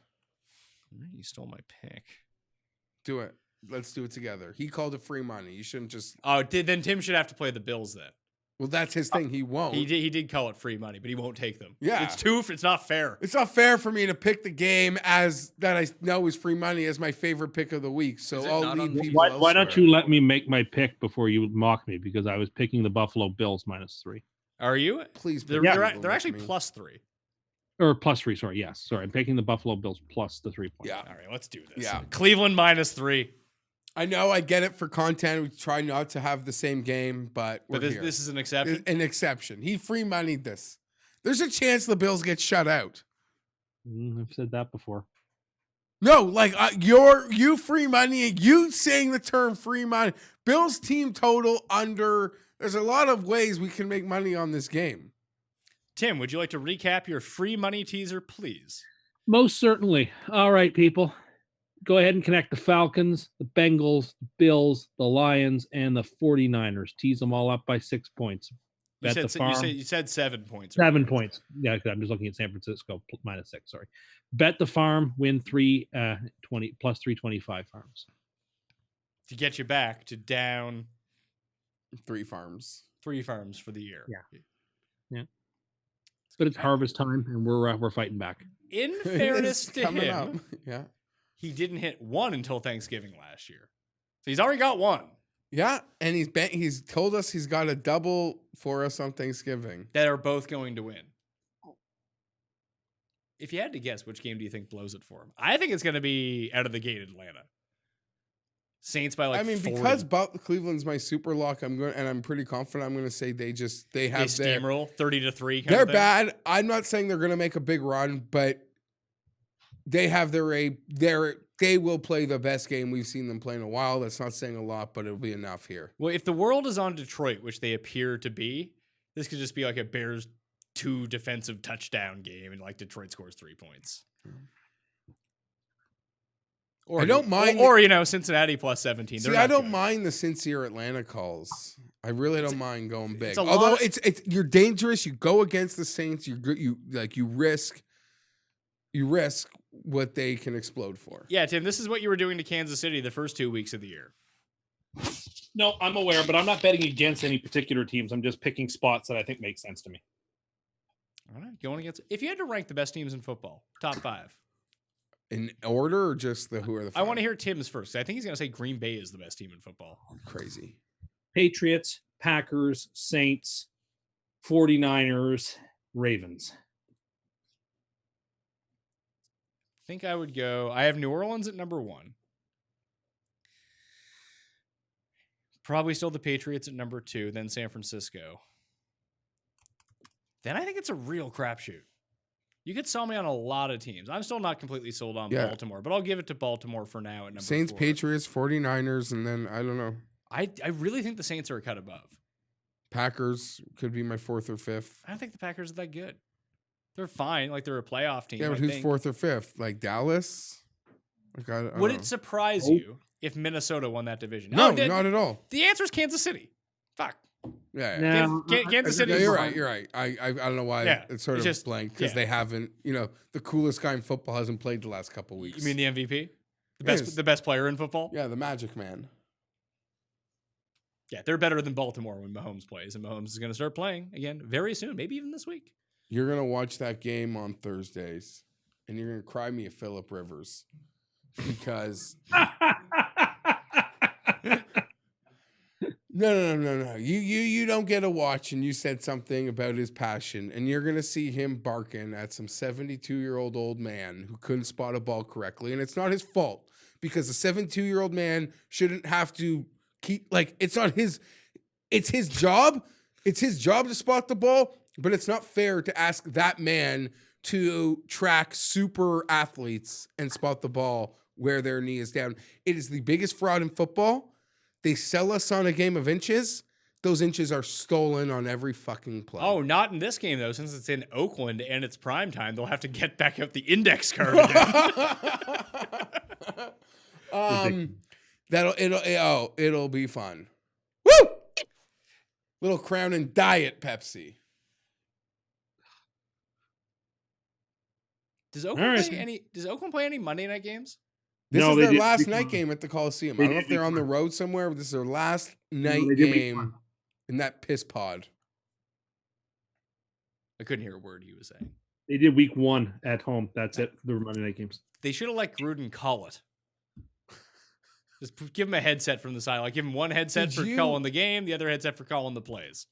You stole my pick. Do it. Let's do it together. He called it free money. You shouldn't just. Oh, then Tim should have to play the Bills then. Well, that's his thing. He won't. He did call it free money, but he won't take them. Yeah. It's not fair. It's not fair for me to pick the game as that I know is free money as my favorite pick of the week. So Is it I'll not lead on the- people Why don't elsewhere. you let me make my pick before you mock me? Because I was picking the Buffalo Bills -3. Are you? Please? They're, put they're, people they're with actually me. +3. Or +3, sorry. Yes. Sorry. I'm picking the Buffalo Bills plus the 3 points. Yeah, All right, let's do this. Yeah. Cleveland -3. I know. I get it for content. We try not to have the same game, but we're But this, here. this is an exception. An exception. He free moneyed this. There's a chance the Bills get shut out. I've said that before. No, like you free money, you saying the term free money. Bills team total under. There's a lot of ways we can make money on this game. Tim, would you like to recap your free money teaser, please? Most certainly. All right, people. Go ahead and connect the Falcons, the Bengals, the Bills, the Lions, and the 49ers. Tease them all up by 6 points. Bet the farm. You said 7 points. 7 points. Yeah, I'm just looking at San Francisco -6. Sorry. Bet the farm, win 320 plus 325 farms. To get you back to down 3 farms. 3 farms for the year. Yeah. But it's harvest time, and we're fighting back. In fairness to him, yeah, he didn't hit 1 until Thanksgiving last year, so he's already got 1. Yeah, and he's told us he's got a double for us on Thanksgiving. That are both going to win. If you had to guess, which game do you think blows it for him? I think it's going to be out of the gate Atlanta. Saints by 40. Because Cleveland's my super lock, I'm pretty confident I'm going to say they have steamroll 30-3. They're bad. I'm not saying they're going to make a big run, but they have they will play the best game we've seen them play in a while. That's not saying a lot, but it'll be enough here. Well, if the world is on Detroit, which they appear to be, this could just be like a Bears 2 defensive touchdown game, and like Detroit scores 3 points. Or I don't mind, or Cincinnati plus 17. See, I don't mind the Cincy or Atlanta calls. I really don't mind going big. Although it's you're dangerous. You go against the Saints. You risk what they can explode for. Yeah, Tim, this is what you were doing to Kansas City the first 2 weeks of the year. No, I'm aware, but I'm not betting against any particular teams. I'm just picking spots that I think make sense to me. All right, going against. If you had to rank the best teams in football, top 5. In order or just who are the 5? I want to hear Tim's first. I think he's going to say Green Bay is the best team in football. Crazy. Patriots, Packers, Saints, 49ers, Ravens. I think I would go. I have New Orleans at number 1. Probably still the Patriots at number 2, then San Francisco. Then I think it's a real crapshoot. You could sell me on a lot of teams. I'm still not completely sold on Baltimore, but I'll give it to Baltimore for now at number 4. Saints, Patriots, 49ers, and then I don't know. I really think the Saints are a cut above. Packers could be my 4th or 5th. I don't think the Packers are that good. They're fine. Like, they're a playoff team. Yeah, but who's 4th or 5th? Like Dallas? Like, I Would don't it surprise you if Minnesota won that division? No, not at all. The answer is Kansas City. Fuck. Yeah. Kansas City. You're right. I don't know why it's sort of just blank because they haven't. The coolest guy in football hasn't played the last couple weeks. You mean the MVP? The best player in football? Yeah, the Magic Man. Yeah, they're better than Baltimore when Mahomes plays, and Mahomes is going to start playing again very soon, maybe even this week. You're going to watch that game on Thursdays, and you're going to cry me a Phillip Rivers because. No. You don't get a watch, and you said something about his passion, and you're going to see him barking at some 72-year-old old man who couldn't spot a ball correctly, and it's not his fault because a 72-year-old man shouldn't have to it's not his, it's his job. It's his job to spot the ball, but it's not fair to ask that man to track super athletes and spot the ball where their knee is down. It is the biggest fraud in football. They sell us on a game of inches. Those inches are stolen on every fucking play. Oh, not in this game, though. Since it's in Oakland and it's prime time, they'll have to get back out the index card again. It'll be fun. Woo! Little Crown and Diet Pepsi. Does Oakland play any Monday night games? This is their last night game at the Coliseum. I don't know if they're on the road somewhere, but this is their last night game in that piss pod. I couldn't hear a word he was saying. They did week 1 at home. That's it. The Monday night games. They should have let Gruden call it. Just give him a headset from the side. Like, give him one headset for calling the game, the other headset for calling the plays.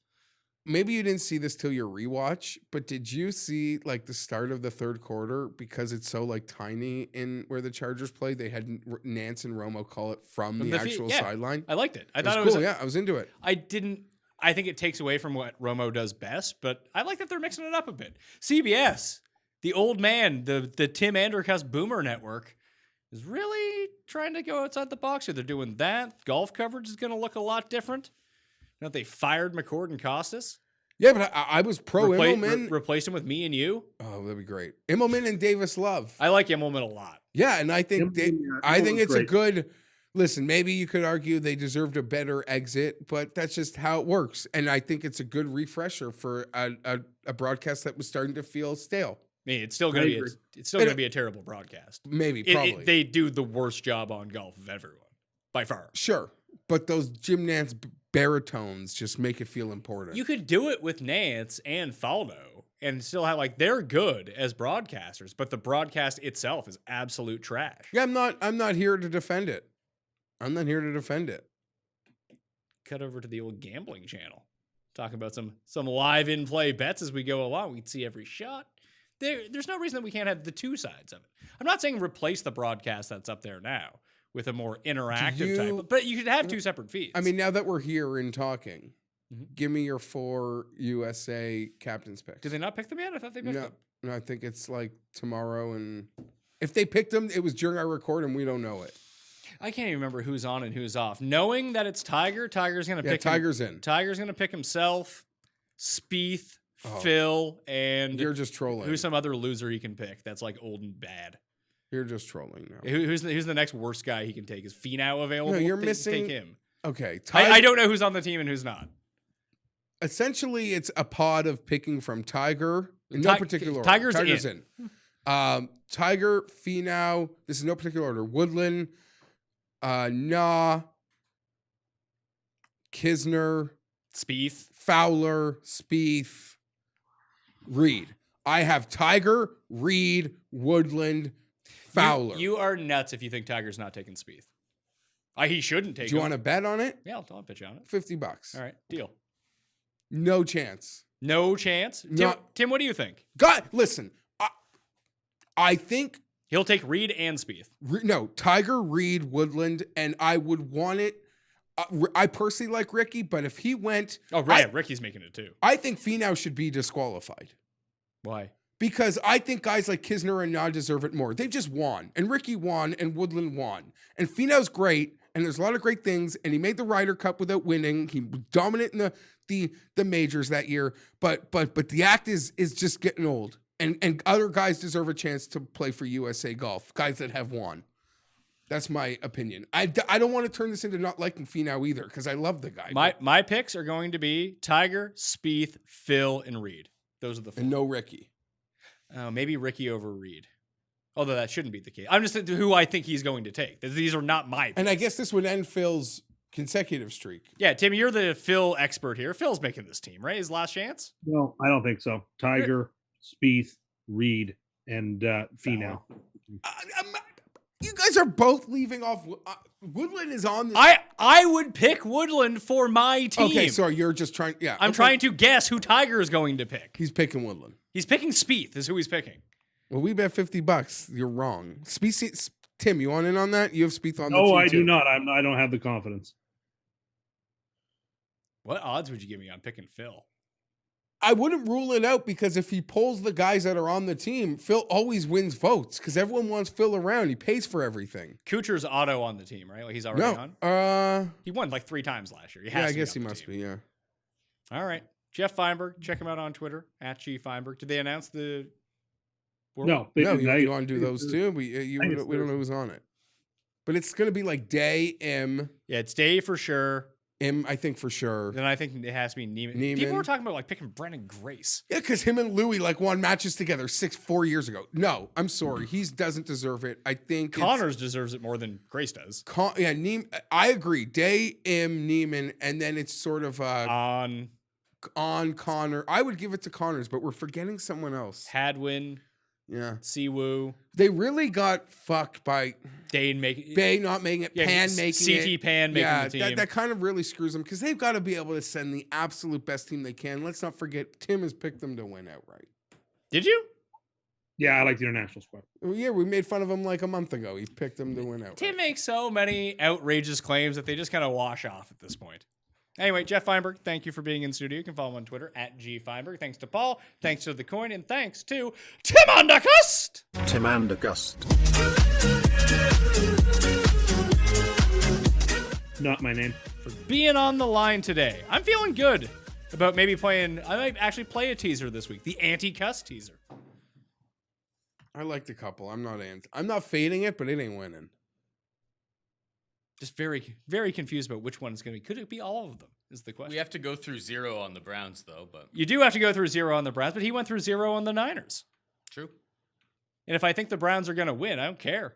Maybe you didn't see this till your rewatch, but did you see like the start of the third quarter because it's so like tiny in where the Chargers played? They had Nance and Romo call it from the actual sideline. I liked it. I thought it was cool. I was into it. I think it takes away from what Romo does best, but I like that they're mixing it up a bit. CBS the old man, the Tim Andercust Boomer Network, is really trying to go outside the box here. They're doing that. Golf coverage is going to look a lot different. You know, they fired McCord and Costas. Yeah, but I was pro Immelman. Replaced him with me and you. Oh, that'd be great. Immelman and Davis Love. I like Immelman a lot. Yeah, and I think Immelman's it's a great. good. Listen, maybe you could argue they deserved a better exit, but that's just how it works. And I think it's a good refresher for a broadcast that was starting to feel stale. I mean, it's still going to be a terrible broadcast. Maybe, probably. They do the worst job on golf of everyone, by far. Sure, but those Jim Nance baritones just make it feel important. You could do it with Nance and Faldo and still have, like, they're good as broadcasters, but the broadcast itself is absolute trash. Yeah, I'm not here to defend it. I'm not here to defend it. Cut over to the old gambling channel. Talking about some live in-play bets as we go along. We can see every shot. There's no reason that we can't have the two sides of it. I'm not saying replace the broadcast that's up there now with a more interactive type, but you could have two separate feeds. I mean, now that we're here and talking, Mhm. give me your 4 USA captain's picks. Did they not pick them yet? I thought they picked them. No, I think it's like tomorrow. And if they picked them, it was during our record and we don't know it. I can't even remember who's on and who's off. Knowing that it's Tiger's going to pick Tiger's in. Tiger's going to pick himself, Spieth, Phil, and You're just trolling. who's some other loser he can pick that's like old and bad. You're just trolling now. Who's the next worst guy he can take? Is Finau available? No, you're Take missing- him. Okay. I don't know who's on the team and who's not. Essentially, it's a pod of picking from Tiger in no particular order. Tiger's in. Tiger, Finau. This is no particular order. Woodland, Kisner, Spieth. Fowler, Spieth, Reed. I have Tiger, Reed, Woodland, Fowler. You are nuts if you think Tiger's not taking Spieth. He shouldn't take Do you him. want to bet on it? Yeah, I'll pitch you on it. $50. All right, deal. No chance. No chance. Tim, what do you think? God, listen. I think He'll take Reed and Spieth. no, Tiger, Reed, Woodland, and I would want it. I personally like Ricky, but if he went, Oh, right. Ricky's making it too. I think Finau should be disqualified Why? because I think guys like Kisner and Nah deserve it more. They just won, and Ricky won, and Woodland won, and Finau's great, and there's a lot of great things, and he made the Ryder Cup without winning. He was dominant in the majors that year, but the act is just getting old. And other guys deserve a chance to play for USA Golf, guys that have won. That's my opinion. I don't want to turn this into not liking Finau either, because I love the guy. My picks are going to be Tiger, Spieth, Phil, and Reed. Those are the four. And no Ricky. Maybe Ricky over Reed. Although that shouldn't be the case. I'm just who I think he's going to take. These are not my picks. And I guess this would end Phil's consecutive streak. Yeah, Tim, you're the Phil expert here. Phil's making this team, right? His last chance? No, I don't think so. Tiger, Spieth, Reed, and Finau. You guys are both leaving off. Woodland is on this. I would pick Woodland for my team. Okay, sorry, you're just trying. Yeah, I'm trying to guess who Tiger is going to pick. He's picking Woodland. He's picking Spieth is who he's picking. Well, we bet $50. You're wrong. Spieth, Tim, you want in on that? You have Spieth on the No, team I too. do not. I don't have the confidence. What odds would you give me on picking Phil? I wouldn't rule it out because if he pulls the guys that are on the team, Phil always wins votes because everyone wants Phil around. He pays for everything. Kuchar's auto on the team, right? Like he's already on? He won like 3 times last year. He has yeah, I to be guess on he the must team. be, yeah. All right. Jeff Fienberg, check him out on Twitter, @GFienberg. Did they announce the world? No, they No, didn't. you want to do those too? We don't know who's on it. But it's going to be like Day, Yeah, it's Day for sure. I think for sure. Then I think it has to be Neiman. People were talking about like picking Brennan Grace. Yeah, because him and Louis like won matches together 4 years ago. No, I'm sorry. He doesn't deserve it. I think Connors deserves it more than Grace does. I agree. Day, Neiman, and then it's sort of on Connor. I would give it to Connors, but we're forgetting someone else. Hadwin, Yeah. Siwoo. They really got fucked by Dane making Bay not making it, Pan making it. CT Pan making the team. That kind of really screws them because they've got to be able to send the absolute best team they can. Let's not forget Tim has picked them to win outright. Did you? Yeah, I like the international squad. Well, yeah, we made fun of him like a month ago. He picked them to win outright. Tim makes so many outrageous claims that they just kind of wash off at this point. Anyway, Geoff Fienberg, thank you for being in studio. You can follow him on Twitter at @GFienberg. Thanks to Paul. Thanks to the coin. And thanks to Tim on the CUST. Tim and CUST. Not my name. For being on the line today. I'm feeling good about maybe playing. I might actually play a teaser this week, the anti-CUST teaser. I liked a couple. I'm not fading it, but it ain't winning. Just very, very confused about which one it's going to be. Could it be all of them? Is the question. We have to go through 0 on the Browns, though. But You do have to go through 0 on the Browns, but he went through 0 on the Niners. true. And if I think the Browns are going to win, I don't care.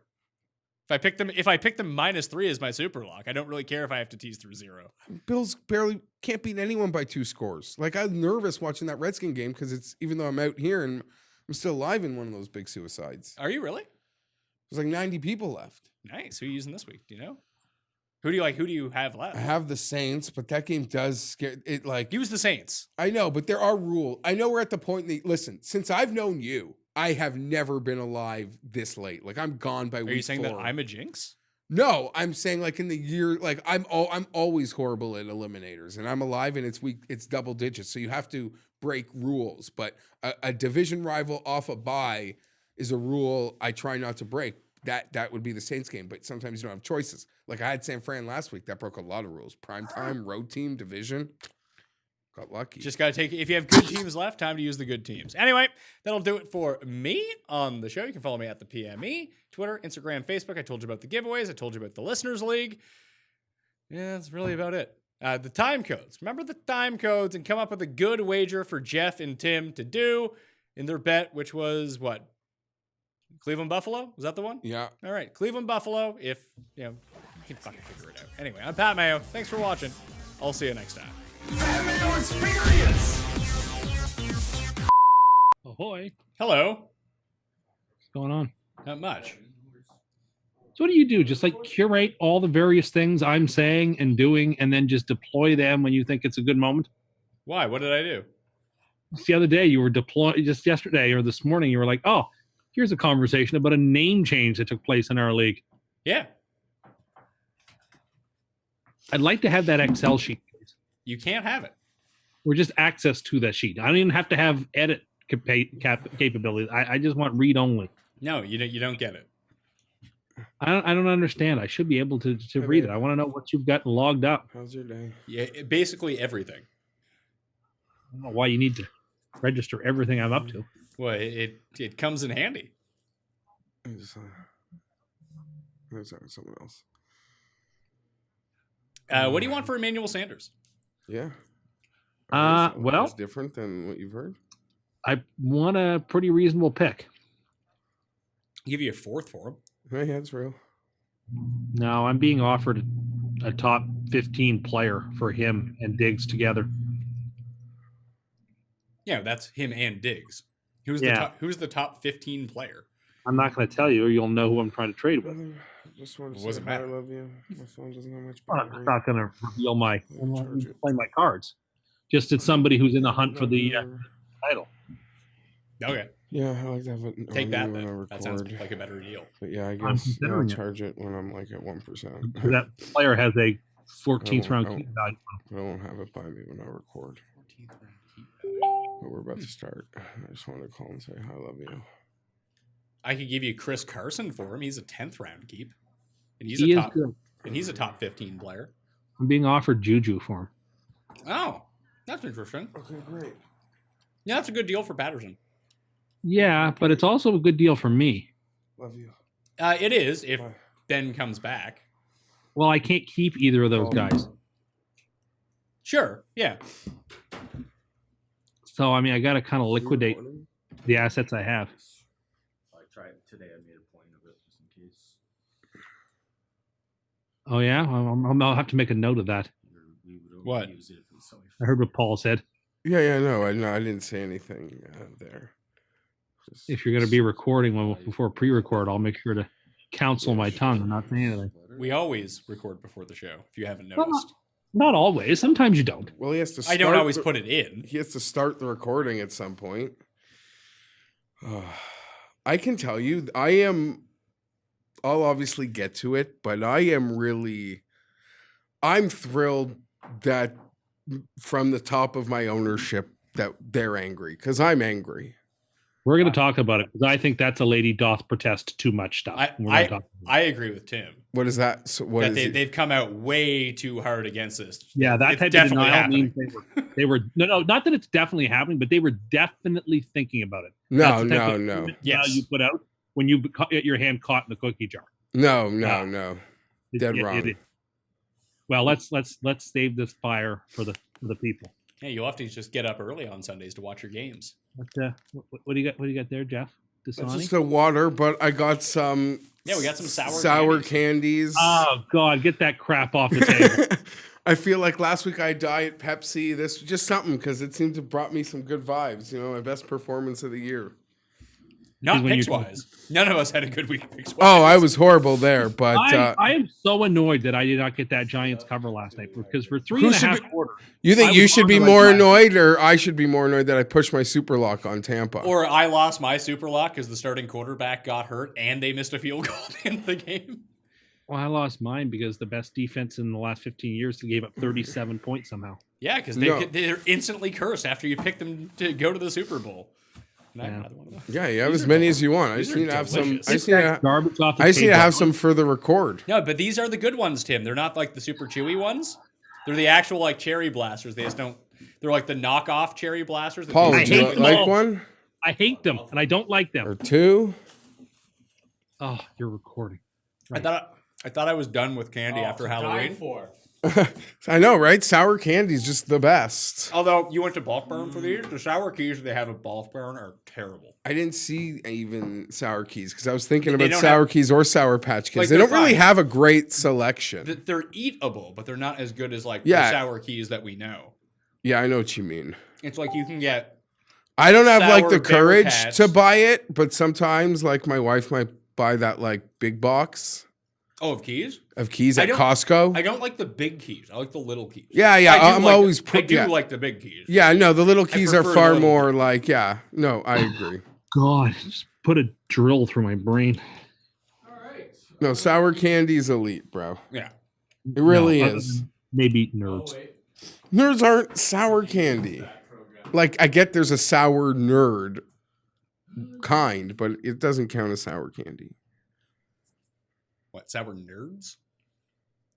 If I pick them -3 as my super lock, I don't really care if I have to tease through 0. Bills barely can't beat anyone by 2 scores. Like, I'm nervous watching that Redskin game because it's, even though I'm out here and I'm still alive in one of those big suicides. Are you really? There's like 90 people left. Nice. Who are you using this week? Do you know? Who do you like? Who do you have left? I have the Saints, but that game does scare it. Like, Use the Saints. I know, but there are rules. I know we're at the point listen, since I've known you, I have never been alive this late. Like, I'm gone by week 4. Are you saying that I'm a jinx? No, I'm saying like in the year, like I'm always horrible at eliminators, and I'm alive and it's double digits. So you have to break rules, but a division rival off a bye is a rule I try not to break. That would be the Saints game, but sometimes you don't have choices. Like I had San Fran last week, that broke a lot of rules. Prime time, road team, division. Got lucky. Just got to take it. If you have good teams left, time to use the good teams. Anyway, that'll do it for me on the show. You can follow me at the PME, Twitter, Instagram, Facebook. I told you about the giveaways. I told you about the Listeners League. Yeah, that's really about it. The time codes. Remember the time codes and come up with a good wager for Geoff and Tim to do in their bet, which was what? Cleveland Buffalo? Was that the one? Yeah. All right. Cleveland Buffalo. If, you can fucking figure it out. Anyway, I'm Pat Mayo. Thanks for watching. I'll see you next time. Mayo Experience! Ahoy. Hello. What's going on? Not much. So what do you do? Just like curate all the various things I'm saying and doing and then just deploy them when you think it's a good moment? Why? What did I do? Just the other day you were just yesterday or this morning you were like, oh, here's a conversation about a name change that took place in our league. Yeah. I'd like to have that Excel sheet. You can't have it. Or just access to that sheet. I don't even have to have edit capabilities. I just want read only. No, you don't get it. I don't understand. I should be able to read it. I want to know what you've got logged up. How's your day? Yeah, basically everything. I don't know why you need to register everything I'm up to. Well, it comes in handy. There's someone else. What do you want for Emmanuel Sanders? Yeah. Well, it's different than what you've heard. I want a pretty reasonable pick. Give you a 4th for him. Hey, that's real. No, I'm being offered a top 15 player for him and Diggs together. Yeah, that's him and Diggs. Who's the top 15 player? I'm not going to tell you, or you'll know who I'm trying to trade with. Just want to It wasn't say hi, I Matt. love you. My phone doesn't have much I'm battery. not going to reveal my Charge it. play my cards. Just it's somebody who's in the hunt for the title. Okay, Yeah, I like to have it take on that you when I then. That sounds record. like a better deal. But yeah, I I'm guess I'll considering it. charge it when I'm like at 1%. That player has a 14th I round won't- keep value. I won't have it by me when I record. But we're about to start. I just wanted to call and say hi, I love you. I could give you Chris Carson for him. He's a 10th round keep, and He is good. he's a top 15 player. I'm being offered Juju for him. Oh, that's interesting. Okay, great. Yeah, that's a good deal for Patterson. Yeah, but it's also a good deal for me. Love you. It is if Bye. Ben comes back. Well, I can't keep either of those guys. Sure. Yeah. So, I mean, I got to kind of You liquidate recording? the assets I have. I tried today. I made a point of it just in case. Oh, yeah? I'll have to make a note of that. We would only What? use it if it's something. I heard what Paul said. Yeah, no, I didn't say anything there. Just- If you're going to be recording before pre-record, I'll make sure to counsel my tongue and not say anything. We always record before the show, if you haven't Well, noticed. Not always. Sometimes you don't. Well, he has to. I don't start always the- put it in. He has to start the recording at some point. I can tell you, I'll obviously get to it, but I'm thrilled that from the top of my ownership that they're angry because I'm angry. We're going to talk about it because I think that's a lady doth protest too much stuff. We're gonna talk about it. I agree with Tim. What is that? So what That is it? they've come out way too hard against this. Yeah, that It's type of definitely denial happening. means they were no, not that it's definitely happening, but they were definitely thinking about it. No, That's the type no, of no. denial Yes. you put out when you get your hand caught in the cookie jar. No. It- Dead it- wrong. it- well, let's save this fire for the people. Yeah, you'll have to just get up early on Sundays to watch your games. What do you got? What do you got there, Jeff? It's Dasani? just the water, but I got some. Yeah, we got some sour candies. Oh God, get that crap off the table. I feel like last week I Diet Pepsi. This was just something because it seemed to brought me some good vibes. You know, my best performance of the year. Not when you- picks wise. None of us had a good week picks wise. Oh, I was horrible there, but I am so annoyed that I did not get that Giants cover last night because for three Who and a should half be- quarters. you think I you was should on be the right more track. annoyed, or I should be more annoyed that I pushed my super lock on Tampa? Or I lost my super lock because the starting quarterback got hurt and they missed a field goal in the game. Well, I lost mine because the best defense in the last 15 years gave up 37 points somehow. Yeah, because No. they're instantly cursed after you pick them to go to the Super Bowl. And I have Yeah. another one of those. Yeah, you have as many as you want. I these just are need to have some. delicious. I just need to. Garbage off the I just need to table. have some for the record. No, but these are the good ones, Tim. They're not like the super chewy ones. They're the actual like cherry blasters. They just don't. They're like the knockoff cherry blasters. that Paul, taste would you hate them like all. one I hate them and I don't like or them. two? Oh, you're recording. I thought I was done with candy after Halloween. I know, right? Sour candy's just the best. Although you went to Bulk Burn for these, the sour keys they have at Bulk Burn are terrible. I didn't see even sour keys because I was thinking They about don't sour have- keys or sour patch kids. Like, they they're don't really fine. have a great selection. They're eatable, but they're not as good as like Yeah. the sour keys that we know. Yeah, I know what you mean. It's like you can get I don't have like the Sour courage Bearcats. to buy it, but sometimes like my wife might buy that like big box of keys. of keys I at don't- Costco. I don't like the big keys. I like the little keys. Yeah, yeah. I do I'm like- always I do yeah. like the big keys. Yeah, no, the little keys are prefer far the little more like yeah. No, I agree. God, just put a drill through my brain. No, sour candy's elite, bro. Yeah. It really No, other is. than maybe nerds. Nerds aren't sour candy. Like I get there's a sour nerd kind, but it doesn't count as sour candy. What, sour nerds?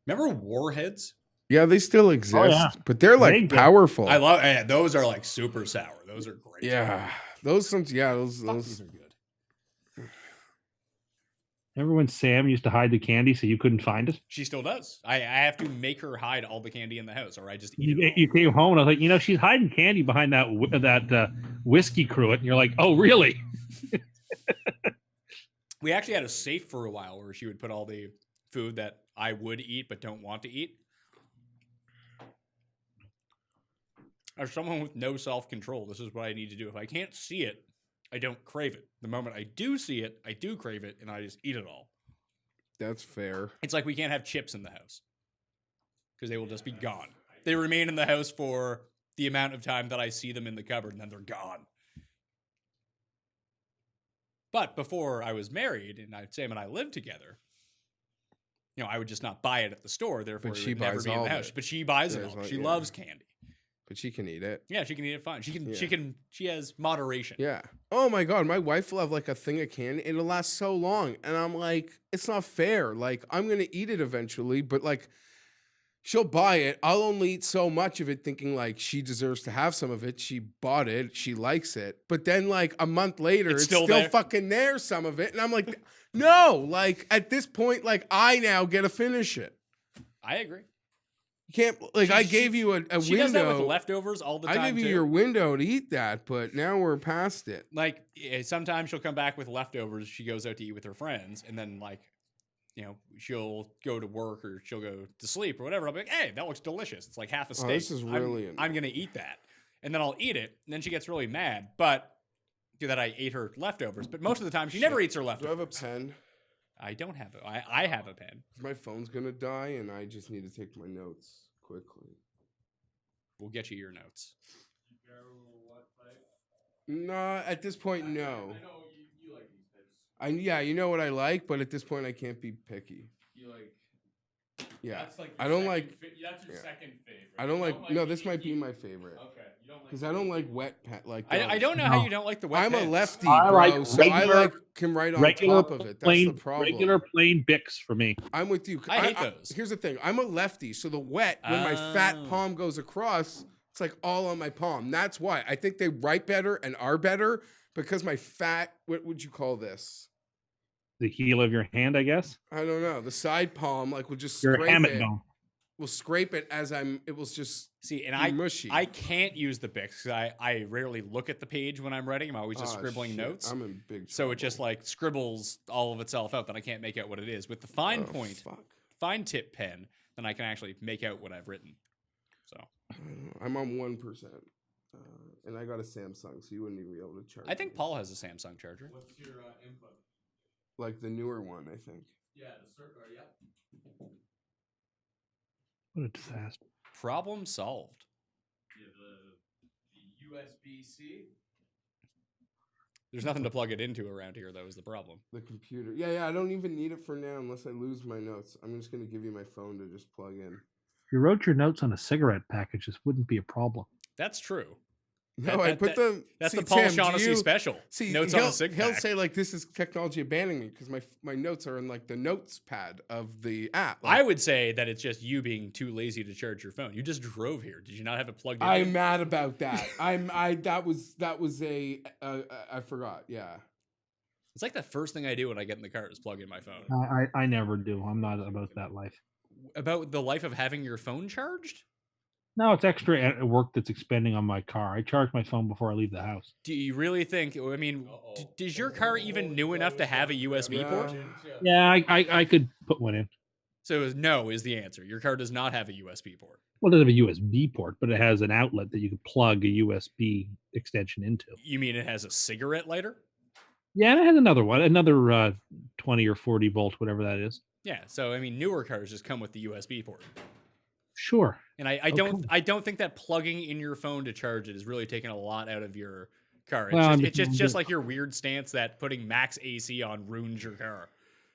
Remember Warheads? Yeah, they still exist, yeah. but they're like They get- powerful. I love those are like super sour. Those are great. Yeah, those some. Yeah, those. Fuck, these Those. are good. Remember when Sam used to hide the candy so you couldn't find it? She still does. I have to make her hide all the candy in the house, or I just eat You, it. All. you came home and I was like, she's hiding candy behind that whiskey cruet, and you're like, oh, really? We actually had a safe for a while where she would put all the food that I would eat but don't want to eat. As someone with no self-control, this is what I need to do. If I can't see it, I don't crave it. The moment I do see it, I do crave it, and I just eat it all. That's fair. It's like we can't have chips in the house because they will just be gone. They remain in the house for the amount of time that I see them in the cupboard, and then they're gone. But before I was married and Sam and I lived together, I would just not buy it at the store. Therefore, But it she would never buys be in all the of house. it. But she buys it There's all. like- She yeah. loves candy. But she can eat it. Yeah, she can eat it fine. She can. Yeah. She has moderation. Yeah. Oh my god, my wife will have like a thing of candy. It'll last so long, and I'm like, it's not fair. Like, I'm gonna eat it eventually, but like, she'll buy it. I'll only eat so much of it, thinking like she deserves to have some of it. She bought it. She likes it. But then like a month later, It's it's still still there. fucking there. Some of it, and I'm like, no. Like at this point, like I now get to finish it. I agree. You can't like I She- gave you a She does that with window. leftovers all the time. I gave you too. your window to eat that, but now we're past it. Like sometimes she'll come back with leftovers. She goes out to eat with her friends, and then she'll go to work or she'll go to sleep or whatever. I'll be like, hey, that looks delicious. It's like half a steak. Oh, this is really I'm gonna eat that, and then I'll eat it. And then she gets really mad, but that I ate her leftovers. But most of the time, she never eats her Do I have a leftovers. pen? I don't have it. I have a pen. My phone's gonna die, and I just need to take my notes quickly. We'll get you your notes. No, at this point, no. I know you like these types. Yeah, you know what I like, but at this point, I can't be picky. You like Yeah. That's like I don't like. that's your yeah. second favorite. I don't You like. No, this any might be heat. my favorite Okay, you don't like because I don't like wet pen. Like I those. don't know how No. you don't like the wet I'm a pens. lefty, I bro, like so I regular- like can write on regular top of it. That's plain, the problem. regular plain Bics for me. I'm with you. I hate those. Here's the thing. I'm a lefty, so the wet when my fat Oh. palm goes across, it's like all on my palm. That's why I think they write better and are better because my fat. What would you call this? The heel of your hand, I guess. I don't know. The side palm, like, will just Your scrape hammock it. bone. Will scrape it as I'm. It will just See, and be mushy. I can't use the Bics because I rarely look at the page when I'm writing. I'm always just Oh, scribbling shit. notes. I'm in big trouble. So it just like scribbles all of itself out. Then I can't make out what it is. With the fine Oh, point, fuck. fine tip pen, then I can actually make out what I've written. So I don't know. I'm on 1%, and I got a Samsung, so you wouldn't even be able to charge. I think it. Paul has a Samsung charger. What's your input? like the newer one, I think. Yeah, the circle. Yep. What a disaster. Problem solved. Yeah, the USB-C. There's nothing to plug it into around here, though, is the problem. The computer. Yeah. I don't even need it for now unless I lose my notes. I'm just gonna give you my phone to just plug in. If you wrote your notes on a cigarette package, this wouldn't be a problem. That's true. No, I put the. That's see, the Paul Tim, do Shaughnessy you- special. See, Notes he'll, on a cig he'll pack. say like this is technology abandoning me because my notes are in like the notes pad of the app. I Like, would say that it's just you being too lazy to charge your phone. You just drove here. Did you not have it plugged in? I'm mad about that. That was a I forgot. Yeah. It's like the first thing I do when I get in the car is plug in my phone. I never do. I'm not about that life. About the life of having your phone charged? No, it's extra work that's expending on my car. I charge my phone before I leave the house. Do you really think? I mean, is your car even new enough to have a USB port? Yeah, I could put one in. So no is the answer. Your car does not have a USB port. Well, it doesn't have a USB port, but it has an outlet that you can plug a USB extension into. You mean it has a cigarette lighter? Yeah, and it has another one, another 20 or 40 volt, whatever that is. Yeah. So I mean, newer cars just come with the USB port. Sure. And I don't think that plugging in your phone to charge it is really taking a lot out of your car. It's Well, I'm just, just- like your weird stance that putting max AC on ruins your car.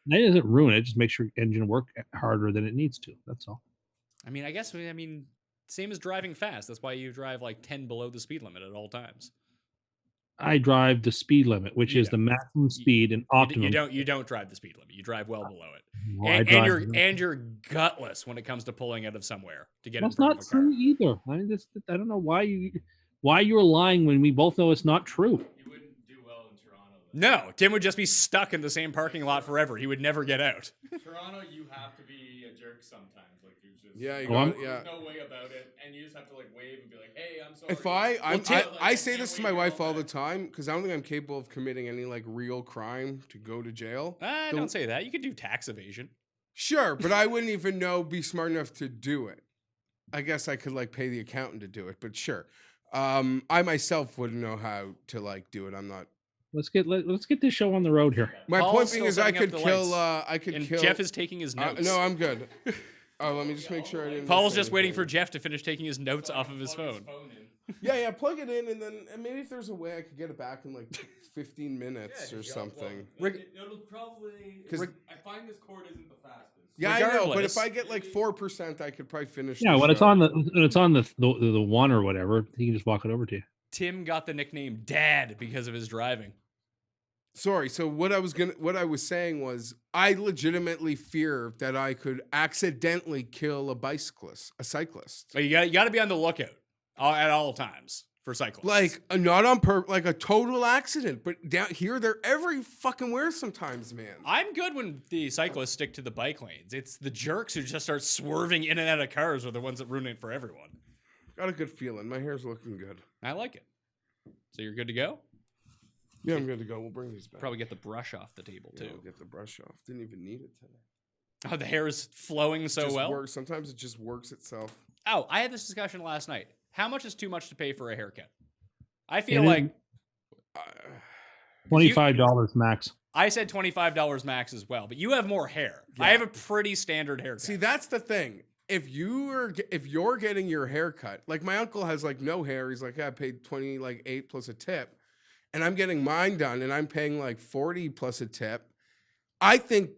That doesn't ruin it. Just makes your engine work harder than it needs to. That's all. I mean, I guess same as driving fast. That's why you drive like 10 below the speed limit at all times. I drive the speed limit, which You is the don't. maximum speed and optimum. You don't drive the speed limit. You drive well below it. Well, I And, drive- and you're gutless when it comes to pulling out of somewhere to get That's in front not of a car. true either. I don't know why you're lying when we both know it's not true. You wouldn't do well in Toronto. No, Tim would just be stuck in the same parking lot forever. He would never get out. Toronto, you have to be a jerk sometimes. Like you just Yeah, you Oh, I'm- got, yeah. There's no way about it, and you just have to like wave and be like, "Hey, I'm sorry." If I I say can't this to wave my wife your all the hand. time because I don't think I'm capable of committing any like real crime to go to jail. The- Don't say that. You could do tax evasion. Sure, but I wouldn't even be smart enough to do it. I guess I could like pay the accountant to do it, but sure. I myself wouldn't know how to like do it. I'm not. Let's get this show on the road here. My Paul's point still being is I setting up could the kill. lights. I could And kill. Jeff is taking his notes. No, I'm good. Oh, let me just make sure I didn't. Paul's miss just waiting for anything. Jeff to finish taking his notes off of his phone. Yeah, plug it in, and then maybe if there's a way I could get it back in like 15 minutes or something. It'll probably. 'Cause- I find this cord isn't the fastest. Yeah, I know, but Regardless- if I get like 4%, I could probably finish. Yeah, the when it's show. on the one or whatever, he can just walk it over to you. Tim got the nickname Dad because of his driving. Sorry. So what I was saying was, I legitimately fear that I could accidentally kill a cyclist. But you got to be on the lookout at all times for cyclists. Like not on purpose, like a total accident. But down here, they're every fucking where sometimes, man. I'm good when the cyclists stick to the bike lanes. It's the jerks who just start swerving in and out of cars are the ones that ruin it for everyone. Got a good feeling. My hair's looking good. I like it. So you're good to go? Yeah, I'm good to go. We'll bring these back. Probably get the brush off the table Yeah, too. I'll get the brush off. Didn't even need it today. Oh, the hair is flowing so Just well. works. Sometimes it just works itself. Oh, I had this discussion last night. How much is too much to pay for a haircut? I feel It like $25 max. I said $25 max as well, but you have more hair. I have a pretty standard haircut. See, that's the thing. If you're getting your hair cut, like my uncle has like no hair. He's like, I paid 28 plus a tip, and I'm getting mine done, and I'm paying like 40 plus a tip. I think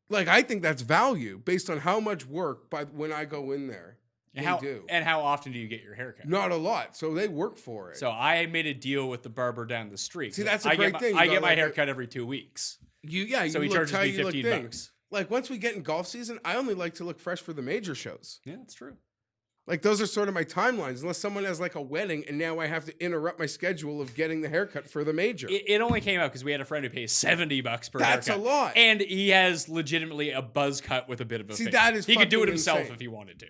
Like, I think that's value based on how much work when I go in there. They do. And how often do you get your haircut? Not a lot. So they work for it. So I made a deal with the barber down the street. See, that's a great thing. I get my haircut every 2 weeks. So he look charges how me you look $15. things. Like, once we get in golf season, I only like to look fresh for the major shows. Yeah, that's true. Like, those are sort of my timelines, unless someone has like a wedding and now I have to interrupt my schedule of getting the haircut for the major. It only came out because we had a friend who pays $70 per That's haircut. a lot. And he has legitimately a buzz cut with a bit of a See, fade. that is He could do it fucking himself insane. if he wanted to.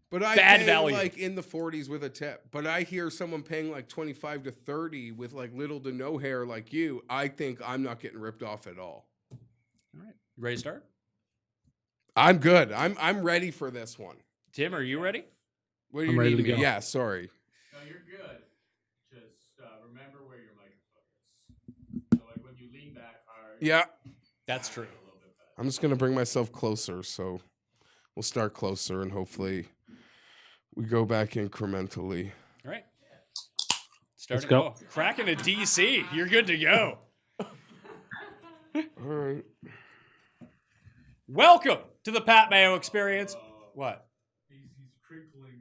But I Bad pay value. like in the 40s with a tip. But I hear someone paying like 25 to 30 with like little to no hair like you. I think I'm not getting ripped off at all. All right. You ready to start? I'm good. I'm ready for this one. Tim, are you ready? What do I'm you ready need to me? go. Yeah, sorry. No, you're good. Just remember where your microphone is. So like when you lean back hard. Yeah. That's true. A little bit better. I'm just gonna bring myself closer, so we'll start closer and hopefully we go back incrementally. All right. Starting go. Cracking a DC. You're good to go. All right. Welcome to the Pat Mayo experience. What? He's crinkling.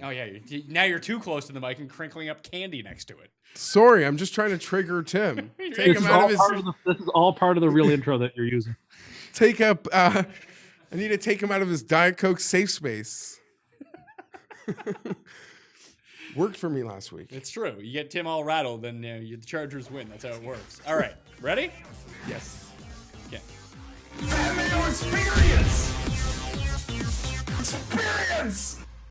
Oh, yeah. Now you're too close to the mic and crinkling up candy next to it. Sorry, I'm just trying to trigger Tim. Take This him is, out all of his. part of the, this is all part of the real intro that you're using. Take up. I need to take him out of his Diet Coke safe space. Worked for me last week. It's true. You get Tim all rattled, then the Chargers win. That's how it works. All right. Ready? Yes. Yeah. Mayo experience! Experience!